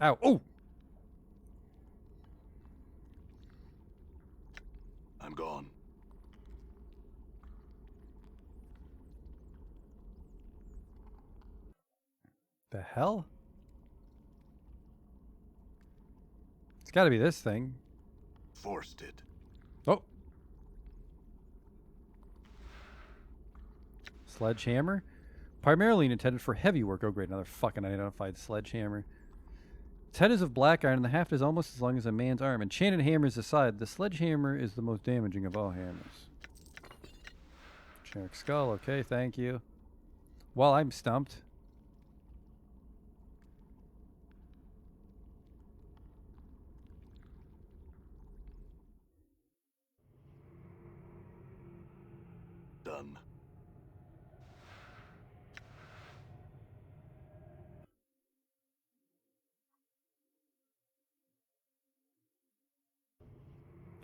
Ow. Oh! I'm gone. The hell? It's got to be this thing. Forced it. Oh. Sledgehammer? Primarily intended for heavy work. Oh, great. Another fucking identified sledgehammer. Its head is of black iron and the haft is almost as long as a man's arm. Enchanted hammers aside, the sledgehammer is the most damaging of all hammers. Generic skull. Okay, thank you. Well, I'm stumped. Done.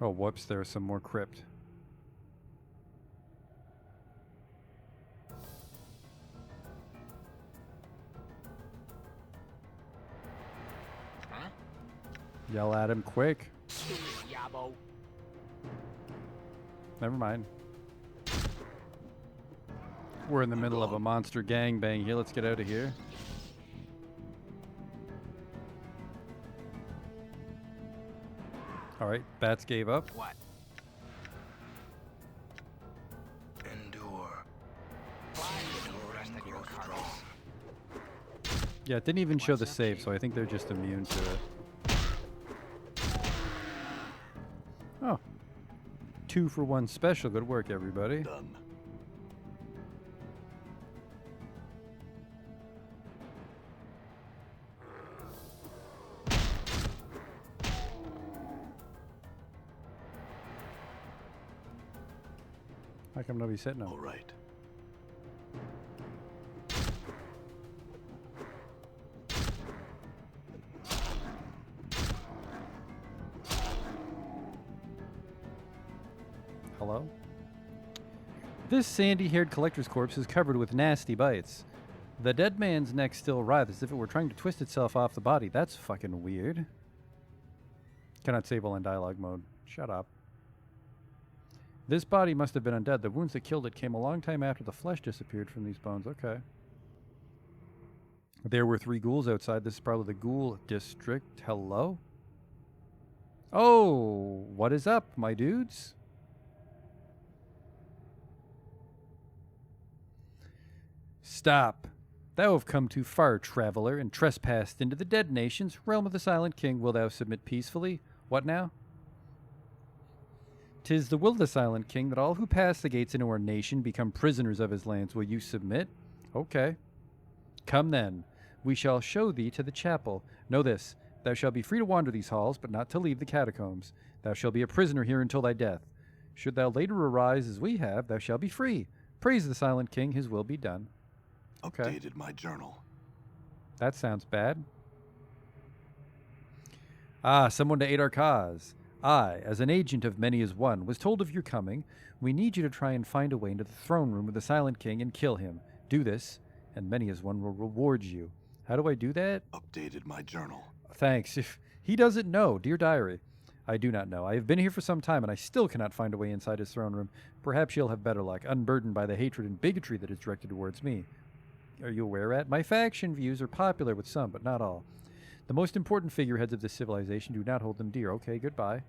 Oh, whoops, there's some more crypt. Huh? Yell at him quick. Yabo. Never mind. We're in the middle of a monster gangbang here. Let's get out of here. Alright, bats gave up. What? Endure. The rest of your Grow cards. strong. Yeah, it didn't even show the What's save, empty? so I think they're just immune to it. Oh. 2 for 1 special. Good work, everybody. Done. How come nobody's hitting All them? right. Hello? This sandy-haired collector's corpse is covered with nasty bites. The dead man's neck still writhes as if it were trying to twist itself off the body. That's fucking weird. Cannot save while in dialogue mode. Shut up. This body must have been undead. The wounds that killed it came a long time after the flesh disappeared from these bones. Okay. There were 3 ghouls outside. This is probably the ghoul district. Hello? Oh, what is up, my dudes? Stop. Thou have come too far, traveler, and trespassed into the dead nations, realm of the Silent King. Will thou submit peacefully? What now? 'Tis the will of the Silent King that all who pass the gates into our nation become prisoners of his lands. Will you submit? Okay. Come then. We shall show thee to the chapel. Know this, thou shalt be free to wander these halls, but not to leave the catacombs. Thou shalt be a prisoner here until thy death. Should thou later arise as we have, thou shalt be free. Praise the Silent King, his will be done. Okay. Updated my journal. That sounds bad. Ah, someone to aid our cause. I, as an agent of many as one, was told of your coming. We need you to try and find a way into the throne room of the Silent King and kill him. Do this, and many as one will reward you. How do I do that? Updated my journal. Thanks. If he doesn't know, dear diary. I do not know. I have been here for some time, and I still cannot find a way inside his throne room. Perhaps you'll have better luck, unburdened by the hatred and bigotry that is directed towards me. Are you aware, Rat? My faction views are popular with some, but not all. The most important figureheads of this civilization do not hold them dear. Okay, goodbye.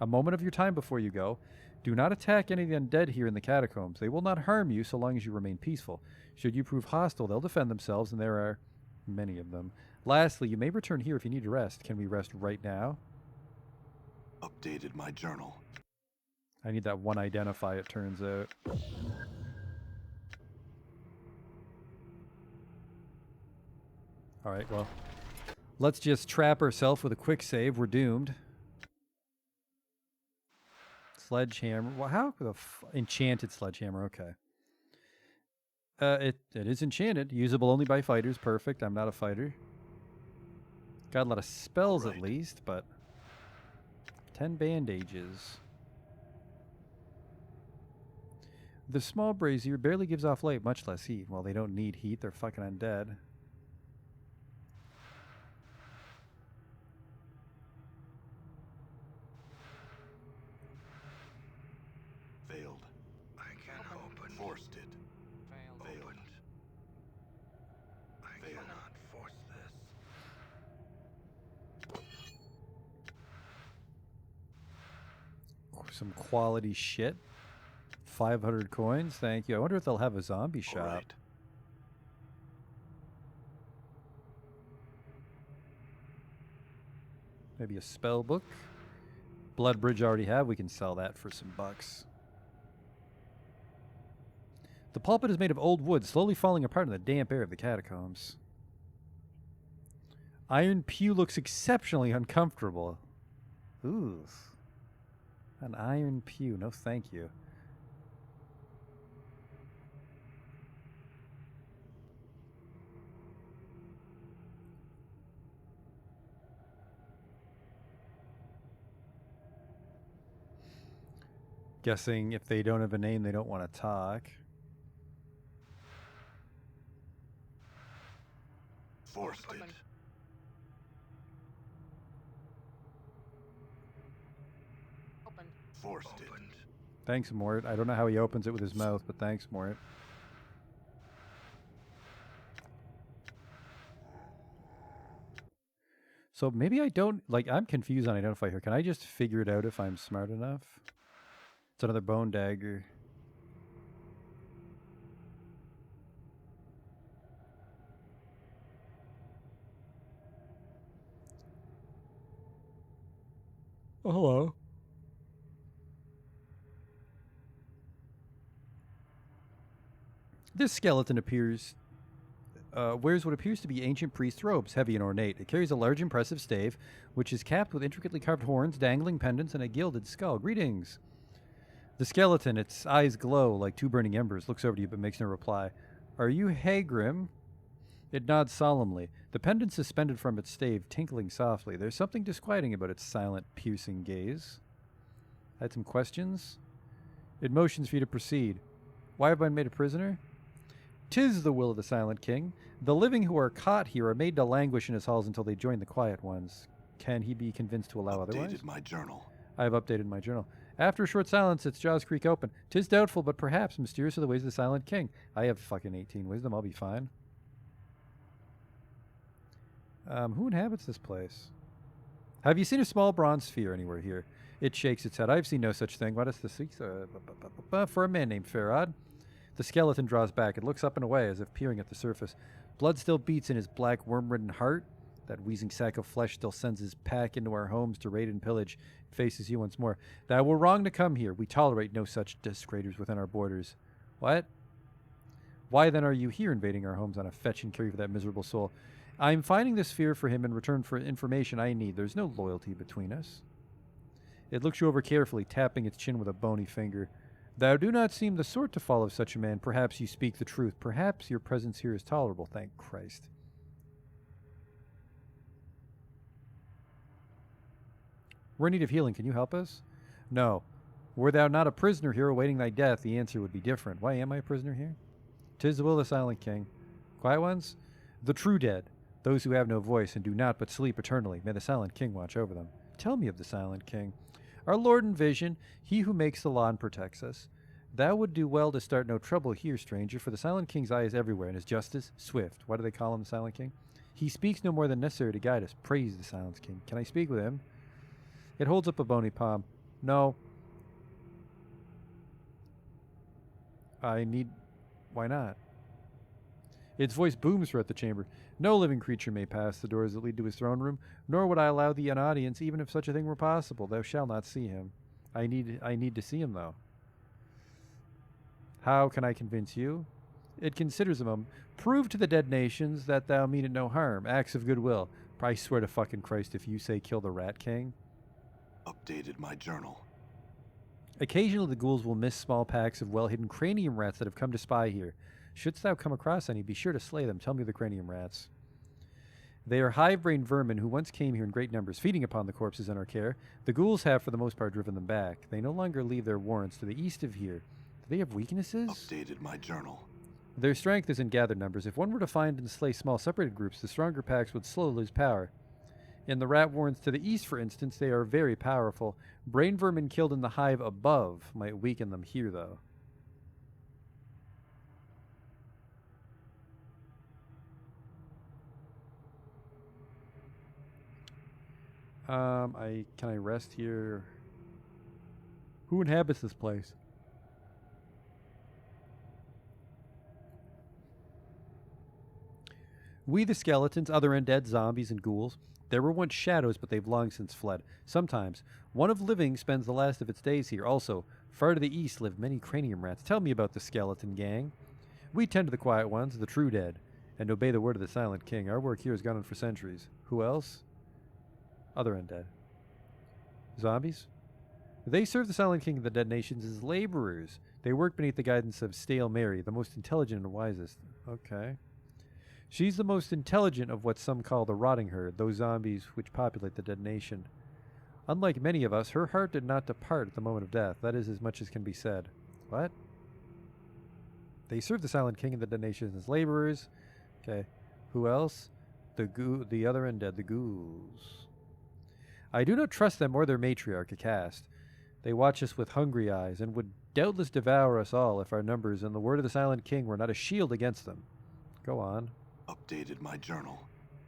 A moment of your time before you go. Do not attack any of the undead here in the catacombs. They will not harm you so long as you remain peaceful. Should you prove hostile, they'll defend themselves, and there are many of them. Lastly, you may return here if you need to rest. Can we rest right now? Updated my journal. I need that one identify, it turns out. Alright, well. Let's just trap ourselves with a quick save. We're doomed. Sledgehammer. Well, how the enchanted sledgehammer, okay. It is enchanted. Usable only by fighters. Perfect. I'm not a fighter. Got a lot of spells at least, but 10 bandages. The small brazier barely gives off light, much less heat. Well, they don't need heat. They're fucking undead. Failed. I can open. Forced it. Failed. Failed. I Failed. cannot force this. Some quality shit. 500 coins. Thank you. I wonder if they'll have a zombie shop. Alright. Maybe a spell book. Blood Bridge I already have. We can sell that for some bucks. The pulpit is made of old wood, slowly falling apart in the damp air of the catacombs. Iron pew looks exceptionally uncomfortable. Ooh. An iron pew. No thank you. Guessing if they don't have a name, they don't want to talk. Forced it. Open. Forced it. Opened. Thanks, Mort. I don't know how he opens it with his mouth, but thanks, Mort. So maybe I don't... Like, I'm confused on identify here. Can I just figure it out if I'm smart enough? It's another bone dagger. Oh, hello. This skeleton wears what appears to be ancient priest robes, heavy and ornate. It carries a large, impressive stave, which is capped with intricately carved horns, dangling pendants, and a gilded skull. Greetings. The skeleton, its eyes glow like 2 burning embers, looks over to you but makes no reply. Are you Hagrim? It nods solemnly, the pendant suspended from its stave tinkling softly. There's something disquieting about its silent, piercing gaze. I had some questions. It motions for you to proceed. Why have I been made a prisoner? 'Tis the will of the Silent King. The living who are caught here are made to languish in his halls until they join the quiet ones. Can he be convinced to allow otherwise? Updated my journal. I have updated my journal. After a short silence, its jaws creak open. 'Tis doubtful, but perhaps mysterious are the ways of the Silent King. I have fucking 18 wisdom. I'll be fine. Who inhabits this place? Have you seen a small bronze sphere anywhere here? It shakes its head. I've seen no such thing. What is the for a man named Farad? The skeleton draws back. It looks up and away as if peering at the surface. Blood still beats in his black, worm-ridden heart. That wheezing sack of flesh still sends his pack into our homes to raid and pillage. It faces you once more. Thou were wrong to come here. We tolerate no such desecrators within our borders. What? Why then are you here invading our homes on a fetch and carry for that miserable soul? I'm finding this sphere for him in return for information I need. There's no loyalty between us. It looks you over carefully, tapping its chin with a bony finger. Thou do not seem the sort to follow such a man. Perhaps you speak the truth. Perhaps your presence here is tolerable, thank Christ. We're in need of healing. Can you help us? No. Were thou not a prisoner here awaiting thy death, the answer would be different. Why am I a prisoner here? 'Tis the will of the Silent King. Quiet ones? The true dead. Those who have no voice and do not but sleep eternally. May the Silent King watch over them. Tell me of the Silent King. Our Lord in vision, he who makes the law and protects us. Thou would do well to start no trouble here, stranger, for the Silent King's eye is everywhere, and his justice swift. Why do they call him the Silent King? He speaks no more than necessary to guide us. Praise the Silent King. Can I speak with him? It holds up a bony palm. No. I need... Why not? Its voice booms throughout the chamber. No living creature may pass the doors that lead to his throne room, nor would I allow thee an audience, even if such a thing were possible. Thou shalt not see him. I need to see him, though. How can I convince you? It considers a moment. Prove to the dead nations that thou mean it no harm. Acts of goodwill. I swear to fucking Christ if you say kill the Rat King. Updated my journal. Occasionally the ghouls will miss small packs of well-hidden cranium rats that have come to spy here. Shouldst thou come across any, be sure to slay them. Tell me of the cranium rats. They are hive-brained vermin who once came here in great numbers, feeding upon the corpses in our care. The ghouls have, for the most part, driven them back. They no longer leave their warrens to the east of here. Do they have weaknesses? Updated my journal. Their strength is in gathered numbers. If one were to find and slay small separated groups, the stronger packs would slowly lose power. In the rat warrens to the east, for instance, they are very powerful. Brain vermin killed in the hive above might weaken them here, though. Can I rest here? Who inhabits this place? We the skeletons, other undead, zombies, and ghouls. There were once shadows, but they've long since fled. Sometimes, one of living spends the last of its days here. Also, far to the east live many cranium rats. Tell me about the skeleton gang. We tend to the quiet ones, the true dead, and obey the word of the Silent King. Our work here has gone on for centuries. Who else? Other undead. Zombies? They serve the Silent King of the dead nations as laborers. They work beneath the guidance of Stale Mary, the most intelligent and wisest. Okay. She's the most intelligent of what some call the rotting herd, those zombies which populate the dead nation. Unlike many of us, her heart did not depart at the moment of death. That is as much as can be said. What? They serve the Silent King of the dead nations as laborers. Okay. Who else? The other undead, the ghouls. I do not trust them or their matriarch, a caste. They watch us with hungry eyes and would doubtless devour us all if our numbers and the word of the Silent King were not a shield against them. Go on. Updated my journal.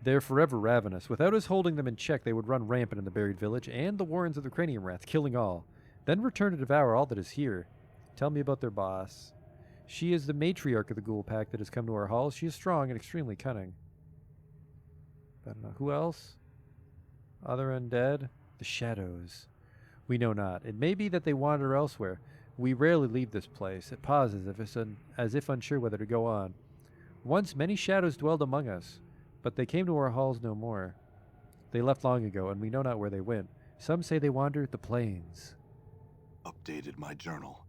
They're forever ravenous. Without us holding them in check, they would run rampant in the buried village and the warrens of the cranium rats, killing all. Then return to devour all that is here. Tell me about their boss. She is the matriarch of the ghoul pack that has come to our halls. She is strong and extremely cunning. I don't know. Who else? Other undead? The shadows. We know not. It may be that they wander elsewhere. We rarely leave this place. It pauses as if unsure whether to go on. Once many shadows dwelled among us, but they came to our halls no more. They left long ago, and we know not where they went. Some say they wandered the plains. Updated my journal.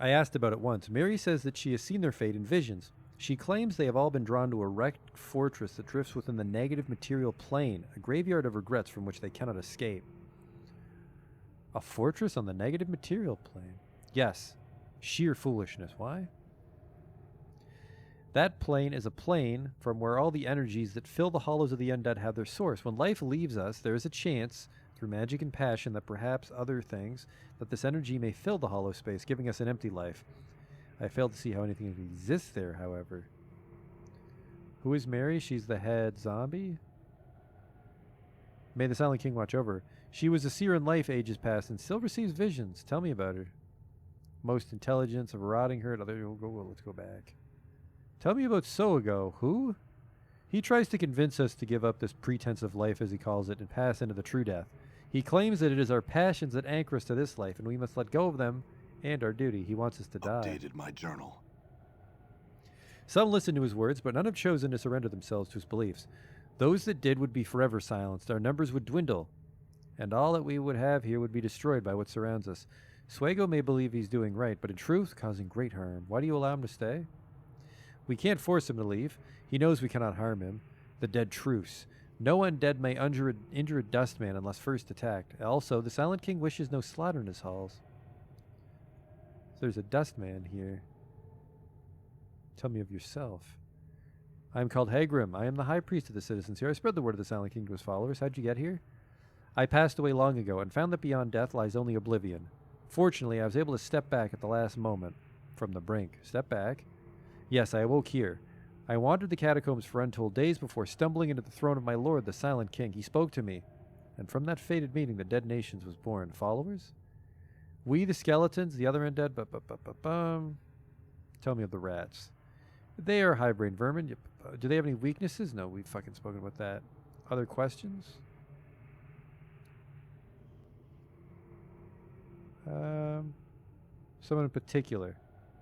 I asked about it once. Mary says that she has seen their fate in visions. She claims they have all been drawn to a wrecked fortress that drifts within the negative material plane, a graveyard of regrets from which they cannot escape. A fortress on the negative material plane? Yes. Sheer foolishness. Why? That plane is a plane from where all the energies that fill the hollows of the undead have their source. When life leaves us, there is a chance, through magic and passion, that perhaps other things, that this energy may fill the hollow space, giving us an empty life. I fail to see how anything exists there, however. Who is Mary? She's the head zombie? May the Silent King watch over her. She was a seer in life ages past and still receives visions. Tell me about her. Most intelligence of a rotting herd. Let's go back. Tell me about Soago. Who? He tries to convince us to give up this pretense of life, as he calls it, and pass into the true death. He claims that it is our passions that anchor us to this life, and we must let go of them and our duty. He wants us to die. Updated my journal. Some listen to his words, but none have chosen to surrender themselves to his beliefs. Those that did would be forever silenced. Our numbers would dwindle, and all that we would have here would be destroyed by what surrounds us. Swago may believe he's doing right, but in truth, causing great harm. Why do you allow him to stay? We can't force him to leave. He knows we cannot harm him. The dead truce. No undead may injure a dustman unless first attacked. Also, the Silent King wishes no slaughter in his halls. So there's a dustman here. Tell me of yourself. I am called Hagrim. I am the high priest of the citizens here. I spread the word of the Silent King to his followers. How'd you get here? I passed away long ago and found that beyond death lies only oblivion. Fortunately, I was able to step back at the last moment from the brink. Step back? Yes, I awoke here. I wandered the catacombs for untold days before stumbling into the throne of my lord, the Silent King. He spoke to me, and from that fated meeting, the Dead Nations was born. Followers? We, the skeletons, the other undead, Tell me of the rats. They are high-brained vermin. Do they have any weaknesses? No, we've fucking spoken about that. Other questions? Someone in particular?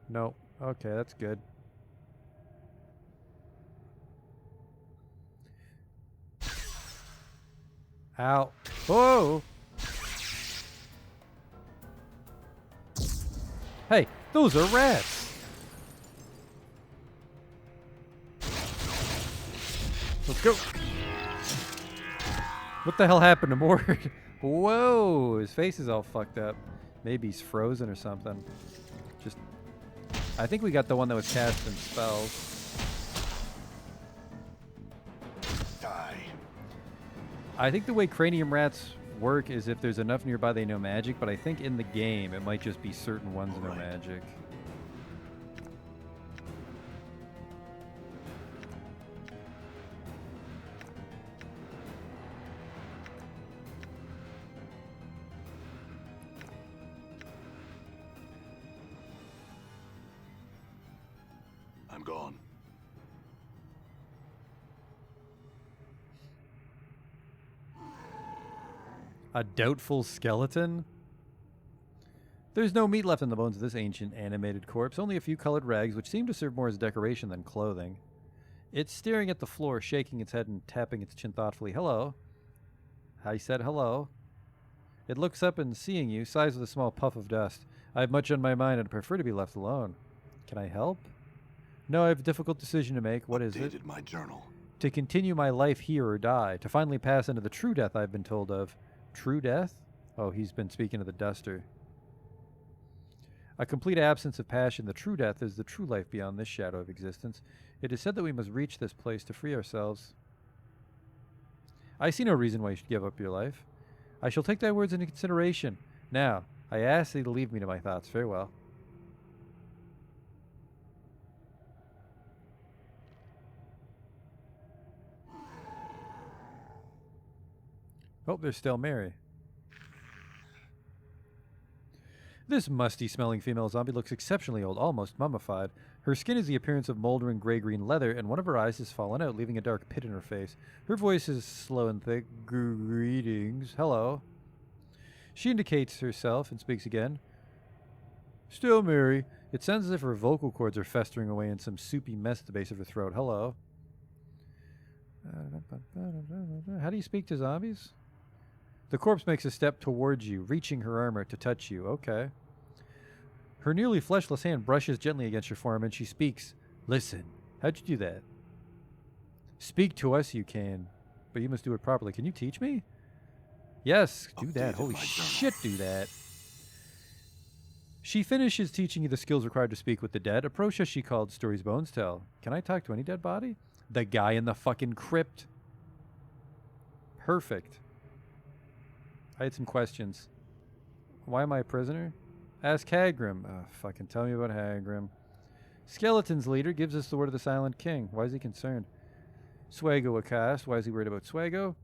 No. Okay, that's good. Ow. Whoa! Hey, those are rats! Let's go. What the hell happened to Mord? Whoa, his face is all fucked up. Maybe he's frozen or something. Just, I think we got the one that was casting spells. Die. I think the way cranium rats work is if there's enough nearby they know magic, but I think in the game it might just be certain ones know magic. I'm gone. A doubtful skeleton? There's no meat left in the bones of this ancient animated corpse, only a few colored rags which seem to serve more as decoration than clothing. It's staring at the floor, shaking its head and tapping its chin thoughtfully. Hello. I said hello. It looks up and seeing you, sighs with a small puff of dust. I have much on my mind and prefer to be left alone. Can I help? No, I have a difficult decision to make. What is it? Updated my journal. To continue my life here or die. To finally pass into the true death I've been told of. True death? Oh, he's been speaking to the duster. A complete absence of passion, the true death, is the true life beyond this shadow of existence. It is said that we must reach this place to free ourselves. I see no reason why you should give up your life. I shall take thy words into consideration. Now, I ask thee to leave me to my thoughts. Farewell. Oh, there's still Mary. This musty-smelling female zombie looks exceptionally old, almost mummified. Her skin is the appearance of moldering gray-green leather, and one of her eyes has fallen out, leaving a dark pit in her face. Her voice is slow and thick. Greetings. Hello. She indicates herself and speaks again. Still Mary. It sounds as if her vocal cords are festering away in some soupy mess at the base of her throat. Hello. How do you speak to zombies? The corpse makes a step towards you, reaching her armor to touch you. Okay. Her nearly fleshless hand brushes gently against your forearm, and she speaks. Listen. How'd you do that? Speak to us, you can, but you must do it properly. Can you teach me? Yes, do that. Updated Holy my journal. shit, do that. She finishes teaching you the skills required to speak with the dead. A process she called Stories Bones Tell. Can I talk to any dead body? The guy in the fucking crypt. Perfect. I had some questions. Why am I a prisoner? Ask Hagrim. Fucking tell me about Hagrim. Skeleton's leader gives us the word of the Silent King. Why is he concerned? Swago a cast. Why is he worried about Swago?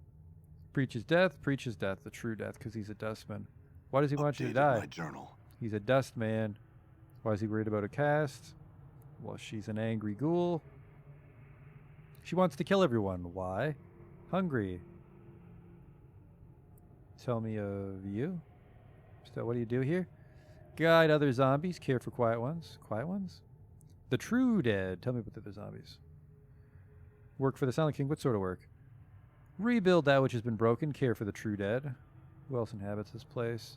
Preaches death, the true death, because he's a dustman. Why does he want you to Updated die? my journal. He's a dust man. Why is he worried about a cast? Well, she's an angry ghoul. She wants to kill everyone. Why? Hungry. Tell me of you. So what do you do here? Guide other zombies, care for quiet ones. Quiet ones? The true dead. Tell me about the other zombies. Work for the Silent King. What sort of work? Rebuild that which has been broken, care for the true dead. Who else inhabits this place?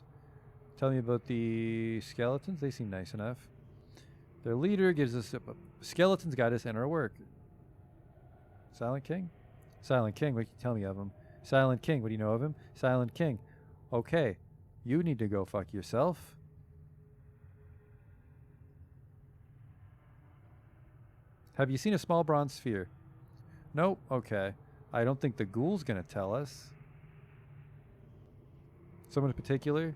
Tell me about the skeletons. They seem nice enough. Their leader gives us skeletons guide us in our work. Silent King? Silent King, what can you tell me of him? Silent King, what do you know of him? Silent King. Okay, you need to go fuck yourself. Have you seen a small bronze sphere? Nope, okay. I don't think the ghoul's gonna tell us. Someone in particular?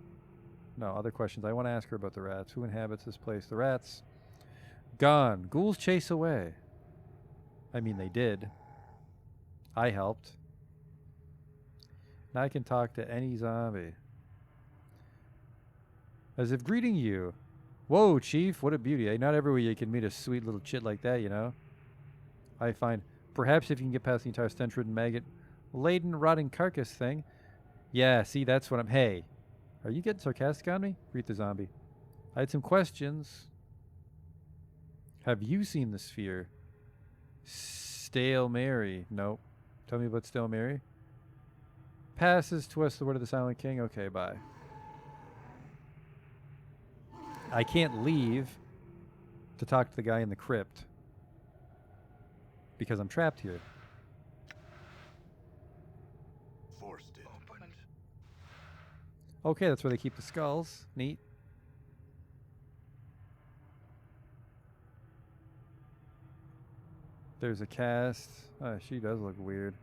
No, other questions. I want to ask her about the rats. Who inhabits this place? The rats. Gone. Ghouls chase away. I mean, they did. I helped. Now I can talk to any zombie. As if greeting you. Whoa, Chief, what a beauty. Eh? Not everywhere you can meet a sweet little chit like that, you know? I find, perhaps if you can get past the entire stench-ridden maggot-laden, rotting carcass thing. Yeah, see, that's what I'm... Hey, are you getting sarcastic on me? Greet the zombie. I had some questions. Have you seen the sphere? Stale Mary. Nope. Tell me about Stale Mary. Passes to us the word of the Silent King. Okay, bye. I can't leave to talk to the guy in the crypt because I'm trapped here. Forced it. Opened. Okay, that's where they keep the skulls. Neat. There's a cast. She does look weird.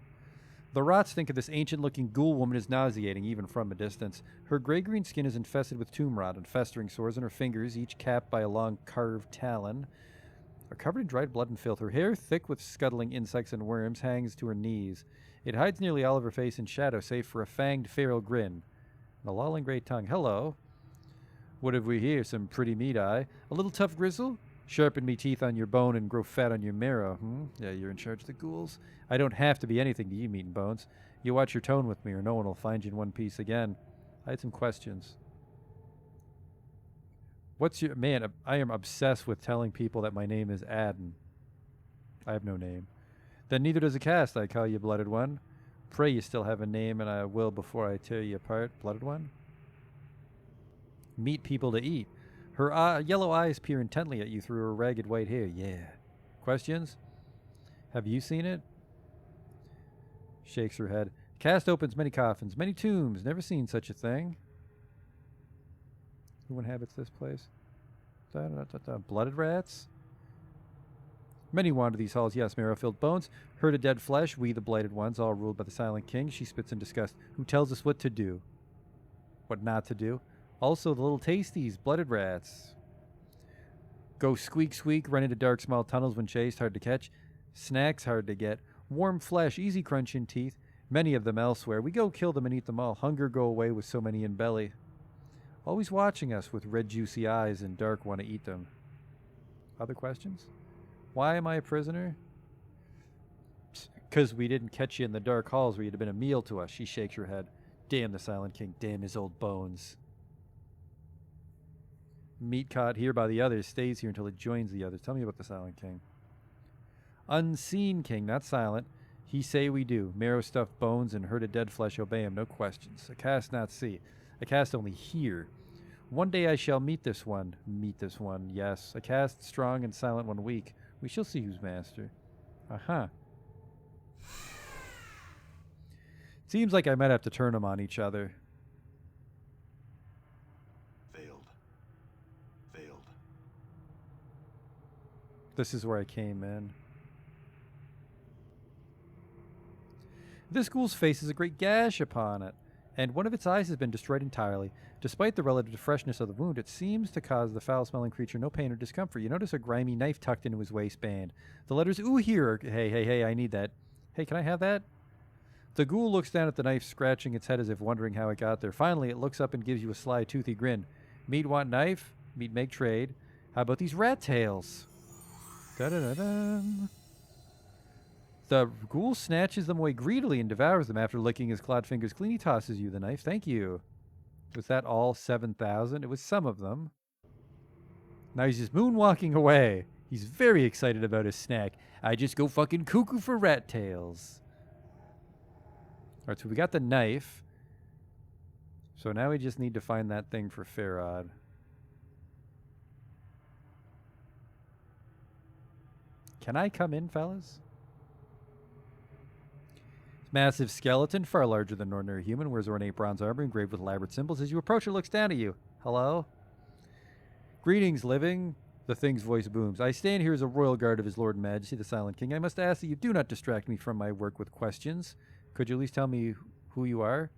The rots think of this ancient-looking ghoul woman as nauseating, even from a distance. Her gray-green skin is infested with tomb rot and festering sores in her fingers, each capped by a long carved talon. Are covered in dried blood and filth. Her hair, thick with scuttling insects and worms, hangs to her knees. It hides nearly all of her face in shadow, save for a fanged feral grin and a lolling gray tongue. Hello. What have we here? Some pretty meat eye. A little tough grizzle? Sharpen me teeth on your bone and grow fat on your marrow. Yeah, you're in charge of the ghouls. I don't have to be anything to you, meat and bones. You watch your tone with me or no one will find you in one piece again. I had some questions. What's your... Man, I am obsessed with telling people that my name is Adden. I have no name. Then neither does a cast. I call you Blooded One. Pray you still have a name and I will before I tear you apart. Blooded One? Meat people to eat. Her yellow eyes peer intently at you through her ragged white hair. Yeah. Questions? Have you seen it? Shakes her head. Cast opens many coffins, many tombs. Never seen such a thing. Who inhabits this place? Blooded rats? Many wander these halls. Yes, marrow-filled bones. Herd of dead flesh. We, the blighted ones, all ruled by the Silent King. She spits in disgust. Who tells us what to do? What not to do? Also, the little tasties, blooded rats. Go squeak, squeak, run into dark, small tunnels when chased, hard to catch. Snacks hard to get. Warm flesh, easy crunch in teeth. Many of them elsewhere. We go kill them and eat them all. Hunger go away with so many in belly. Always watching us with red juicy eyes and dark want to eat them. Other questions? Why am I a prisoner? Because we didn't catch you in the dark halls where you'd have been a meal to us. She shakes her head. Damn the Silent King. Damn his old bones. Meat caught here by the others stays here until it joins the others. Tell me about the Silent King. Unseen King, not silent. He say we do. Marrow stuffed bones and herd of dead flesh obey him, no questions. A cast not see. A cast only hear. One day I shall meet this one. Meet this one, yes. A cast strong and silent one weak. We shall see who's master. Aha. Seems like I might have to turn them on each other. Failed. This is where I came in. This ghoul's face has a great gash upon it, and one of its eyes has been destroyed entirely. Despite the relative freshness of the wound, it seems to cause the foul-smelling creature no pain or discomfort. You notice a grimy knife tucked into his waistband. The letters "ooh" here are, hey, I need that. Hey, can I have that? The ghoul looks down at the knife, scratching its head as if wondering how it got there. Finally, it looks up and gives you a sly, toothy grin. Meat want knife? Meat make trade. How about these rat tails? Da-da-da-dum. The ghoul snatches them away greedily and devours them. After licking his clawed fingers clean, he tosses you the knife. Thank you. Was that all 7,000? It was some of them. Now he's just moonwalking away. He's very excited about his snack. I just go fucking cuckoo for rat tails. Alright, so we got the knife. So now we just need to find that thing for Farad. Can I come in, fellas? Massive skeleton, far larger than an ordinary human, wears ornate bronze armor engraved with elaborate symbols. As you approach, it looks down at you. Hello? Greetings, living. The thing's voice booms. I stand here as a royal guard of his Lord and Majesty, the Silent King. I must ask that you do not distract me from my work with questions. Could you at least tell me who you are?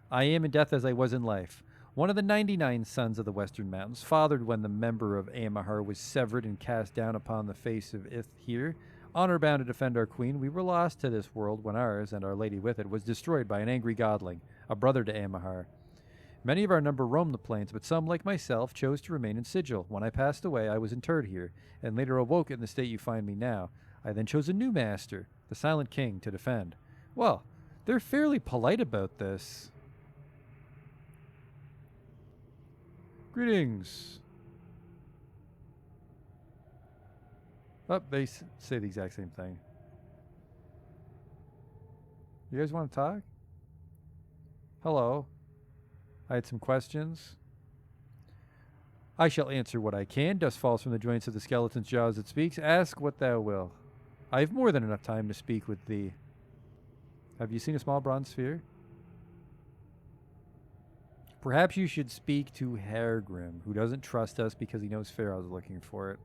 I am in death as I was in life. One of the 99 sons of the Western Mountains, fathered when the member of Amahar was severed and cast down upon the face of Ith here. Honor bound to defend our queen, we were lost to this world when ours, and our lady with it, was destroyed by an angry godling, a brother to Amahar. Many of our number roamed the plains, but some, like myself, chose to remain in Sigil. When I passed away, I was interred here, and later awoke in the state you find me now. I then chose a new master, the Silent King, to defend. Well, they're fairly polite about this. Greetings. Oh, they say the exact same thing. You guys want to talk? Hello. I had some questions. I shall answer what I can. Dust falls from the joints of the skeleton's jaws that speaks. Ask what thou will. I have more than enough time to speak with thee. Have you seen a small bronze sphere? Perhaps you should speak to Hairgrim, who doesn't trust us because he knows Pharaoh's looking for it.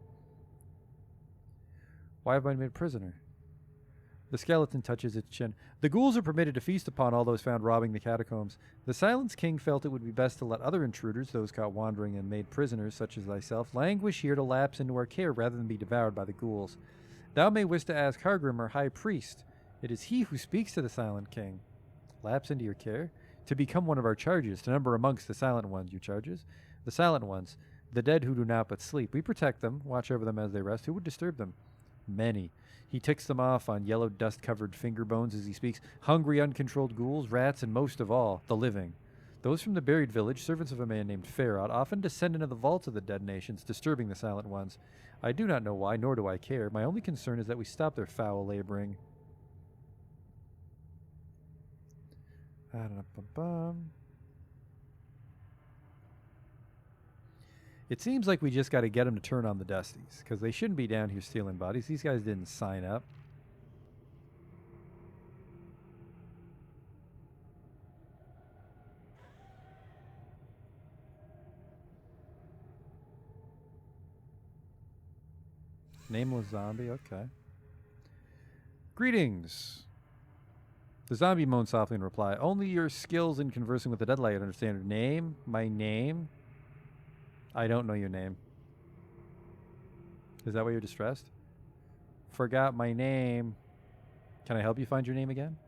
Why have I been made prisoner? The skeleton touches its chin. The ghouls are permitted to feast upon all those found robbing the catacombs. The Silence King felt it would be best to let other intruders, those caught wandering and made prisoners, such as thyself, languish here to lapse into our care rather than be devoured by the ghouls. Thou may wish to ask Hargrim, our high priest. It is he who speaks to the Silent King. Lapse into your care? To become one of our charges, to number amongst the Silent Ones, your charges? The Silent Ones, the dead who do not but sleep. We protect them, watch over them as they rest. Who would disturb them? Many. He ticks them off on yellow dust-covered finger bones as he speaks. Hungry, uncontrolled ghouls, rats, and most of all, the living. Those from the buried village, servants of a man named Farad, often descend into the vaults of the dead nations, disturbing the Silent Ones. I do not know why, nor do I care. My only concern is that we stop their foul laboring. It seems like we just got to get them to turn on the Dusties, because they shouldn't be down here stealing bodies. These guys didn't sign up. Nameless zombie, okay. Greetings. The zombie moaned softly in reply. Only your skills in conversing with the deadlight understand your name. My name? I don't know your name. Is that why you're distressed? Forgot my name. Can I help you find your name again?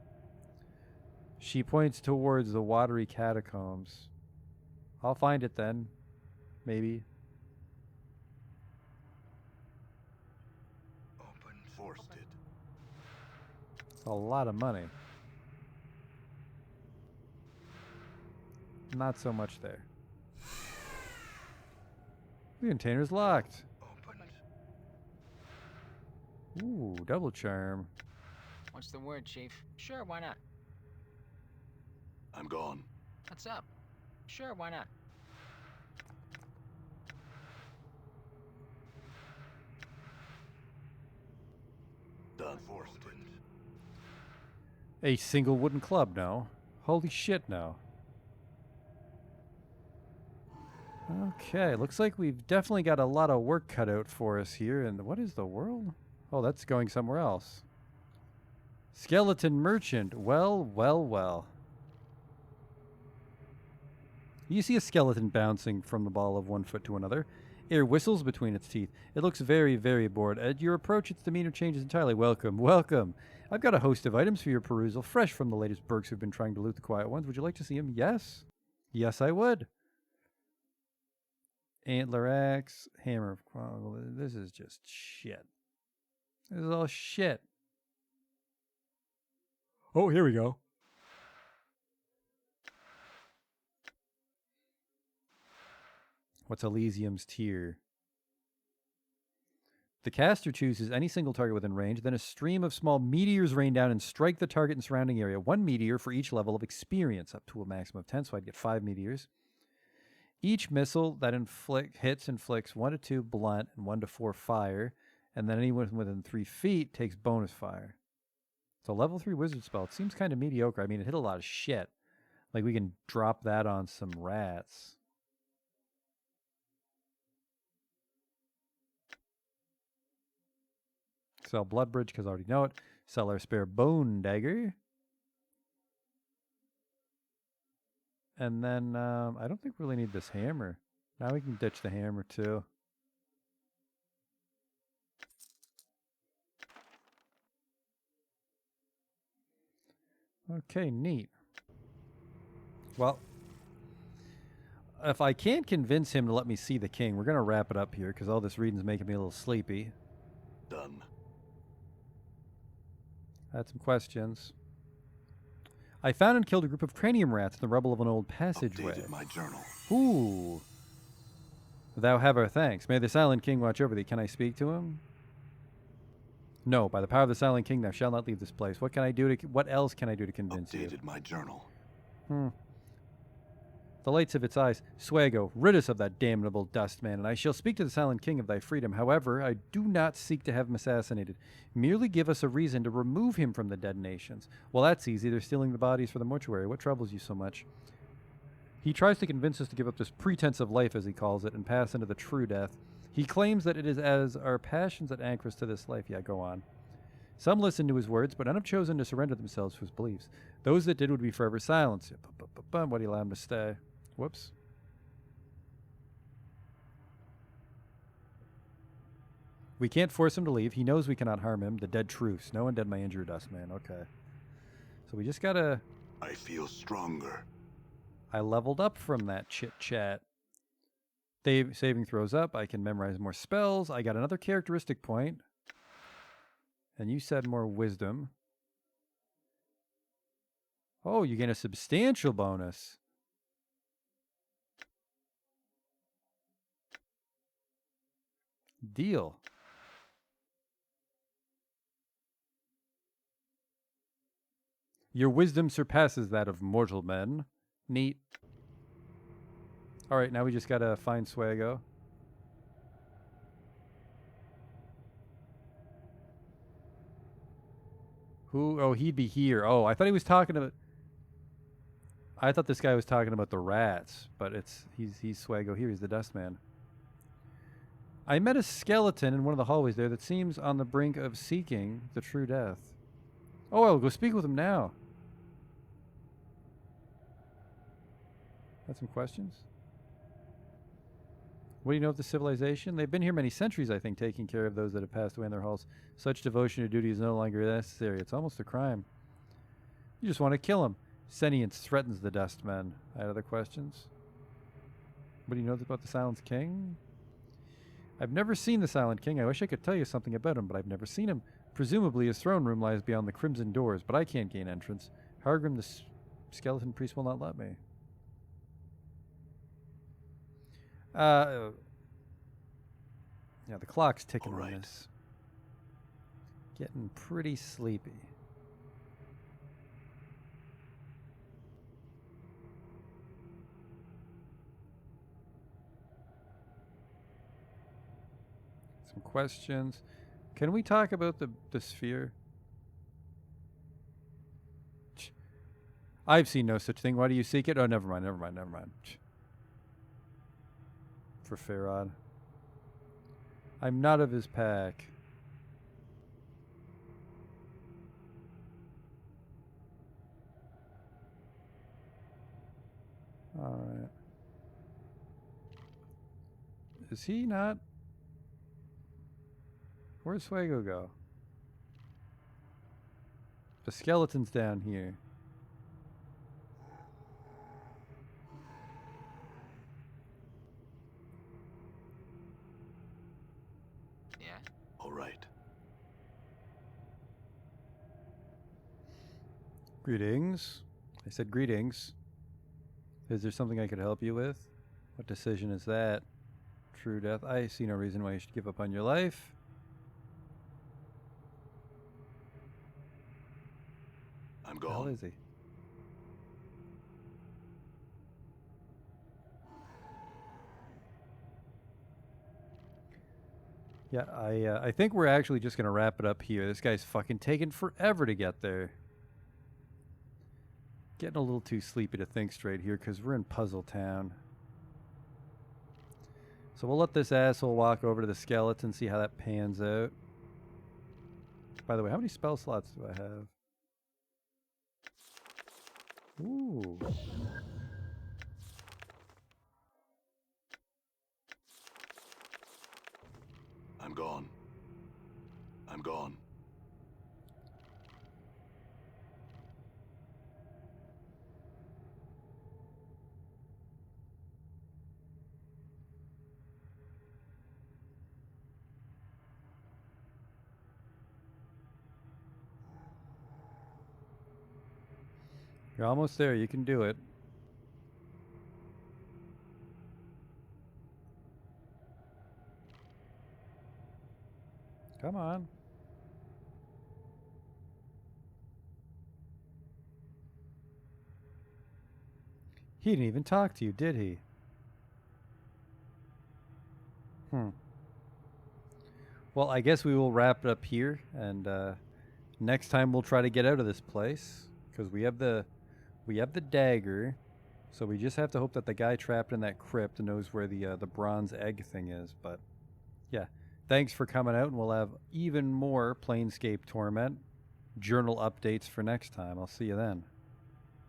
She points towards the watery catacombs. I'll find it then. Maybe. Open. Forested. It's a lot of money. Not so much there. The container's locked. Opened. Ooh, double charm. What's the word, Chief? Sure, why not? I'm gone. What's up? Sure, why not? Done. Forested. A single wooden club, no. Holy shit, no. Okay, looks like we've definitely got a lot of work cut out for us here. And what is the world? Oh, that's going somewhere else. Skeleton merchant. Well, well, well. You see a skeleton bouncing from the ball of one foot to another. Air whistles between its teeth. It looks very, very bored. At your approach, its demeanor changes entirely. Welcome, welcome. I've got a host of items for your perusal, fresh from the latest Berks who've been trying to loot the quiet ones. Would you like to see them? Yes. Yes, I would. Antler axe, hammer of chronicle. This is just shit. This is all shit. Oh, here we go. What's Elysium's tier? The caster chooses any single target within range, then a stream of small meteors rain down and strike the target and surrounding area. 1 meteor for each level of experience, up to a maximum of 10, so I'd get 5 meteors. Each missile that inflicts 1 to 2 blunt and 1 to 4 fire, and then anyone within 3 feet takes bonus fire. It's a level 3 wizard spell. It seems kind of mediocre. I mean, it hit a lot of shit. Like, we can drop that on some rats. Sell Bloodbridge because I already know it. Sell our spare Bone Dagger. And then I don't think we really need this hammer. Now we can ditch the hammer too. Okay, neat. Well, if I can't convince him to let me see the king, we're going to wrap it up here because all this reading's making me a little sleepy. Done. I had some questions. I found and killed a group of cranium rats in the rubble of an old passageway. Updated my journal. Ooh. Thou have our thanks. May the Silent King watch over thee. Can I speak to him? No, by the power of the Silent King, thou shalt not leave this place. What can I do to? What else can I do to convince you? Updated my journal. The lights of its eyes. Swago, rid us of that damnable dust man, and I shall speak to the Silent King of thy freedom. However, I do not seek to have him assassinated. Merely give us a reason to remove him from the dead nations. Well, that's easy. They're stealing the bodies for the mortuary. What troubles you so much? He tries to convince us to give up this pretense of life, as he calls it, and pass into the true death. He claims that it is as our passions that anchor us to this life. Yeah, go on. Some listen to his words, but none have chosen to surrender themselves to his beliefs. Those that did would be forever silenced. What do you allow him to stay? Whoops. We can't force him to leave. He knows we cannot harm him. The dead truths. No one dead my injured dust man. Okay. So we just gotta... I feel stronger. I leveled up from that chit-chat. Saving throws up. I can memorize more spells. I got another characteristic point. And you said more wisdom. Oh, you gain a substantial bonus. Deal. Your wisdom surpasses that of mortal men. Neat. Alright, now we just gotta find Swago. Who? Oh, he'd be here. Oh, I thought he was talking about... I thought this guy was talking about the rats, but he's Swago here. He's the dust man. I met a skeleton in one of the hallways there that seems on the brink of seeking the true death. Oh, I'll go speak with him now. Got some questions? What do you know of the civilization? They've been here many centuries, I think, taking care of those that have passed away in their halls. Such devotion to duty is no longer necessary. It's almost a crime. You just want to kill him. Sentience threatens the dust men. I had other questions. What do you know about the Silent King? I've never seen the Silent King. I wish I could tell you something about him, but I've never seen him. Presumably his throne room lies beyond the crimson doors, but I can't gain entrance. Hargrim, the skeleton priest, will not let me. Yeah, the clock's ticking on this. Getting pretty sleepy. Some questions. Can we talk about the sphere? I've seen no such thing. Why do you seek it? Oh, never mind. for Farad. I'm not of his pack. Alright. Is he not? Where'd Swago go? The skeleton's down here. Yeah? All right. Greetings. I said greetings. Is there something I could help you with? What decision is that? True death. I see no reason why you should give up on your life. I'm Where the hell gone. is he? Yeah, I think we're actually just gonna wrap it up here. This guy's fucking taking forever to get there. Getting a little too sleepy to think straight here because we're in Puzzle Town. So we'll let this asshole walk over to the skeleton, see how that pans out. By the way, how many spell slots do I have? Ooh. I'm gone. I'm gone. You're almost there. You can do it. Come on. He didn't even talk to you, did he? Well, I guess we will wrap it up here, and next time we'll try to get out of this place because we have the dagger. So we just have to hope that the guy trapped in that crypt knows where the bronze egg thing is. But yeah, thanks for coming out, and we'll have even more Planescape Torment journal updates for next time. I'll see you then.